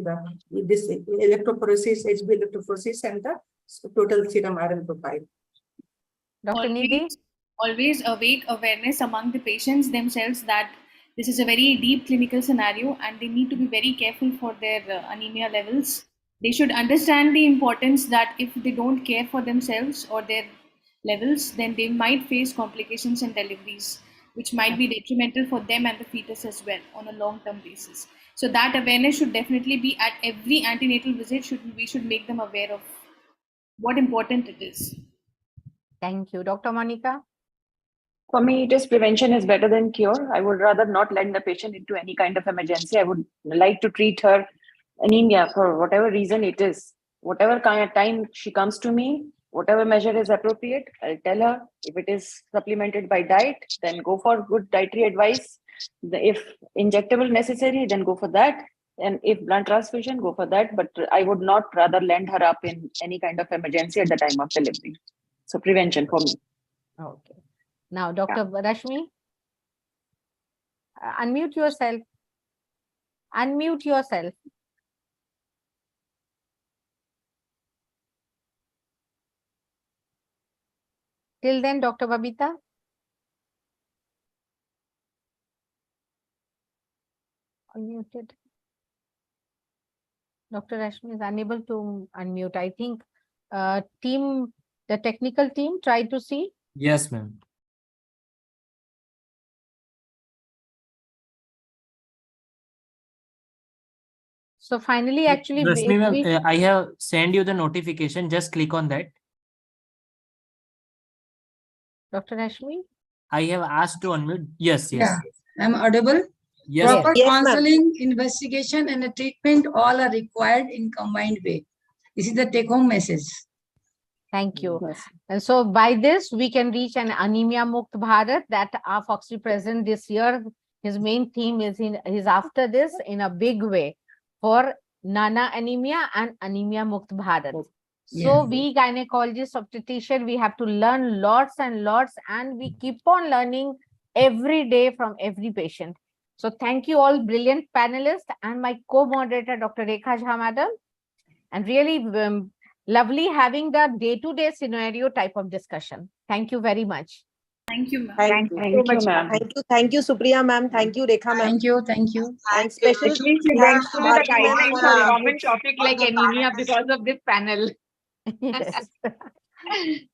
this electrophoresis, HB electrophoresis, and the total serum iron profile. Dr. Nidhi? Always awake awareness among the patients themselves that this is a very deep clinical scenario and they need to be very careful for their anemia levels. They should understand the importance that if they don't care for themselves or their levels, then they might face complications and deliveries, which might be detrimental for them and the fetus as well on a long-term basis. So that awareness should definitely be at every antenatal visit. We should make them aware of what important it is. Thank you. Dr. Monica? For me, it is prevention is better than cure. I would rather not land the patient into any kind of emergency. I would like to treat her anemia for whatever reason it is. Whatever kind of time she comes to me, whatever measure is appropriate, I'll tell her. If it is supplemented by diet, then go for good dietary advice. If injectable necessary, then go for that. And if blood transfusion, go for that. But I would not rather land her up in any kind of emergency at the time of delivery. So prevention for me. Okay. Now, Dr. Rashmi, unmute yourself. Unmute yourself. Till then, Dr. Babita. Unmuted. Dr. Rashmi is unable to unmute. I think the technical team tried to see. Yes, ma'am. So finally, actually, Rashmi, ma'am, I have sent you the notification. Just click on that. Dr. Rashmi? I have asked to unmute. Yes. Yeah, I'm audible. Yes. Proper Yes, counseling, investigation, and treatment all are required in combined way. This is the take-home message. Thank you. And so by this, we can reach an anemia Mukt Bharat that our Fogsi president this year, his main theme is after this in a big way for Nana anemia and anemia Mukt Bharat. So we gynecologists, obstetrician, we have to learn lots and lots, and we keep on learning every day from every patient. So thank you all brilliant panelists and my co-moderator, Dr. Rekha Jha madam, and really lovely having the day-to-day scenario type of discussion. Thank you very much. Thank you, ma'am. Thank you so Thank you, much. ma'am. Thank you, Supriya ma'am. Thank you, Rekha ma'am. Thank you. Thank you. And special At least we thanks got to through the Bharti ma'am guidelines for for her a common inputs. topic like anemia because of this panel. Yes.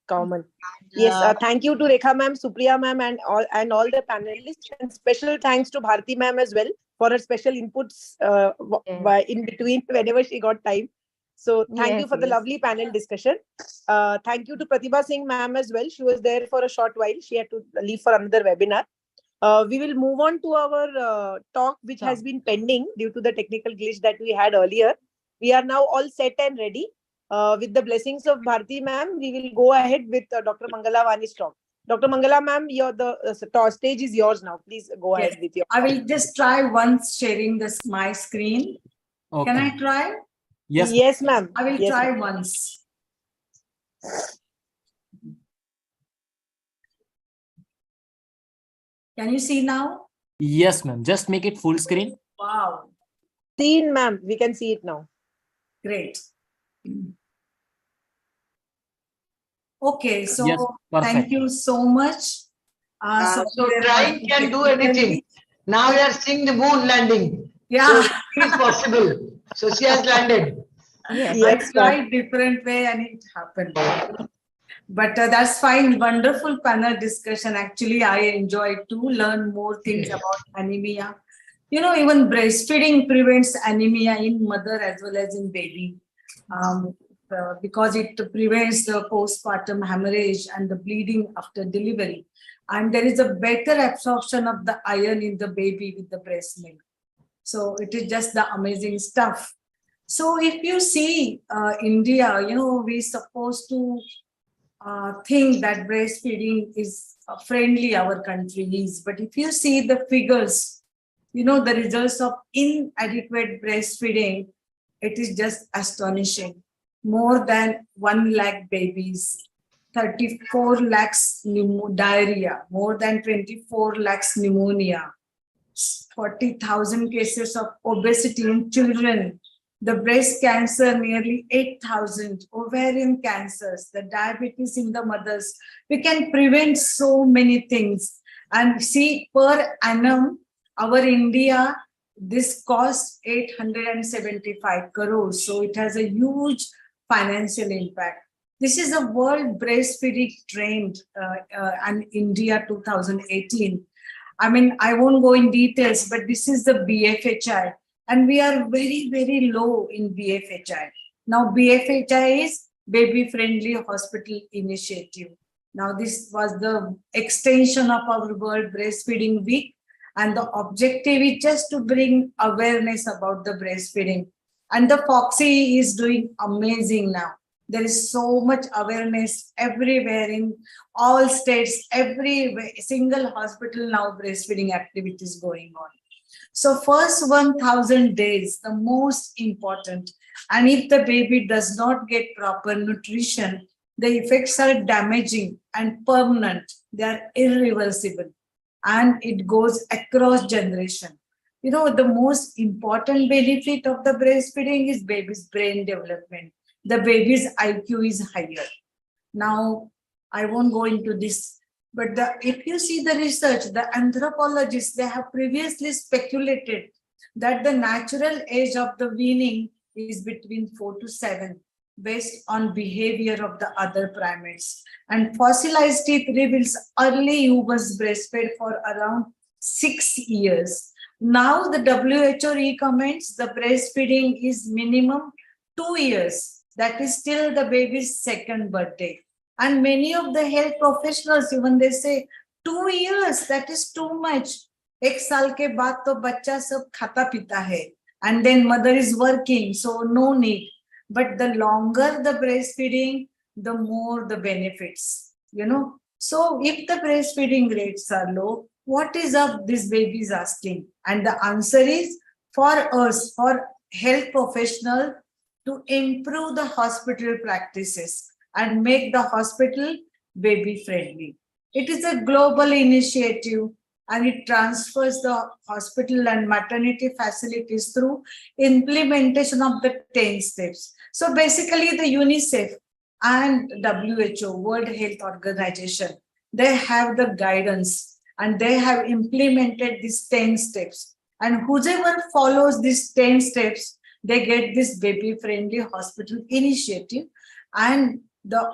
Common. Yes, thank you to Rekha ma'am, Supriya ma'am, and all the panelists. And special thanks to Bharti ma'am as well for her special inputs in between whenever she got time. So thank you for the lovely panel discussion. Thank you to Pratibha Singh ma'am as well. She was there for a short while. She had to leave for another webinar. We will move on to our talk, which has been pending due to the technical glitch that we had earlier. We are now all set and ready. With the blessings of Bharti ma'am, we will go ahead with Dr. Mangala Vani's talk. Dr. Mangala ma'am, the stage is yours now. Please go ahead with your. I will just try once sharing my screen. Okay. Can I try? Yes, ma'am. I will Yes, try ma'am. once. Can you see now? Yes, ma'am. Just make it full screen. Wow. Seen, ma'am. We can see it now. Great. Okay, so Yes, perfect. thank you so much. So trying can do anything. Now we are seeing the moon landing. Yeah. So it is possible. So she has landed. Yes, Yes, I tried different way and it happened. But that's fine. Wonderful panel discussion. Actually, I enjoyed to learn more things about anemia. You know, even breastfeeding prevents anemia in mother as well as in baby. Because it prevents the postpartum hemorrhage and the bleeding after delivery. And there is a better absorption of the iron in the baby with the breast milk. So it is just the amazing stuff. So if you see India, you know, we're supposed to think that breastfeeding is friendly, our country is. But if you see the figures, you know, the results of inadequate breastfeeding, it is just astonishing. More than 1 lakh babies, 34 lakhs diarrhea, more than 24 lakhs pneumonia, 40,000 cases of obesity in children, the breast cancer nearly 8,000, ovarian cancers, the diabetes in the mothers. We can prevent so many things. And see, per annum, our India, this costs 875 crores. So it has a huge financial impact. This is a World Breastfeeding Trend and India 2018. I mean, I won't go in details, but this is the BFHI. And we are very, very low in BFHI. Now, BFHI is Baby Friendly Hospital Initiative. Now, this was the extension of our World Breastfeeding Week. And the objective is just to bring awareness about the breastfeeding. And the Fogsi is doing amazing now. There is so much awareness everywhere in all states, every single hospital now breastfeeding activities going on. So first 1,000 days, the most important. And if the baby does not get proper nutrition, the effects are damaging and permanent. They are irreversible. And it goes across generation. You know, the most important benefit of the breastfeeding is baby's brain development. The baby's IQ is higher. Now, I won't go into this, but if you see the research, the anthropologists, they have previously speculated that the natural age of the weaning is between 4 to 7, based on behavior of the other primates. And fossilized teeth reveals early humans breastfed for around 6 years. Now the WHO recommends the breastfeeding is minimum 2 years. That is still the baby's second birthday. And many of the health professionals, even they say, 2 years, that is too much. Ek saal ke baad to bachcha sab khata pita hai. And then mother is working, so no need. But the longer the breastfeeding, the more the benefits, you know. So if the breastfeeding rates are low, what is up this baby is asking? And the answer is for us, for health professionals, to improve the hospital practices and make the hospital baby friendly. It is a global initiative and it transfers the hospital and maternity facilities through implementation of the 10 steps. So basically the UNICEF and WHO, World Health Organization, they have the guidance and they have implemented these 10 steps. And whoever follows these 10 steps, they get this baby-friendly hospital initiative, and the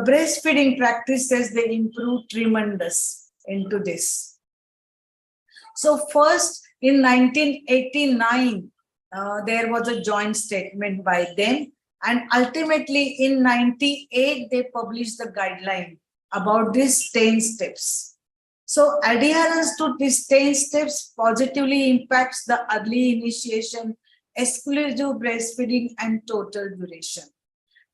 breastfeeding practices, they improve tremendous into this. So first in 1989, there was a joint statement by them, and ultimately in 98 they published the guideline about these 10 steps. So adherence to these 10 steps positively impacts the early initiation, exclusive breastfeeding, and total duration.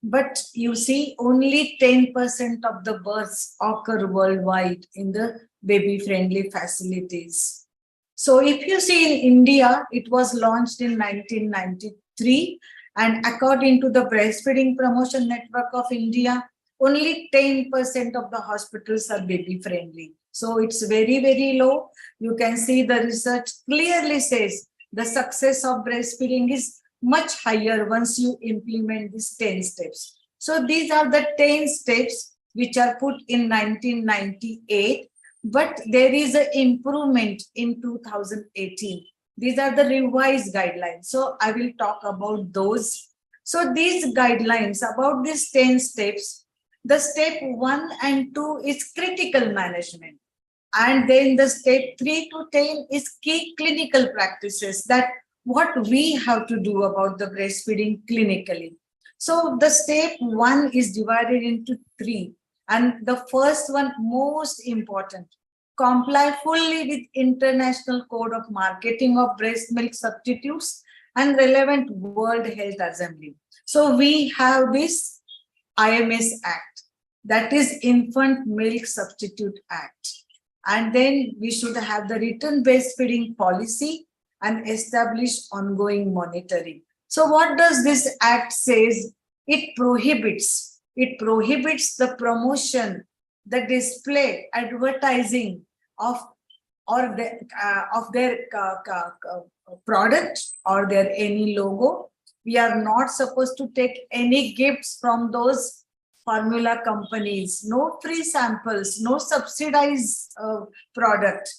But you see, only 10% of the births occur worldwide in the baby-friendly facilities. So if you see in India, it was launched in 1993, and according to the Breastfeeding Promotion Network of India, only 10% of the hospitals are baby-friendly. So it's very, very low. You can see the research clearly says the success of breastfeeding is much higher once you implement these 10 steps. So these are the 10 steps which are put in 1998, but there is an improvement in 2018. These are the revised guidelines. So I will talk about those. So these guidelines about these 10 steps, the step 1 and 2 is critical management. And then the step 3 to 10 is key clinical practices, that what we have to do about the breastfeeding clinically. So the step 1 is divided into 3. And the first one, most important, comply fully with International Code of Marketing of Breast Milk Substitutes and relevant World Health Assembly. So we have this IMS Act, that is Infant Milk Substitute Act. And then we should have the written breastfeeding policy and establish ongoing monitoring. So what does this act says? It prohibits the promotion, the display, advertising of their product or their any logo. We are not supposed to take any gifts from those formula companies, no free samples, no subsidized product,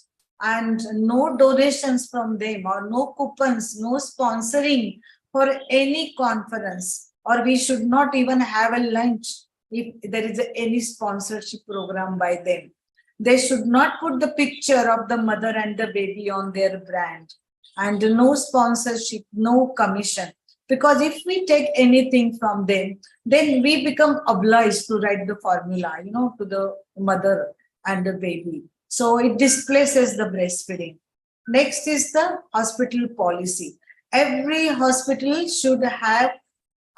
and no donations from them, or no coupons, no sponsoring for any conference, or we should not even have a lunch if there is any sponsorship program by them. They should not put the picture of the mother and the baby on their brand, and no sponsorship, no commission. Because if we take anything from them, then we become obliged to write the formula, to the mother and the baby. So it displaces the breastfeeding. Next is the hospital policy. Every hospital should have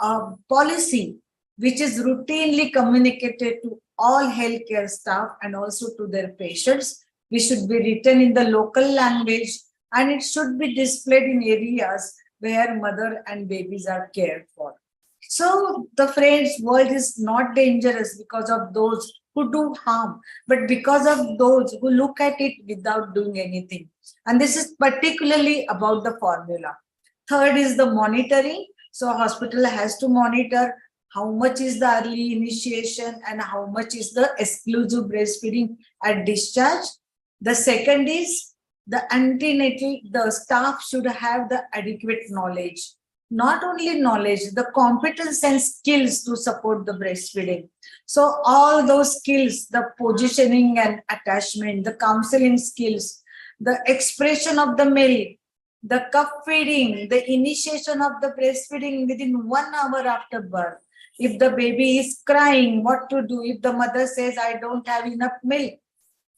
a policy which is routinely communicated to all healthcare staff and also to their patients. It should be written in the local language, and it should be displayed in areas where mother and babies are cared for. So the friends, world is not dangerous because of those who do harm, but because of those who look at it without doing anything. And this is particularly about the formula. Third is the monitoring. So hospital has to monitor how much is the early initiation and how much is the exclusive breastfeeding at discharge. The second is the antenatal, the staff should have the adequate knowledge. Not only knowledge, the competence and skills to support the breastfeeding. So all those skills, the positioning and attachment, the counseling skills, the expression of the milk, the cup feeding, the initiation of the breastfeeding within 1 hour after birth. If the baby is crying, what to do? If the mother says, I don't have enough milk,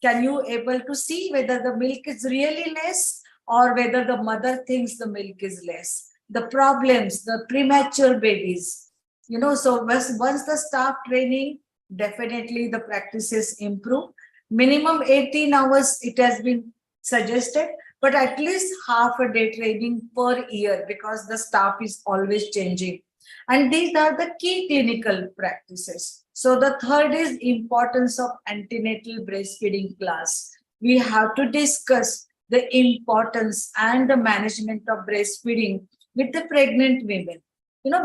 can you able to see whether the milk is really less or whether the mother thinks the milk is less? The problems, the premature babies, so once the staff training, definitely the practices improve. Minimum 18 hours it has been suggested, but at least half a day training per year because the staff is always changing. And these are the key clinical practices. So the third is importance of antenatal breastfeeding class. We have to discuss the importance and the management of breastfeeding with the pregnant women.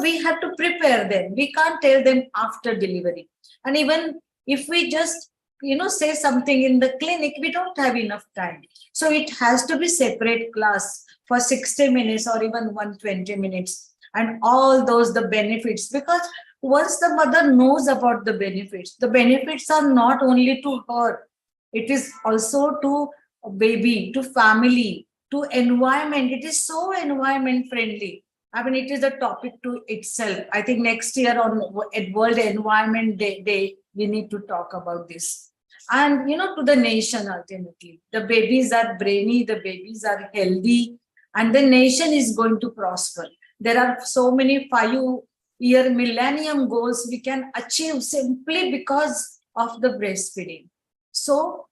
We have to prepare them. We can't tell them after delivery. And even if we just say something in the clinic, we don't have enough time. So it has to be separate class for 60 minutes or even 120 minutes, and all those the benefits, because once the mother knows about the benefits are not only to her, it is also to baby, to family, to environment. It is so environment friendly. I mean, it is a topic to itself. I think next year on World Environment Day, we need to talk about this. And, to the nation, ultimately, the babies are brainy, the babies are healthy, and the nation is going to prosper. There are so many 5-year millennium goals we can achieve simply because of the breastfeeding. So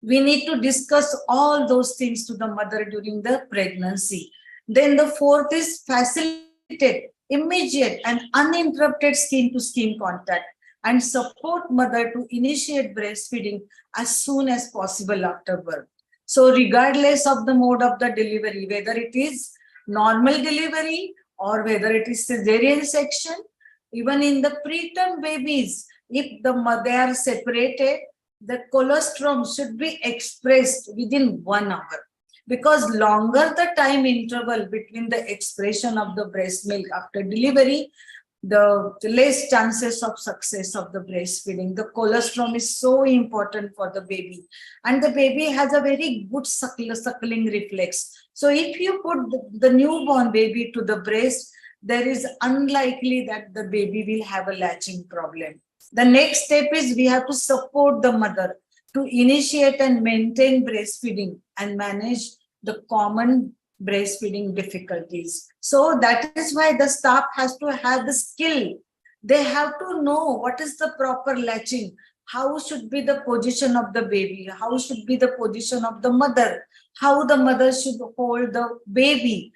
we need to discuss all those things to the mother during the pregnancy. Then the fourth is facilitate immediate and uninterrupted skin-to-skin contact and support mother to initiate breastfeeding as soon as possible after birth. So regardless of the mode of the delivery, whether it is normal delivery or whether it is cesarean section, even in the preterm babies, if the mother are separated, the colostrum should be expressed within 1 hour, because longer the time interval between the expression of the breast milk after delivery, the less chances of success of the breastfeeding. The colostrum is so important for the baby, and the baby has a very good suckling reflex. So if you put the newborn baby to the breast, there is unlikely that the baby will have a latching problem. The next step is we have to support the mother to initiate and maintain breastfeeding and manage the common breastfeeding difficulties. So that is why the staff has to have the skill. They have to know what is the proper latching, how should be the position of the baby, how should be the position of the mother, how the mother should hold the baby.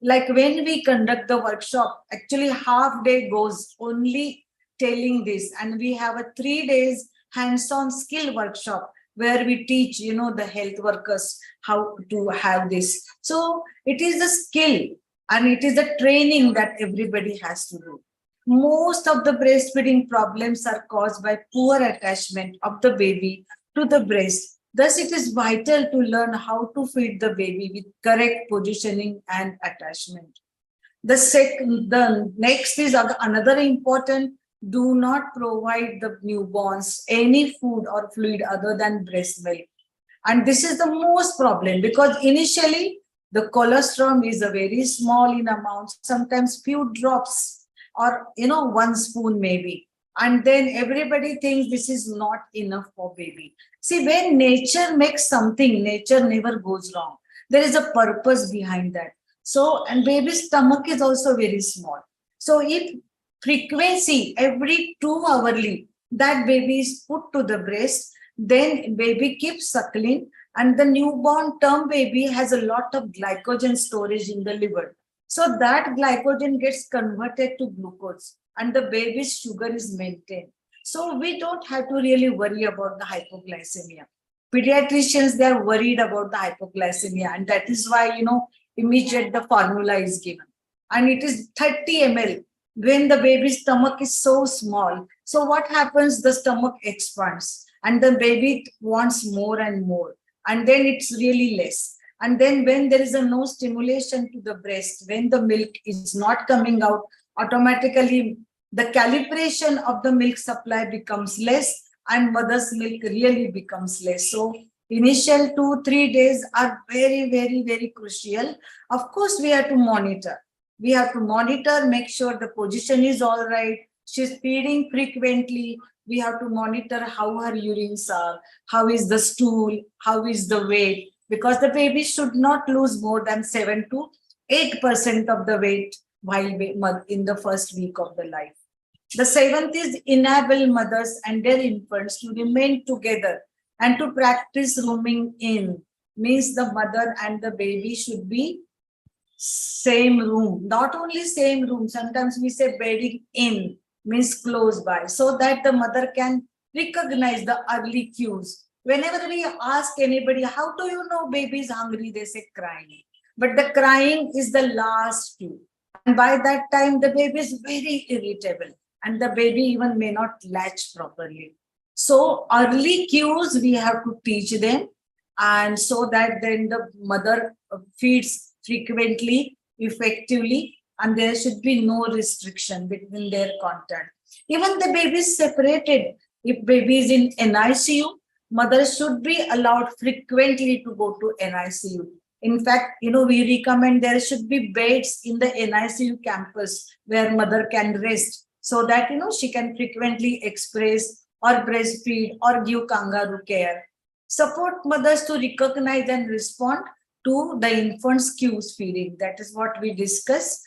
Like when we conduct the workshop, actually half day goes only telling this, and we have a 3 days hands-on skill workshop where we teach the health workers how to have this. So it is a skill and it is a training that everybody has to do. Most of the breastfeeding problems are caused by poor attachment of the baby to the breast. Thus it is vital to learn how to feed the baby with correct positioning and attachment. The next is another important: do not provide the newborns any food or fluid other than breast milk. And this is the most problem, because initially the colostrum is a very small in amount, sometimes few drops or 1 spoon maybe. And then everybody thinks this is not enough for baby. See, when nature makes something, nature never goes wrong. There is a purpose behind that. So, and baby's stomach is also very small. So if frequency every 2 hourly that baby is put to the breast, then baby keeps suckling, and the newborn term baby has a lot of glycogen storage in the liver. So that glycogen gets converted to glucose and the baby's sugar is maintained. So we don't have to really worry about the hypoglycemia. Pediatricians, they are worried about the hypoglycemia, and that is why immediate the formula is given, and it is 30 ml. When the baby's stomach is so small, so what happens? The stomach expands and the baby wants more and more, and then it's really less. And then when there is no stimulation to the breast, when the milk is not coming out, automatically the calibration of the milk supply becomes less and mother's milk really becomes less. So initial 2-3 days are very, very, very crucial. Of course, we have to monitor. We have to monitor, make sure the position is all right. She's feeding frequently. We have to monitor how her urines are, how is the stool, how is the weight, because the baby should not lose more than 7 to 8% of the weight while in the first week of the life. The 7th is enable mothers and their infants to remain together and to practice rooming in. Means the mother and the baby should be same room, not only same room, sometimes we say bedding in, means close by, so that the mother can recognize the early cues. Whenever we ask anybody, how do you know baby is hungry, they say crying. But the crying is the last cue, and by that time the baby is very irritable and the baby even may not latch properly. So early cues we have to teach them, and so that then the mother feeds frequently, effectively, and there should be no restriction between their contact. Even the baby is separated. If baby is in NICU, mother should be allowed frequently to go to NICU. In fact, we recommend there should be beds in the NICU campus where mother can rest, so that, she can frequently express or breastfeed or give kangaroo care. Support mothers to recognize and respond to the infant's cues feeding. That is what we discuss.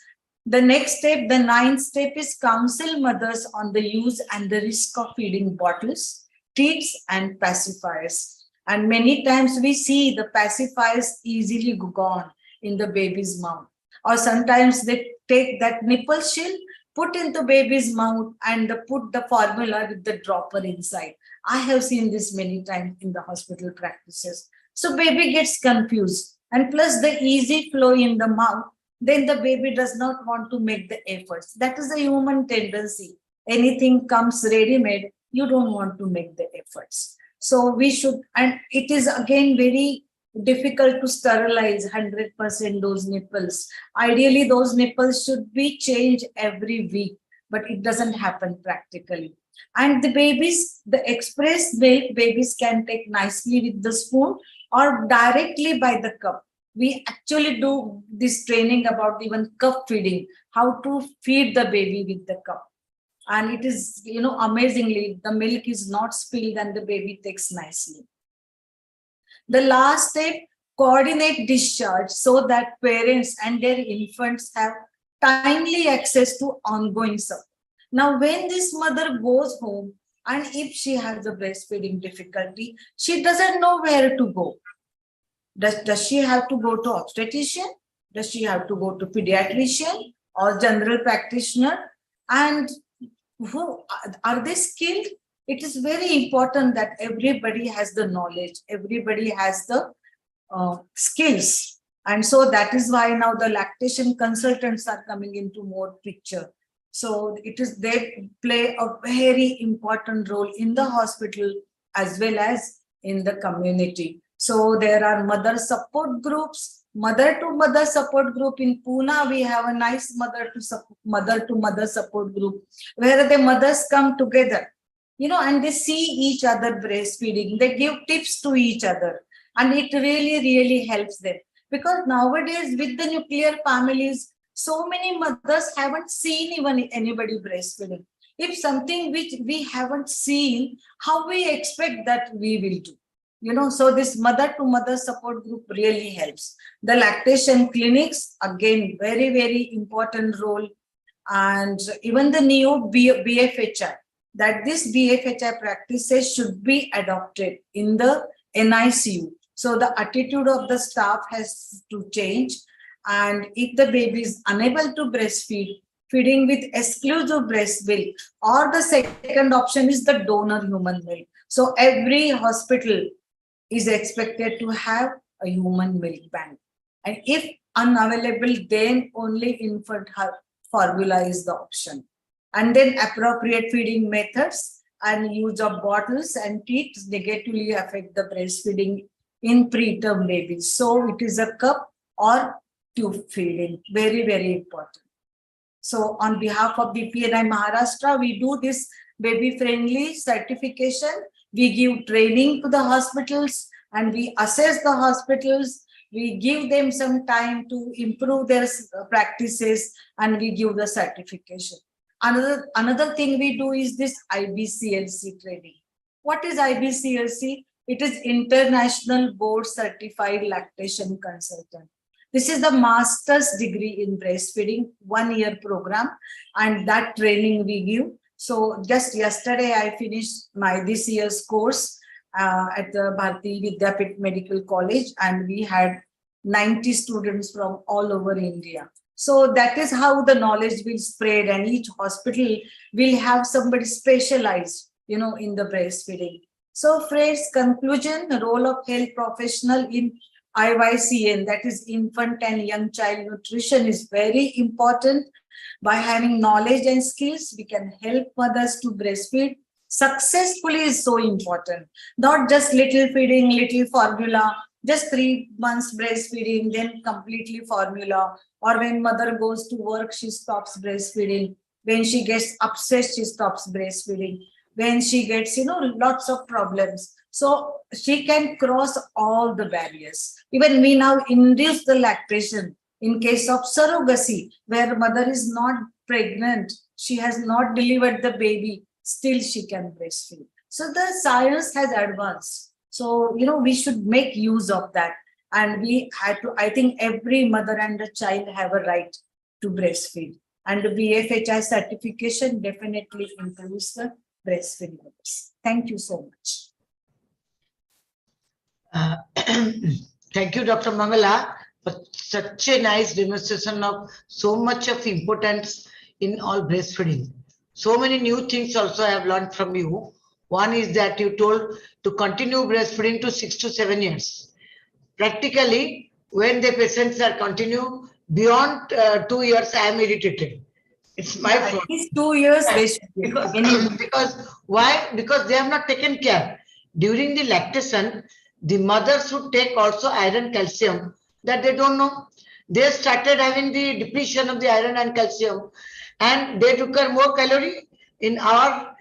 The next step, the 9th step, is counsel mothers on the use and the risk of feeding bottles, treats, and pacifiers. And many times we see the pacifiers easily gone in the baby's mouth. Or sometimes they take that nipple shield, put into baby's mouth, and put the formula with the dropper inside. I have seen this many times in the hospital practices. So baby gets confused. And plus the easy flow in the mouth, then the baby does not want to make the efforts. That is a human tendency. Anything comes ready-made, you don't want to make the efforts. So we should, and it is again very difficult to sterilize 100% those nipples. Ideally, those nipples should be changed every week, but it doesn't happen practically. And the babies, the express milk, babies can take nicely with the spoon or directly by the cup. We actually do this training about even cup feeding, how to feed the baby with the cup. And it is, amazingly, the milk is not spilled and the baby takes nicely. The last step, coordinate discharge so that parents and their infants have timely access to ongoing support. Now, when this mother goes home and if she has a breastfeeding difficulty, she doesn't know where to go. Does she have to go to obstetrician? Does she have to go to pediatrician or general practitioner? And who are they skilled? It is very important that everybody has the knowledge, everybody has the skills. And so that is why now the lactation consultants are coming into more picture. So they play a very important role in the hospital as well as in the community. So there are mother support groups, mother-to-mother support group. In Pune, we have a nice mother-to-mother support group where the mothers come together, and they see each other breastfeeding. They give tips to each other, and it really, really helps them. Because nowadays with the nuclear families, so many mothers haven't seen even anybody breastfeeding. If something which we haven't seen, how we expect that we will do? So this mother-to-mother support group really helps. The lactation clinics, again, very, very important role. And even the new BFHI, that this BFHI practices should be adopted in the NICU. So the attitude of the staff has to change. And if the baby is unable to breastfeed, feeding with exclusive breast milk, or the second option is the donor human milk. So every hospital is expected to have a human milk bank. And if unavailable, then only infant formula is the option. And then appropriate feeding methods and use of bottles and teats negatively affect the breastfeeding in preterm babies. So it is a cup or tube feeding, very, very important. So on behalf of BPNI Maharashtra, we do this baby-friendly certification. We give training to the hospitals and we assess the hospitals. We give them some time to improve their practices and we give the certification. Another thing we do is this IBCLC training. What is IBCLC? It is International Board Certified Lactation Consultant. This is the master's degree in breastfeeding, 1-year program, and that training we give. So just yesterday, I finished this year's course at the Bharati Vidyapit Medical College, and we had 90 students from all over India. So that is how the knowledge will spread, and each hospital will have somebody specialized, in the breastfeeding. So friends, conclusion, the role of health professional in IYCN, that is infant and young child nutrition, is very important. By having knowledge and skills, we can help mothers to breastfeed successfully is so important. Not just little feeding, little formula, just 3 months breastfeeding, then completely formula. Or when mother goes to work, she stops breastfeeding. When she gets upset, she stops breastfeeding. When she gets, lots of problems. So she can cross all the barriers. Even we now induce the lactation in case of surrogacy, where mother is not pregnant, she has not delivered the baby, still she can breastfeed. So the science has advanced. So, we should make use of that. And we had to, I think every mother and a child have a right to breastfeed. And the BFHI certification definitely improves the breastfeeding. Thank you so much. Thank you, Dr. Mangala, for such a nice demonstration of so much of importance in all breastfeeding. So many new things also I have learned from you. One is that you told to continue breastfeeding to 6 to 7 years. Practically, when the patients are continue beyond 2 years, I am irritated. It's my fault. At least 2 years, because why? Because they have not taken care. During the lactation, the mother should take also iron, calcium, that they don't know. They started having the depletion of the iron and calcium, and they require more calorie. In our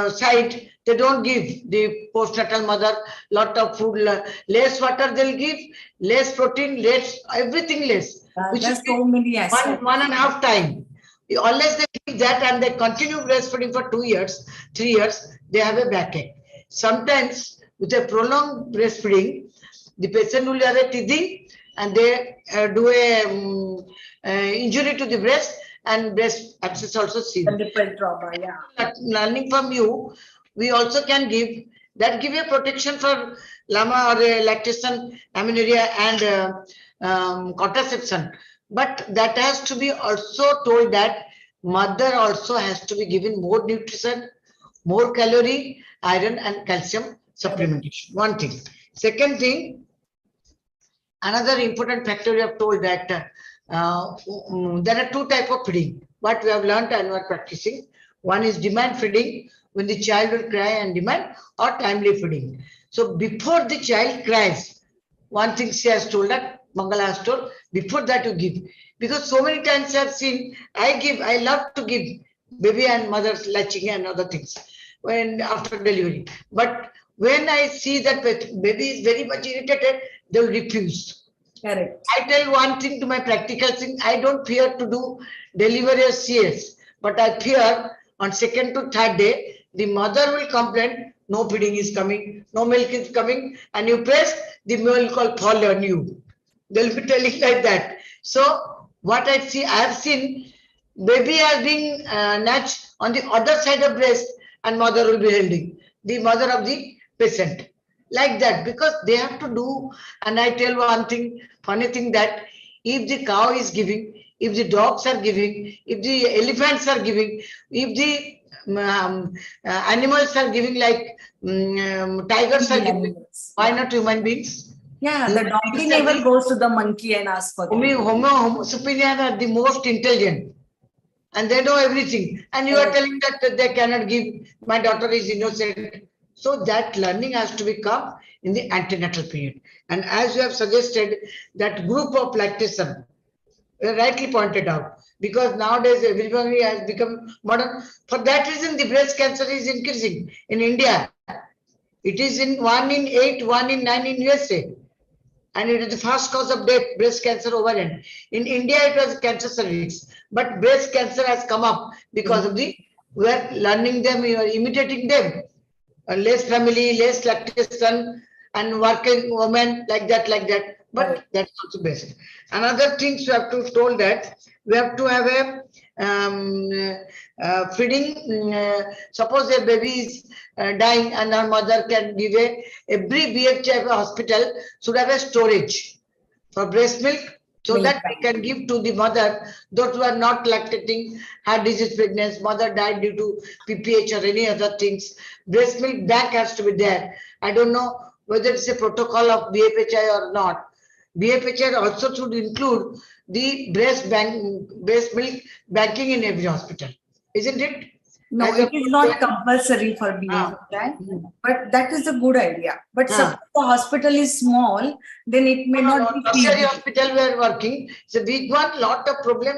side, they don't give the postnatal mother lot of food, less water they'll give, less protein, less everything less. Which is so many one and a half time. Unless they give that and they continue breastfeeding for 2 years, 3 years, they have a backache. Sometimes with a prolonged breastfeeding, the patient will have a teething and they do a injury to the breast and breast abscess also seen. Nipple trauma, yeah. Learning from you, we also can give a protection for lama or lactation, amenorrhea and contraception. But that has to be also told that mother also has to be given more nutrition, more calorie, iron and calcium supplementation. One thing. Second thing, another important factor we have told that there are 2 types of feeding. What we have learned and we are practicing. One is demand feeding, when the child will cry and demand, or timely feeding. So before the child cries, one thing she has told that Mangala has told, before that you give. Because so many times I have seen, I love to give baby and mother's latching and other things when after delivery. But when I see that baby is very much irritated, they will refuse. Correct. I tell one thing to my practical thing, I don't fear to do delivery as CS, but I fear on 2nd to 3rd day, the mother will complain, no feeding is coming, no milk is coming, and you press, the milk will fall on you. They'll be telling like that. So what I have seen, baby has been snatched on the other side of breast and mother will be holding, the mother of the patient. Like that, because they have to do, and I tell one thing, funny thing, that if the cow is giving, if the dogs are giving, if the elephants are giving, if the animals are giving, like tigers are giving, why not human beings? Yeah, the donkey never goes to the monkey and asks for Homo sapiens are the most intelligent and they know everything. And you are telling that they cannot give, my daughter is innocent. So that learning has to become in the antenatal period. And as you have suggested, that group of lactation, rightly pointed out, because nowadays everybody has become modern. For that reason, the breast cancer is increasing in India. It is in 1 in 8, 1 in 9 in USA. And it is the first cause of death, breast cancer overend. In India, it was cancer cervix. But breast cancer has come up because of we are learning them, we are imitating them. Less family, less lactation, and working women, like that. But that's also best. Another thing we have to told that we have to have a feeding. Suppose a baby is dying and our mother can give every BFHI hospital should have a storage for breast milk, so that we can give to the mother, those who are not lactating, had disease pregnancy, mother died due to PPH or any other things. Breast milk bank has to be there. I don't know whether it's a protocol of BFHI or not. BFHI also should include the breast milk banking in every hospital, isn't it? No, As it a- is not compulsory for BA, okay? But that is a good idea. But Ah. suppose the hospital is small, then it may No, not be tertiary feasible. hospital we are working. It's a big one, lot of problem.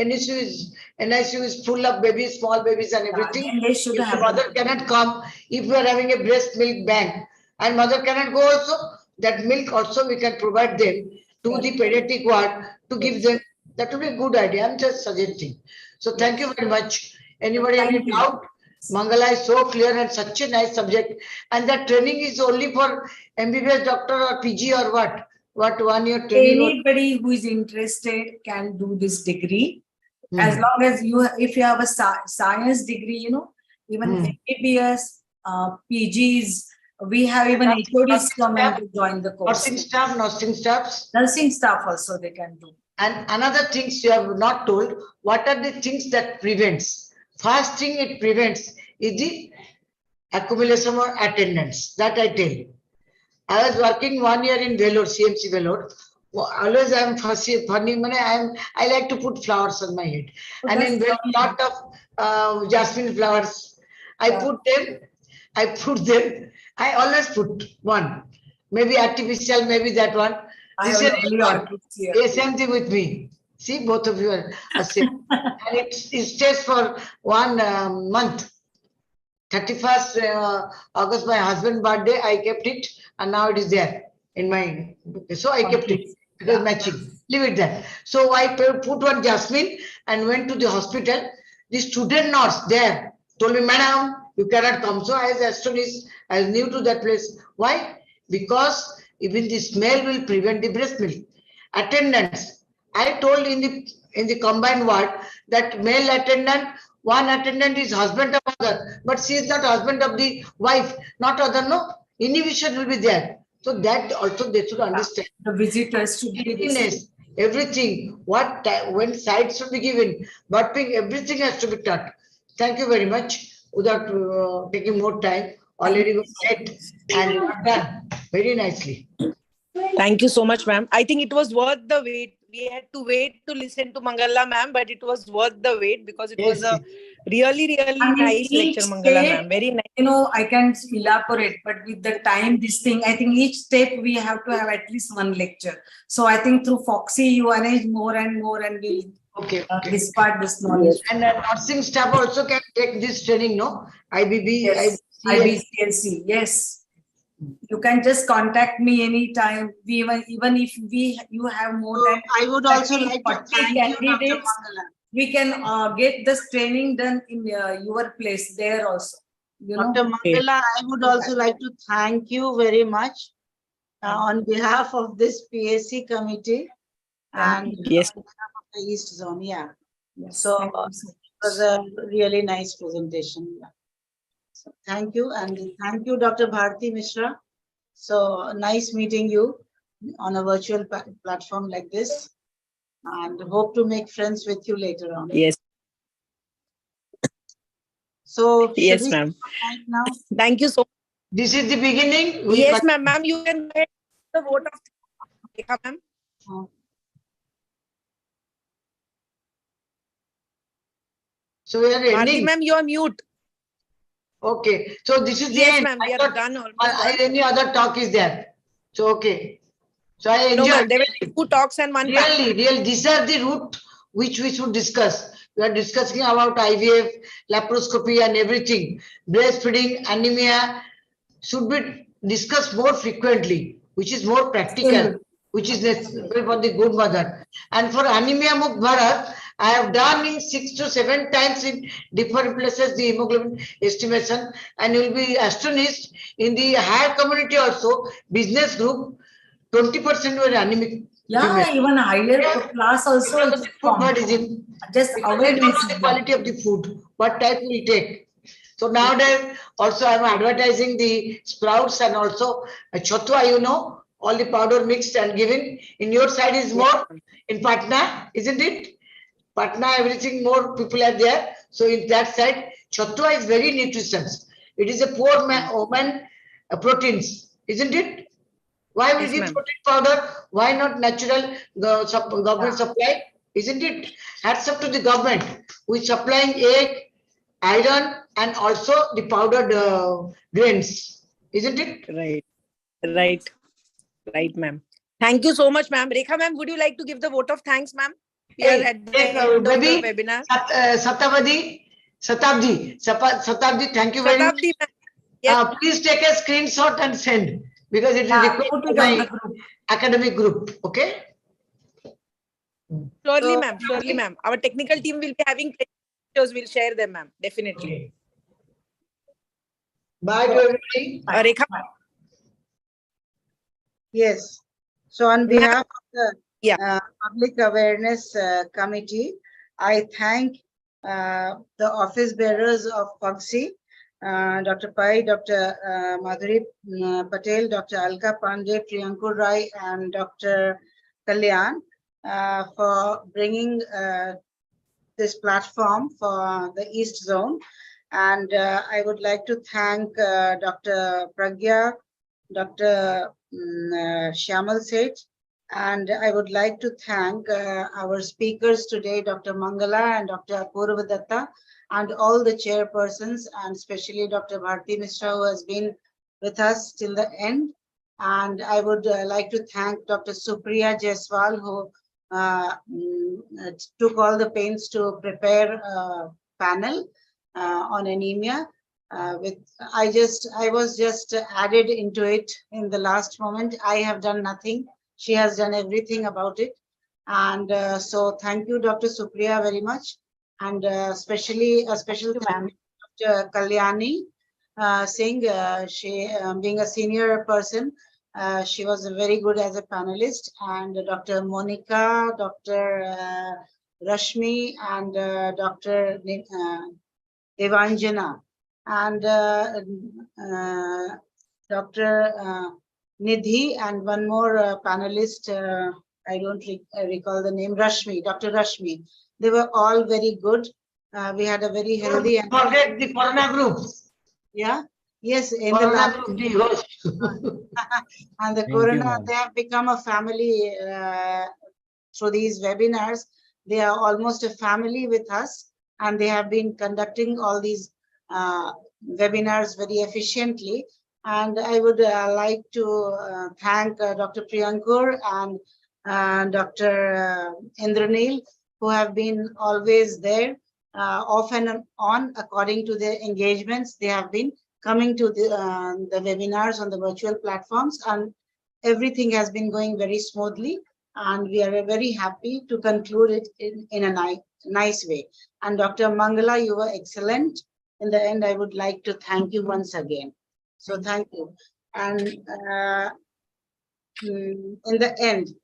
NICU is full of babies, small babies and everything. then they should If the have mother that. cannot come, if we are having a breast milk bank and mother cannot go also, that milk also we can provide them to the pediatric ward to give them. That would be a good idea. I'm just suggesting. So thank you very much. Anybody Thank any you. doubt? Mangala is so clear and such a nice subject. And that training is only for MBBS doctor or PG or what? What 1 year training? Anybody who is interested can do this degree. As Hmm. long as if you have a science degree, even MBBS, PGs, we have even HODs coming to join the course. Nursing staffs. Nursing staff also they can do. And another things you have not told, what are the things that prevents? First thing it prevents is the accumulation or attendance. That I tell you. I was working 1 year in Vellore, CMC Vellore. Always I am funny. I like to put flowers on my head. Oh, And that's in very lot of jasmine flowers. I put them. I always put one. Maybe artificial, maybe that one. I This have is lovely orchids here. yeah, same thing with me. See, both of you are same. And it stays for 1 month. 31st August, my husband's birthday, I kept it, and now it is there in my. So I kept it because matching. Leave it there. So I put one jasmine and went to the hospital. The student nurse there told me, "Madam, you cannot come." So I was astonished. I was new to that place. Why? Because even the smell will prevent the breast milk. Attendance. I told in the combined ward that male attendant, one attendant is husband of other, but she is not husband of the wife, not other, no. Inhibition will be there. So that also they should understand. The visitors should be Cleanliness, everything, when sites should be given, burping, everything has to be taught. Thank you very much. Without taking more time, already we met and you are done very nicely. Thank you so much, ma'am. I think it was worth the wait. We had to wait to listen to Mangala, ma'am, but it was worth the wait because it was a really, really I mean, nice each lecture, Mangala, step, ma'am. Very nice. I can elaborate, but with the time, this thing, I think each step we have to have at least one lecture. So I think through Fogsi, you arrange more and more and we'll dispart this knowledge. And nursing staff also can take this training, no? IBB, Yes, IBCLC, yes. You can just contact me anytime. Even if you have more than I would also 30, like to 40 thank you, Dr. candidates, Mangala. we can get this training done in your place there also. Dr. Mangala, I would also like to thank you very much on behalf of this PSC committee and yes, on behalf of the East Zone. Yeah. So it was a really nice presentation. Yeah. So thank you, and thank you, Dr. Bharti Mishra. So nice meeting you on a virtual platform like this, and hope to make friends with you later on. yes. So Yes, should we ma'am. right now? Thank you so much. This is the beginning. Yes, ma'am. Ma'am, you can get the vote of Rekha, ma'am. So we are Bharti, ending. ma'am, you are mute. Okay. So this is the Yes, end. ma'am. We I are thought done almost. any other talk is there. So okay. So I No, ma'am. enjoyed. There were 2 talks and 1 panel. Really, these are the route which we should discuss. We are discussing about IVF, laparoscopy and everything. Breastfeeding, anemia should be discussed more frequently, which is more practical, which is necessary for the good mother. And for anemia Mukh Bharat, I have done in 6 to 7 times in different places the hemoglobin estimation, and you will be astonished in the higher community also, business group, 20% were anemic. Yeah, female. even higher class also. Because of the food burdism. Just Because we don't awareness. know the quality of the food, what type we take. So nowadays, also I'm advertising the sprouts and also chotua, all the powder mixed and given. In your side is more, in Patna, isn't it? Patna, everything more people are there. So in that side, chotua is very nutritious. It is a poor woman proteins, isn't it? Why we Yes, give ma'am. protein powder? Why not natural government supply? Isn't it? Hats up to the government who is supplying egg, iron and also the powdered grains, isn't it? Right, ma'am. Thank you so much, ma'am. Rekha, ma'am, would you like to give the vote of thanks, ma'am? We are at the end of the Maybe webinar. Satabdi, thank you very much. Satabdi, ma'am. Yes. Please take a screenshot and send, because it is required put to it on my the group. academic group. Okay. Surely, ma'am. Surely, ma'am. Our technical team will be having pictures. We'll share them, ma'am. Definitely. Bye to everybody. Rekha. Yes. So on behalf of the Public Awareness Committee, I thank the office bearers of Fogsi, Dr. Pai, Dr. Madhuri Patel, Dr. Alka Pandey, Priyankur Rai, and Dr. Kalyan for bringing this platform for the East Zone. And I would like to thank Dr. Pragya, Dr. Shyamal Seth, and I would like to thank our speakers today, Dr. Mangala and Dr. Apurva Datta, and all the chairpersons, and especially Dr. Bharti Mishra, who has been with us till the end. And I would like to thank Dr. Supriya Jaiswal, who took all the pains to prepare a panel on anemia. I was just added into it in the last moment. I have done nothing. She has done everything about it. And so thank you, Dr. Supriya, very much. And especially a special thank you, Dr. Kalyani Singh. She, being a senior person, she was very good as a panelist. And Dr. Monica, Dr. Rashmi, and Dr. Devanjana, and Dr. Nidhi, and one more panelist, I don't recall the name, Rashmi, Dr. Rashmi. They were all very good. We had a very healthy and forget the Corona group. Yeah. Yes, in Corona the last group, the host. and the Thank you, Corona, ma'am. they have become a family through these webinars. They are almost a family with us, and they have been conducting all these webinars very efficiently. And I would like to thank Dr. Priyankur and Dr. Indranil, who have been always there, off and on, according to their engagements. They have been coming to the webinars on the virtual platforms, and everything has been going very smoothly. And we are very happy to conclude it in a nice way. And Dr. Mangala, you were excellent. In the end, I would like to thank you once again. So thank you. And in the end,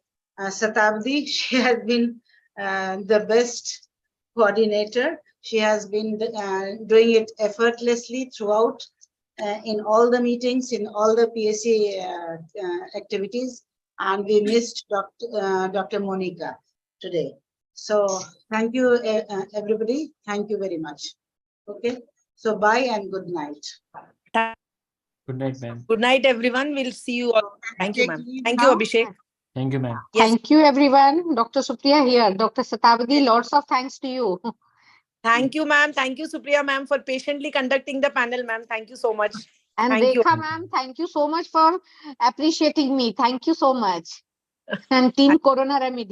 Satabdi, she has been the best coordinator. She has been doing it effortlessly throughout in all the meetings, in all the PSC activities. And we missed Dr. Monica today. So thank you, everybody. Thank you very much. Okay. So bye and good night. Good night, ma'am. Good night, everyone. We'll see you all. Thank you, ma'am. Thank you, Abhishek. Thank you, ma'am. Thank you, everyone. Dr. Supriya here. Dr. Satabdi, lots of thanks to you. Thank you, ma'am. Thank you, Supriya, ma'am, for patiently conducting the panel, ma'am. Thank you so much. And Thank you. Rekha, ma'am, thank you so much for appreciating me. Thank you so much. And Team Corona Remedy.